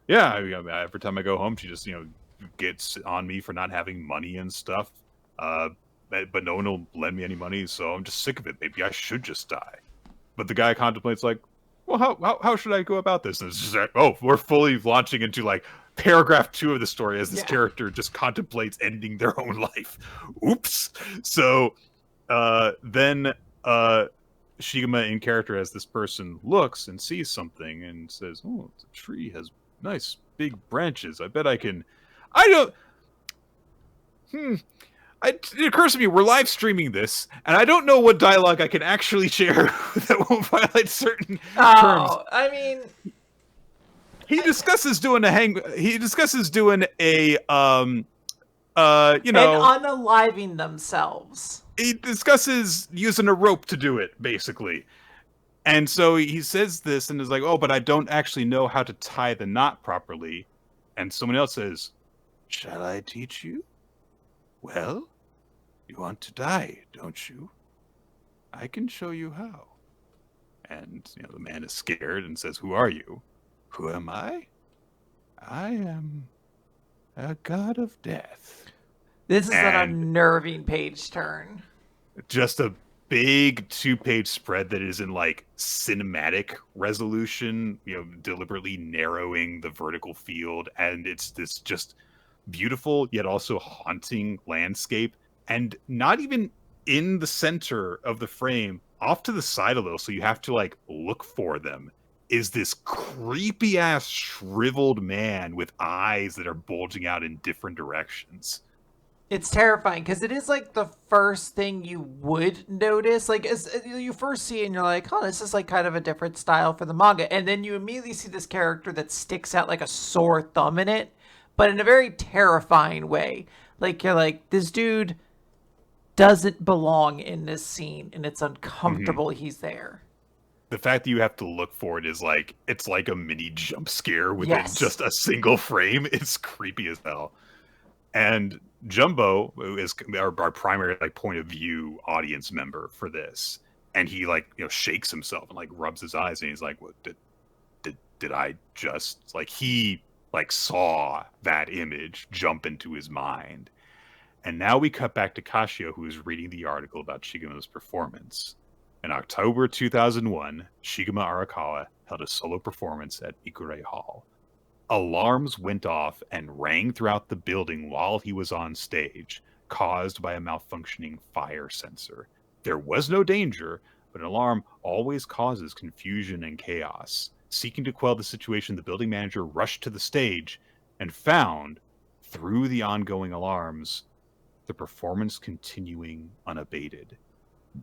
yeah, every time I go home, she just gets on me for not having money and stuff. But no one will lend me any money, so I'm just sick of it. Maybe I should just die. But the guy contemplates like, well, how should I go about this? And it's just like, oh, we're fully launching into like paragraph 2 of the story as this character just contemplates ending their own life. Oops. So then Shigema in character as this person looks and sees something and says, oh, the tree has nice big branches. I bet I can. It occurs to me we're live streaming this, and I don't know what dialogue I can actually share that won't violate certain terms. I mean, he discusses doing a and unaliving themselves. He discusses using a rope to do it, basically. And so he says this and is like, oh, but I don't actually know how to tie the knot properly. And someone else says, shall I teach you? Well, you want to die, don't you? I can show you how. And, the man is scared and says, who are you? Who am I? I am a god of death. This is an unnerving page turn. Just a big 2-page spread that is in like cinematic resolution, deliberately narrowing the vertical field. And it's this just beautiful yet also haunting landscape, and not even in the center of the frame, off to the side a little, so you have to like look for them, is this creepy ass shriveled man with eyes that are bulging out in different directions. It's terrifying because it is like the first thing you would notice. Like as you first see it and you're like, oh, this is like kind of a different style for the manga. And then you immediately see this character that sticks out like a sore thumb in it, but in a very terrifying way. Like you're like, this dude doesn't belong in this scene and it's uncomfortable he's there. The fact that you have to look for it is like, it's like a mini jump scare within just a single frame. It's creepy as hell. And Jumbo is our primary like point of view audience member for this, and he like shakes himself and like rubs his eyes, and he's like, "What did I just like?" He like saw that image jump into his mind, and now we cut back to Kashio, who is reading the article about Shigema's performance. In October 2001, Shigema Arakawa held a solo performance at Ikure Hall. Alarms went off and rang throughout the building while he was on stage, caused by a malfunctioning fire sensor. There was no danger, but an alarm always causes confusion and chaos. Seeking to quell the situation, the building manager rushed to the stage and found, through the ongoing alarms, the performance continuing unabated.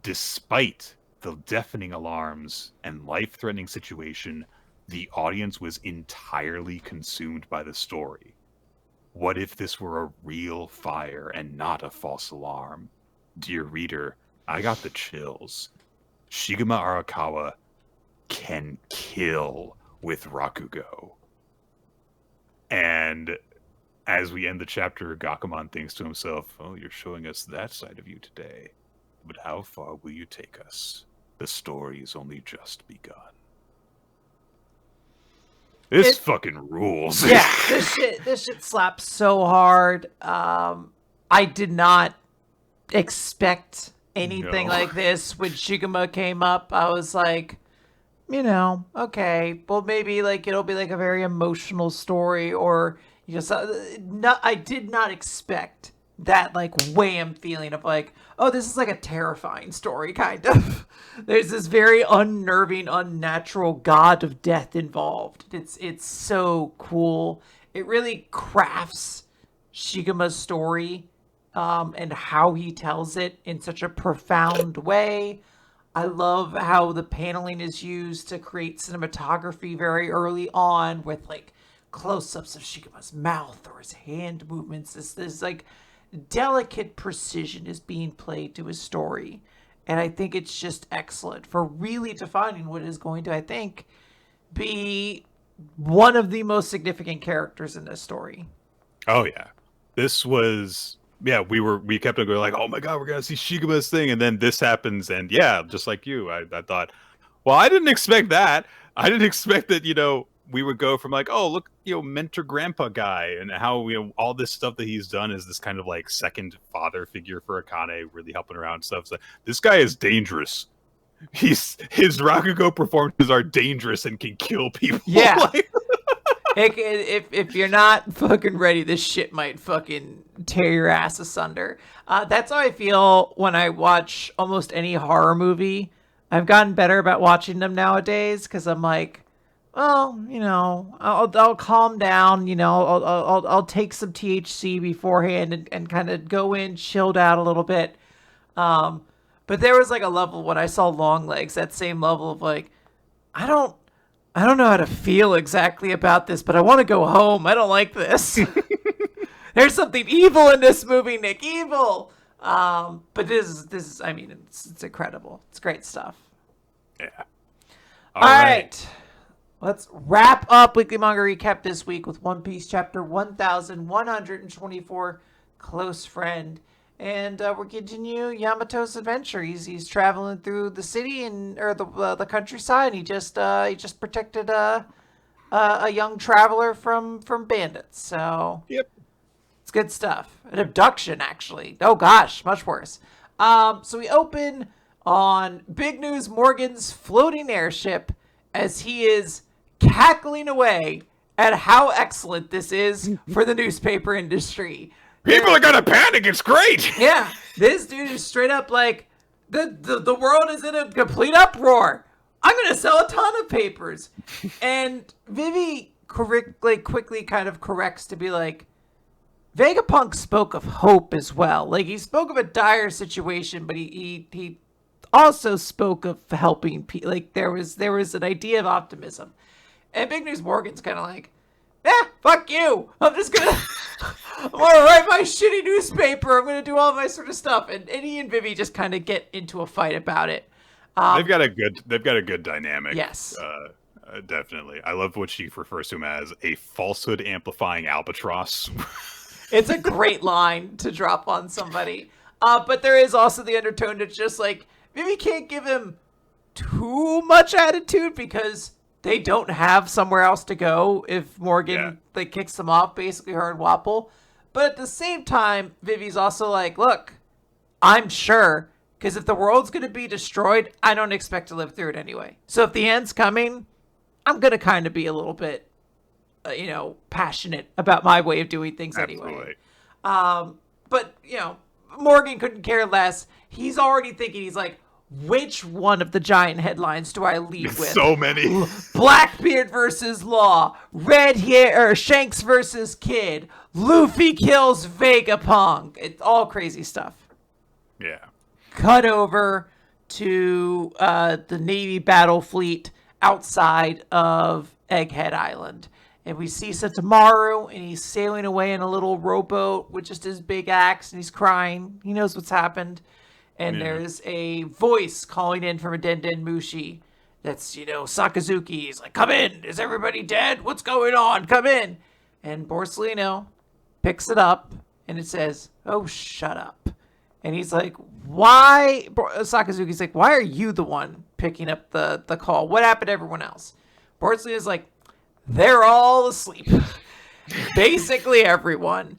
Despite the deafening alarms and life-threatening situation, the audience was entirely consumed by the story. What if this were a real fire and not a false alarm? Dear reader, I got the chills. Shigema Arakawa can kill with Rakugo. And as we end the chapter, Gakumon thinks to himself, oh, you're showing us that side of you today. But how far will you take us? The story's only just begun. This fucking rules. Yeah, this shit slaps so hard. I did not expect anything like this when Shigema came up. I was like, okay, well maybe like it'll be like a very emotional story, or I did not expect that like wham feeling of like, oh, this is like a terrifying story kind of. There's this very unnerving, unnatural god of death involved. It's so cool. It really crafts Shigema's story and how he tells it in such a profound way. I love how the paneling is used to create cinematography very early on with like close-ups of Shigema's mouth or his hand movements. This like delicate precision is being played to his story, and I think it's just excellent for really defining what is going to, I think, be one of the most significant characters in this story. Oh yeah, this was yeah, we kept on going like, oh my god, we're gonna see Shigaba's thing, and then this happens, and yeah, just like you, I thought, well, I didn't expect that. I didn't expect that, we would go from like, oh, look, mentor grandpa guy, and how, all this stuff that he's done is this kind of like second father figure for Akane, really helping around and stuff. So this guy is dangerous. His Rakugo performances are dangerous and can kill people. Yeah. If you're not fucking ready, this shit might fucking tear your ass asunder. That's how I feel when I watch almost any horror movie. I've gotten better about watching them nowadays because I'm like, well, I'll calm down. I'll take some THC beforehand and kind of go in chilled out a little bit. But there was like a level when I saw Longlegs, that same level of like, I don't know how to feel exactly about this, but I want to go home. I don't like this. There's something evil in this movie, Nick. Evil. But this is. I mean, it's incredible. It's great stuff. Yeah. All right. Let's wrap up Weekly Manga Recap this week with One Piece Chapter 1124, Close Friend. And we're continue Yamato's adventure. He's traveling through the city or the countryside. And he just protected a young traveler from bandits. So Yep. it's good stuff. An abduction, actually. Oh gosh, much worse. So we open on Big News Morgan's floating airship as he is cackling away at how excellent this is for the newspaper industry. People are gonna panic. It's great. Yeah, this dude is straight up like, the world is in a complete uproar. I'm gonna sell a ton of papers, and Vivi quickly kind of corrects to be like, Vegapunk spoke of hope as well. Like, he spoke of a dire situation, but he also spoke of helping people. Like, there was an idea of optimism, and Big News Morgan's kind of like, fuck you. I'm just gonna write my shitty newspaper. I'm gonna do all my sort of stuff. And he and Vivi just kind of get into a fight about it. They've got a good dynamic. Yes. Definitely. I love what she refers to him as a falsehood amplifying albatross. It's a great line to drop on somebody. But there is also the undertone that's just like, Vivi can't give him too much attitude because they don't have somewhere else to go if Morgan kicks them off, basically her and Wapple. But at the same time, Vivi's also like, look, I'm sure, because if the world's going to be destroyed, I don't expect to live through it anyway. So if the end's coming, I'm going to kind of be a little bit, passionate about my way of doing things anyway. But, Morgan couldn't care less. He's already thinking, he's like, which one of the giant headlines do I lead with? So many. Blackbeard versus Law. Red hair, Shanks versus Kid. Luffy kills Vegapunk. It's all crazy stuff. Yeah. Cut over to the Navy battle fleet outside of Egghead Island. And we see Sentamaru, and he's sailing away in a little rowboat with just his big axe, and he's crying. He knows what's happened. And there's a voice calling in from a Den Mushi. That's, Sakazuki. He's like, come in. Is everybody dead? What's going on? Come in. And Borsellino picks it up, and it says, oh, shut up. And he's like, why? Sakazuki's like, why are you the one picking up the call? What happened to everyone else? Borsellino's like, they're all asleep. Basically everyone.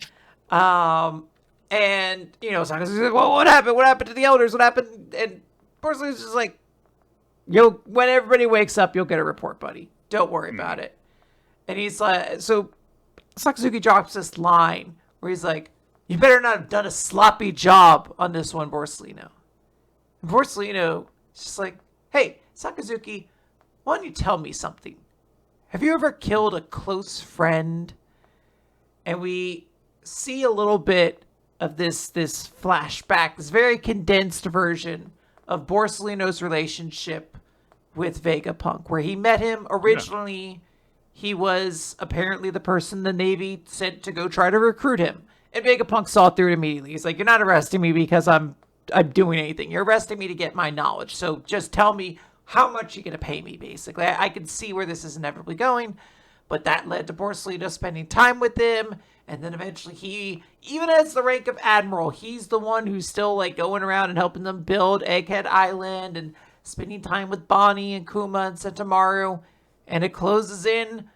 And, Sakazuki's like, well, what happened? What happened to the elders? What happened? And Borsellino's just like, when everybody wakes up, you'll get a report, buddy. Don't worry about it. And he's like, so Sakazuki drops this line where he's like, you better not have done a sloppy job on this one, Borsellino. And Borsellino is just like, hey, Sakazuki, why don't you tell me something? Have you ever killed a close friend? And we see a little bit of this flashback, this very condensed version of Borsellino's relationship with Vegapunk, where he met him originally. He was apparently the person the Navy sent to go try to recruit him. And Vegapunk saw through it immediately. He's like, you're not arresting me because I'm doing anything. You're arresting me to get my knowledge. So just tell me how much you're going to pay me, basically. I can see where this is inevitably going. But that led to Borsellino spending time with him. And then eventually he, even as the rank of admiral, he's the one who's still like going around and helping them build Egghead Island and spending time with Bonnie and Kuma and Sentamaru. And it closes in,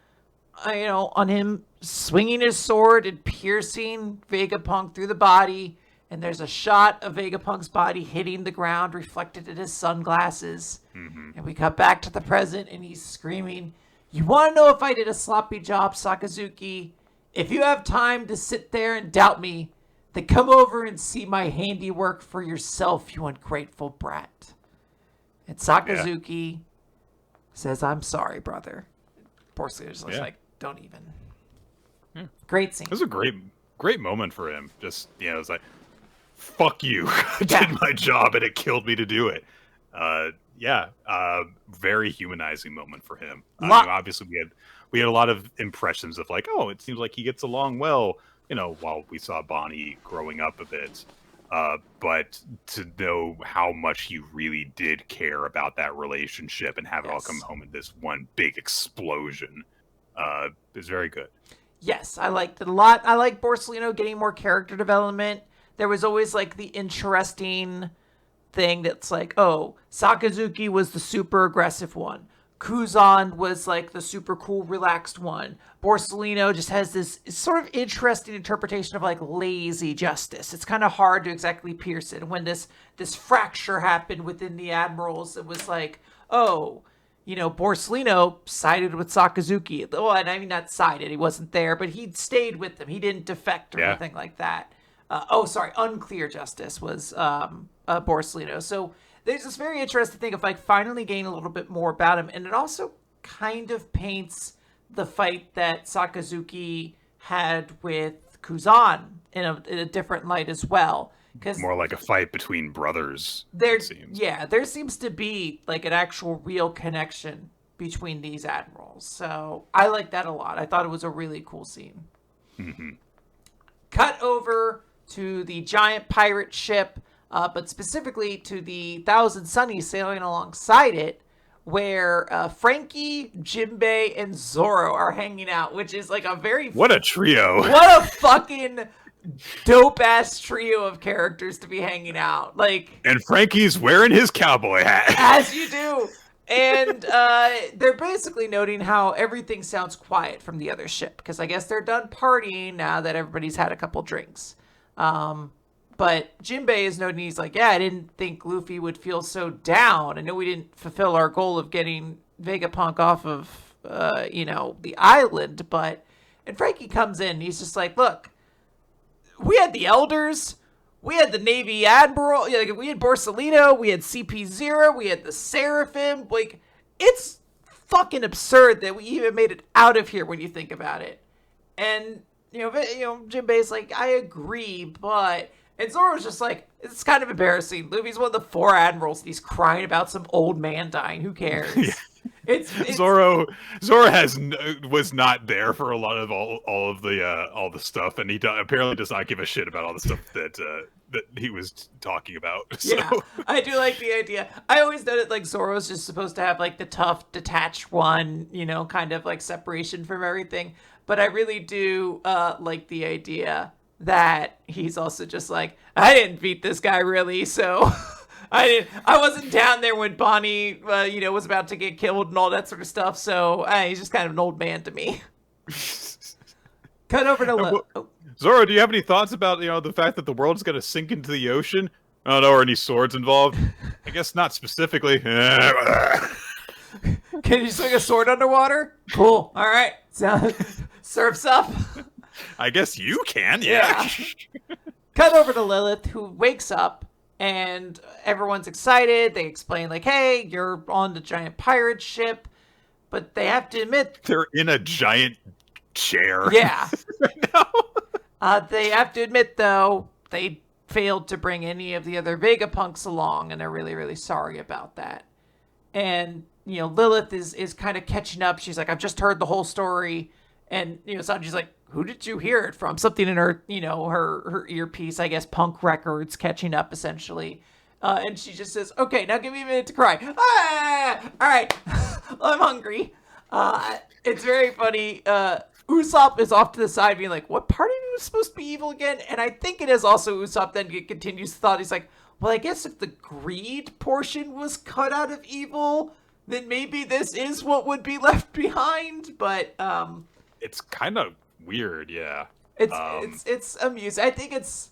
on him swinging his sword and piercing Vegapunk through the body. And there's a shot of Vegapunk's body hitting the ground, reflected in his sunglasses. Mm-hmm. And we cut back to the present, and he's screaming, "You want to know if I did a sloppy job, Sakazuki? If you have time to sit there and doubt me, then come over and see my handiwork for yourself, you ungrateful brat." And Sakazuki says, "I'm sorry, brother." Porcelina's like, "Don't even." Great scene. It was a great moment for him. Just, it's like, fuck you. I did my job and it killed me to do it. Very humanizing moment for him. Obviously we had a lot of impressions of like, oh, it seems like he gets along well, while we saw Bonnie growing up a bit. But to know how much he really did care about that relationship and have it all come home in this one big explosion is very good. Yes, I liked it a lot. I like Borsellino getting more character development. There was always like the interesting thing that's like, oh, Sakazuki was the super aggressive one. Kuzan was like the super cool, relaxed one. Borsellino just has this sort of interesting interpretation of like lazy justice. It's kind of hard to exactly pierce it. When this fracture happened within the admirals, it was like, oh, Borsellino sided with Sakazuki. Well, and I mean, not sided. He wasn't there, but he stayed with them. He didn't defect or anything like that. Unclear justice was Borsellino. So there's this very interesting thing of like finally getting a little bit more about him. And it also kind of paints the fight that Sakazuki had with Kuzan in a different light as well. More like a fight between brothers, it seems. Yeah, there seems to be like an actual real connection between these admirals. So I like that a lot. I thought it was a really cool scene. Mm-hmm. Cut over to the giant pirate ship, but specifically to the Thousand Sunnies sailing alongside it, where Frankie, Jinbei, and Zoro are hanging out, which is like a very... What a trio. What a fucking dope-ass trio of characters to be hanging out. And Frankie's wearing his cowboy hat. As you do. And they're basically noting how everything sounds quiet from the other ship, because I guess they're done partying now that everybody's had a couple drinks. But Jinbei is noting, he's like, I didn't think Luffy would feel so down. I know we didn't fulfill our goal of getting Vegapunk off of, the island, but... And Frankie comes in, and he's just like, look, we had the Elders, we had the Navy Admiral, we had Borsellino, we had CP0, we had the Seraphim. Like, it's fucking absurd that we even made it out of here when you think about it. And, Jinbei's like, I agree, but... And Zoro's just like, it's kind of embarrassing. Luffy's one of the 4 admirals, and he's crying about some old man dying. Who cares? Yeah. It's Zoro was not there for a lot of all the stuff, and he apparently does not give a shit about all the stuff that he was talking about. So. Yeah, I do like the idea. I always noted like Zoro's just supposed to have like the tough, detached one, kind of like separation from everything. But I really do like the idea that he's also just like, I didn't beat this guy really, so I wasn't down there when Bonnie, was about to get killed and all that sort of stuff. So he's just kind of an old man to me. Cut over to Zoro. Do you have any thoughts about the fact that the world's going to sink into the ocean? Oh no, are any swords involved? I guess not specifically. Can you swing a sword underwater? Cool. All right. Surf's up. I guess you can. Yeah. Cut over to Lilith, who wakes up. And everyone's excited. They explain, like, hey, you're on the giant pirate ship. But they have to admit... They're in a giant chair. Yeah. Right now. They have to admit, though, they failed to bring any of the other Vegapunks along. And they're really, really sorry about that. And, Lilith is kind of catching up. She's like, I've just heard the whole story. And, Sanji's like, who did you hear it from? Something in her, her earpiece, I guess, Punk Records, catching up, essentially. And she just says, okay, now give me a minute to cry. All right, I'm hungry. It's very funny. Usopp is off to the side being like, what party did was supposed to be evil again? And I think it is also Usopp then continues the thought. He's like, well, I guess if the greed portion was cut out of evil, then maybe this is what would be left behind. But it's kind of weird, yeah. It's amusing. I think it's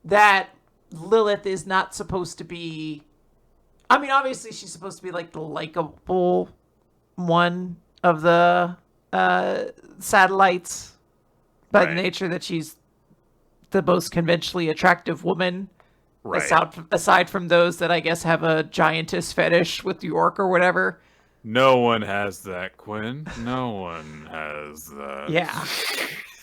that Lilith is not supposed to be. I mean, obviously she's supposed to be like the likable one of the satellites by the nature that she's the most conventionally attractive woman. Right. Aside from those that I guess have a giantess fetish with York or whatever. No one has that, Quinn. No one has that. Yeah.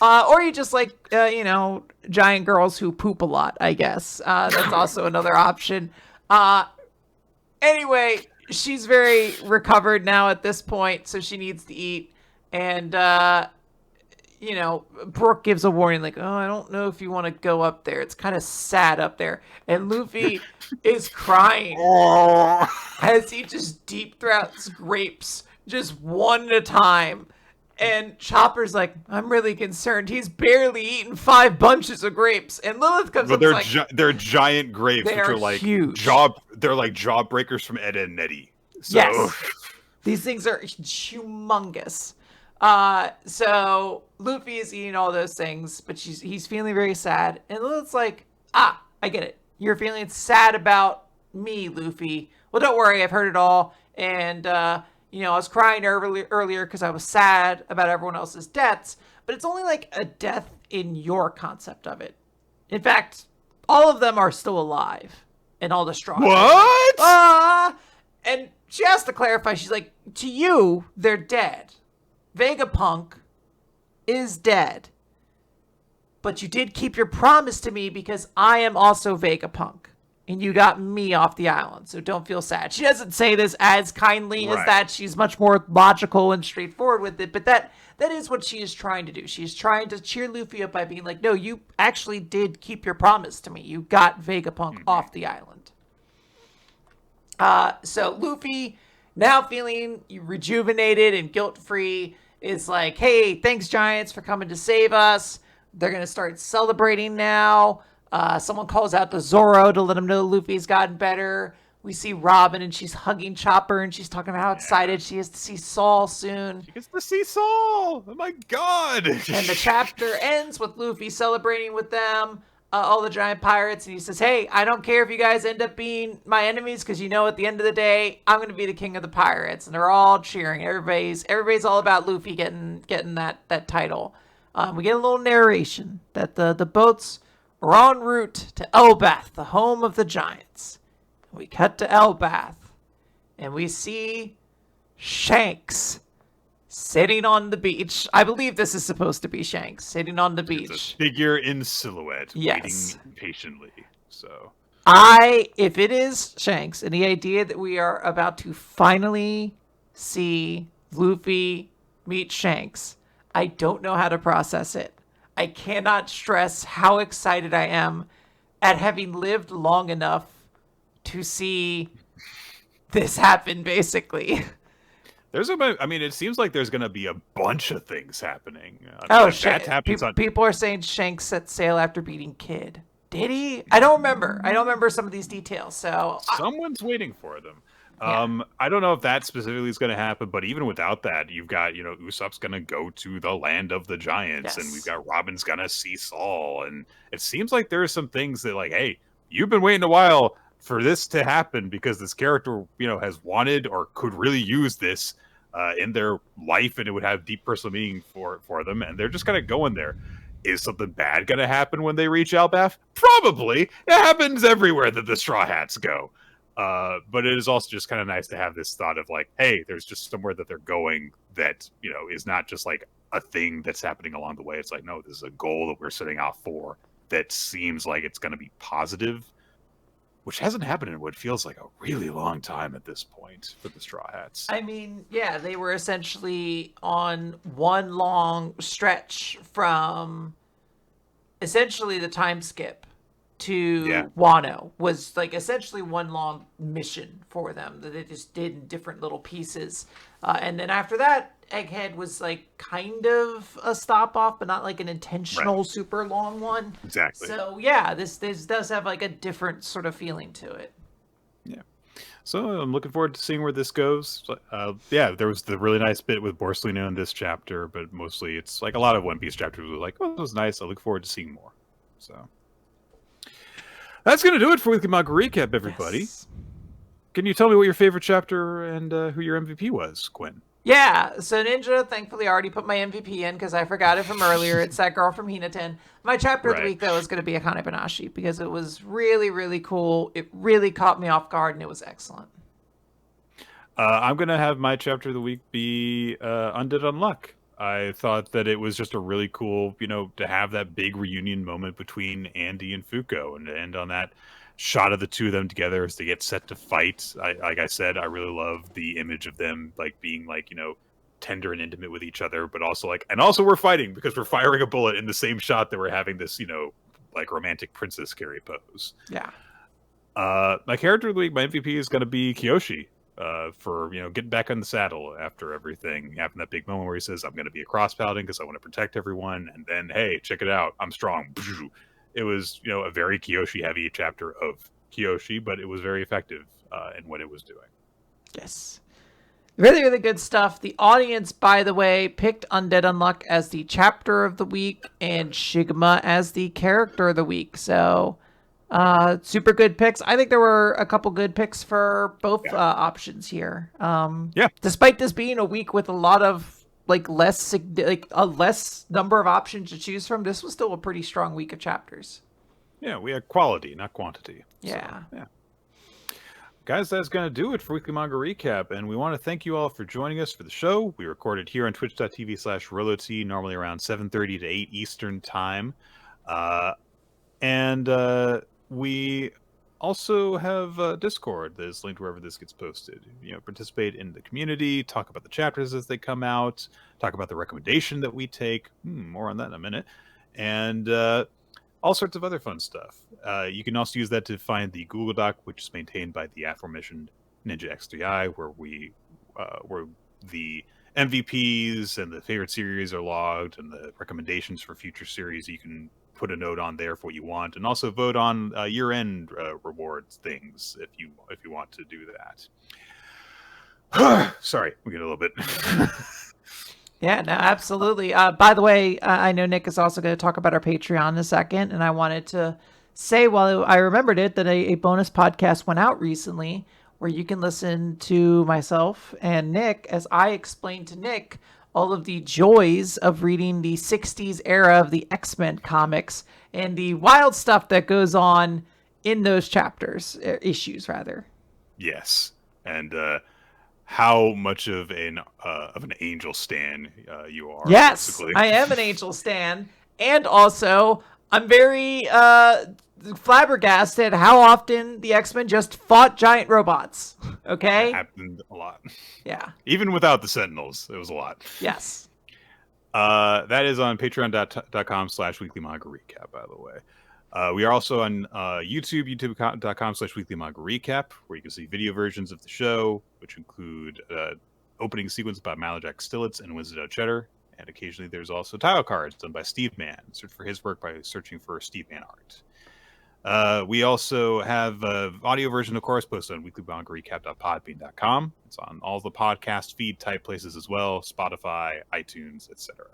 Or you just like, giant girls who poop a lot, I guess. That's also another option. Anyway, she's very recovered now at this point, so she needs to eat. And, Brooke gives a warning like, oh, I don't know if you want to go up there. It's kind of sad up there. And Luffy is crying as he just deep throats grapes just one at a time. And Chopper's like, I'm really concerned. He's barely eaten 5 bunches of grapes. And Lilith comes up and they're giant grapes, which are like huge. They're like jaw breakers from Ed and Nettie. So. Yes. These things are humongous. So Luffy is eating all those things, but he's feeling very sad. And Lilith's like, I get it. You're feeling sad about me, Luffy. Well, don't worry. I've heard it all. And, I was crying earlier because I was sad about everyone else's deaths, but it's only like a death in your concept of it. In fact, all of them are still alive and all the straw. What? And she has to clarify. She's like, to you, they're dead. Vegapunk is dead. But you did keep your promise to me because I am also Vegapunk. And you got me off the island, so don't feel sad. She doesn't say this as kindly as that. She's much more logical and straightforward with it. But that is what she is trying to do. She's trying to cheer Luffy up by being like, no, you actually did keep your promise to me. You got Vegapunk off the island. So Luffy, now feeling rejuvenated and guilt-free, is like, hey, thanks, Giants, for coming to save us. They're going to start celebrating now. Someone calls out to Zoro to let him know Luffy's gotten better. We see Robin, and she's hugging Chopper, and she's talking about how excited she is to see Saul soon. She gets to see Saul! Oh my god! And the chapter ends with Luffy celebrating with them, all the giant pirates, and he says, hey, I don't care if you guys end up being my enemies, because at the end of the day, I'm going to be the king of the pirates. And they're all cheering. Everybody's all about Luffy getting that title. We get a little narration that the boats are en route to Elbath, the home of the giants. We cut to Elbath, and we see Shanks sitting on the beach. I believe this is supposed to be Shanks sitting on the beach. It's a figure in silhouette, yes, waiting patiently. So, if it is Shanks, and the idea that we are about to finally see Luffy meet Shanks, I don't know how to process it. I cannot stress how excited I am at having lived long enough to see this happen, basically. It seems like there's going to be a bunch of things happening. People are saying Shanks set sail after beating Kid. Did he? I don't remember some of these details. So someone's waiting for them. Yeah. I don't know if that specifically is going to happen, but even without that, you've got, Usopp's going to go to the land of the giants, and we've got Robin's going to see Saul, and it seems like there are some things that, like, hey, you've been waiting a while for this to happen because this character, has wanted or could really use this in their life, and it would have deep personal meaning for them, and they're just kind of going there. Is something bad going to happen when they reach Elbath? Probably. It happens everywhere that the Straw Hats go. But it is also just kind of nice to have this thought of like, hey, there's just somewhere that they're going that, is not just like a thing that's happening along the way. It's like, no, this is a goal that we're setting out for that seems like it's going to be positive, which hasn't happened in what feels like a really long time at this point for the Straw Hats. I mean, yeah, they were essentially on one long stretch from essentially the time skip to Wano was like essentially one long mission for them that they just did in different little pieces. And then after that, Egghead was like kind of a stop off, but not like an intentional super long one. Exactly. So yeah, this does have like a different sort of feeling to it. Yeah. So I'm looking forward to seeing where this goes. Yeah, there was the really nice bit with Borsalino in this chapter, but mostly it's like a lot of One Piece chapters were like, oh, this was nice. I look forward to seeing more. So that's going to do it for Weekly Manga Recap, everybody. Yes. Can you tell me what your favorite chapter and who your MVP was, Quinn? Yeah, so Ninja thankfully already put my MVP in because I forgot it from earlier. It's that girl from Hina-Ten. My chapter of the week, though, is going to be Akane-banashi because it was really, really cool. It really caught me off guard, and it was excellent. I'm going to have my chapter of the week be Undead Unluck. I thought that it was just a really cool, to have that big reunion moment between Andy and Fuko and to end on that shot of the two of them together as they get set to fight. Like I said, I really love the image of them like being like, tender and intimate with each other, but also and also we're fighting because we're firing a bullet in the same shot that we're having this, like romantic princess carry pose. Yeah. My character of the week, my MVP is going to be Kiyoshi. For getting back on the saddle after everything, having that big moment where he says, I'm going to be a cross paladin because I want to protect everyone, and then, hey, check it out, I'm strong. It was a very Kiyoshi heavy chapter of Kiyoshi, but it was very effective in what it was doing. Yes, really, really good stuff. The audience, by the way, picked Undead Unluck as the chapter of the week and Shigma as the character of the week. So super good picks. I think there were a couple good picks for both options here. Despite this being a week with a lot of a less number of options to choose from, this was still a pretty strong week of chapters. Yeah, we had quality, not quantity. Yeah. So, yeah. Guys, that's going to do it for Weekly Manga Recap, and we want to thank you all for joining us for the show. We recorded here on twitch.tv/RoloT, normally around 7:30 to 8 Eastern Time. We also have Discord that is linked wherever this gets posted. Participate in the community, talk about the chapters as they come out, talk about the recommendation that we take. More on that in a minute. And all sorts of other fun stuff. You can also use that to find the Google Doc, which is maintained by the aforementioned Ninja X3i, where the MVPs and the favorite series are logged, and the recommendations for future series. You can put a note on there for what you want, and also vote on year-end rewards things if you want to do that. Sorry, we get a little bit. Yeah, no, absolutely. By the way, I know Nick is also going to talk about our Patreon in a second, and I wanted to say, while I remembered it, that a bonus podcast went out recently where you can listen to myself and Nick as I explain to Nick all of the joys of reading the 60s era of the X-Men comics and the wild stuff that goes on in those issues rather. Yes, and how much of an angel stan you are. Yes, basically. I am an angel stan, and also I'm very flabbergasted how often the X-Men just fought giant robots. Okay, it happened a lot. Yeah, even without the Sentinels, it was a lot. Yes. That is on patreon.com/weekly manga recap, by the way. We are also on YouTube, youtube.com/weekly manga recap, where you can see video versions of the show, which include opening sequence by Malajack Stillitz and Winston Cheddar. And occasionally there's also title cards done by Steve Mann. Search for his work by searching for Steve Mann art. We also have an audio version, of course, posted on weeklymangarecap.podbean.com. It's on all the podcast feed type places as well, Spotify, iTunes, etc.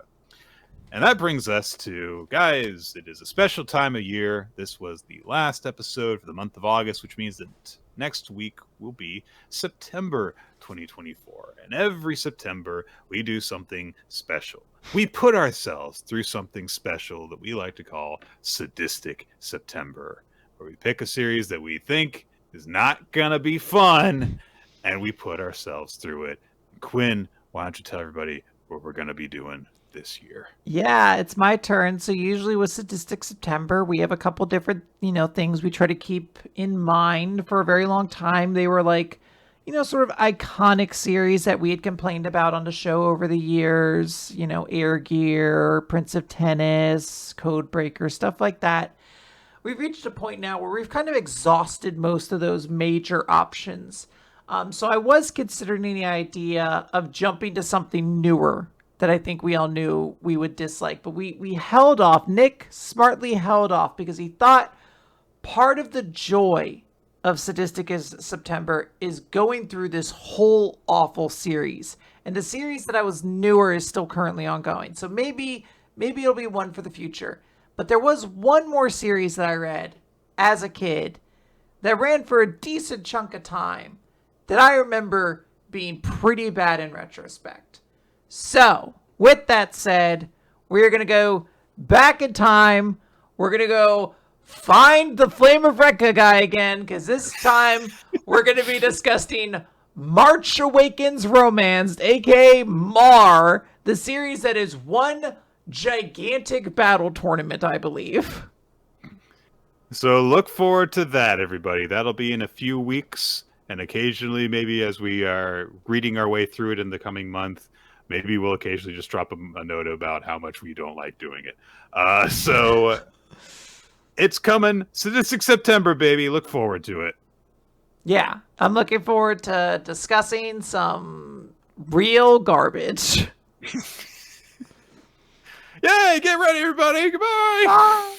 And that brings us to, guys, it is a special time of year. This was the last episode for the month of August, which means that next week will be September 2024. And every September, we do something special. We put ourselves through something special that we like to call Sadistic September, where we pick a series that we think is not going to be fun, and we put ourselves through it. Quinn, why don't you tell everybody what we're going to be doing this year? Yeah, it's my turn. So usually with Sadistic September, we have a couple different, things we try to keep in mind. For a very long time, they were like, sort of iconic series that we had complained about on the show over the years, Air Gear, Prince of Tennis, Codebreaker, stuff like that. We've reached a point now where we've kind of exhausted most of those major options. So I was considering the idea of jumping to something newer that I think we all knew we would dislike, but we held off. Nick smartly held off because he thought part of the joy of Sadistic as September is going through this whole awful series. And the series that I was newer is still currently ongoing. So maybe it'll be one for the future. But there was one more series that I read as a kid that ran for a decent chunk of time that I remember being pretty bad in retrospect. So, with that said, we're going to go back in time. We're going to go find the Flame of Rekka guy again, because this time we're going to be discussing March Awakens Romance, aka Mar, the series that is one gigantic battle tournament, I believe. So look forward to that, everybody. That'll be in a few weeks, and occasionally, maybe as we are reading our way through it in the coming month, maybe we'll occasionally just drop a note about how much we don't like doing it. So it's coming. Sadistic September, baby. Look forward to it. Yeah, I'm looking forward to discussing some real garbage. Yay, get ready, everybody. Goodbye. Bye.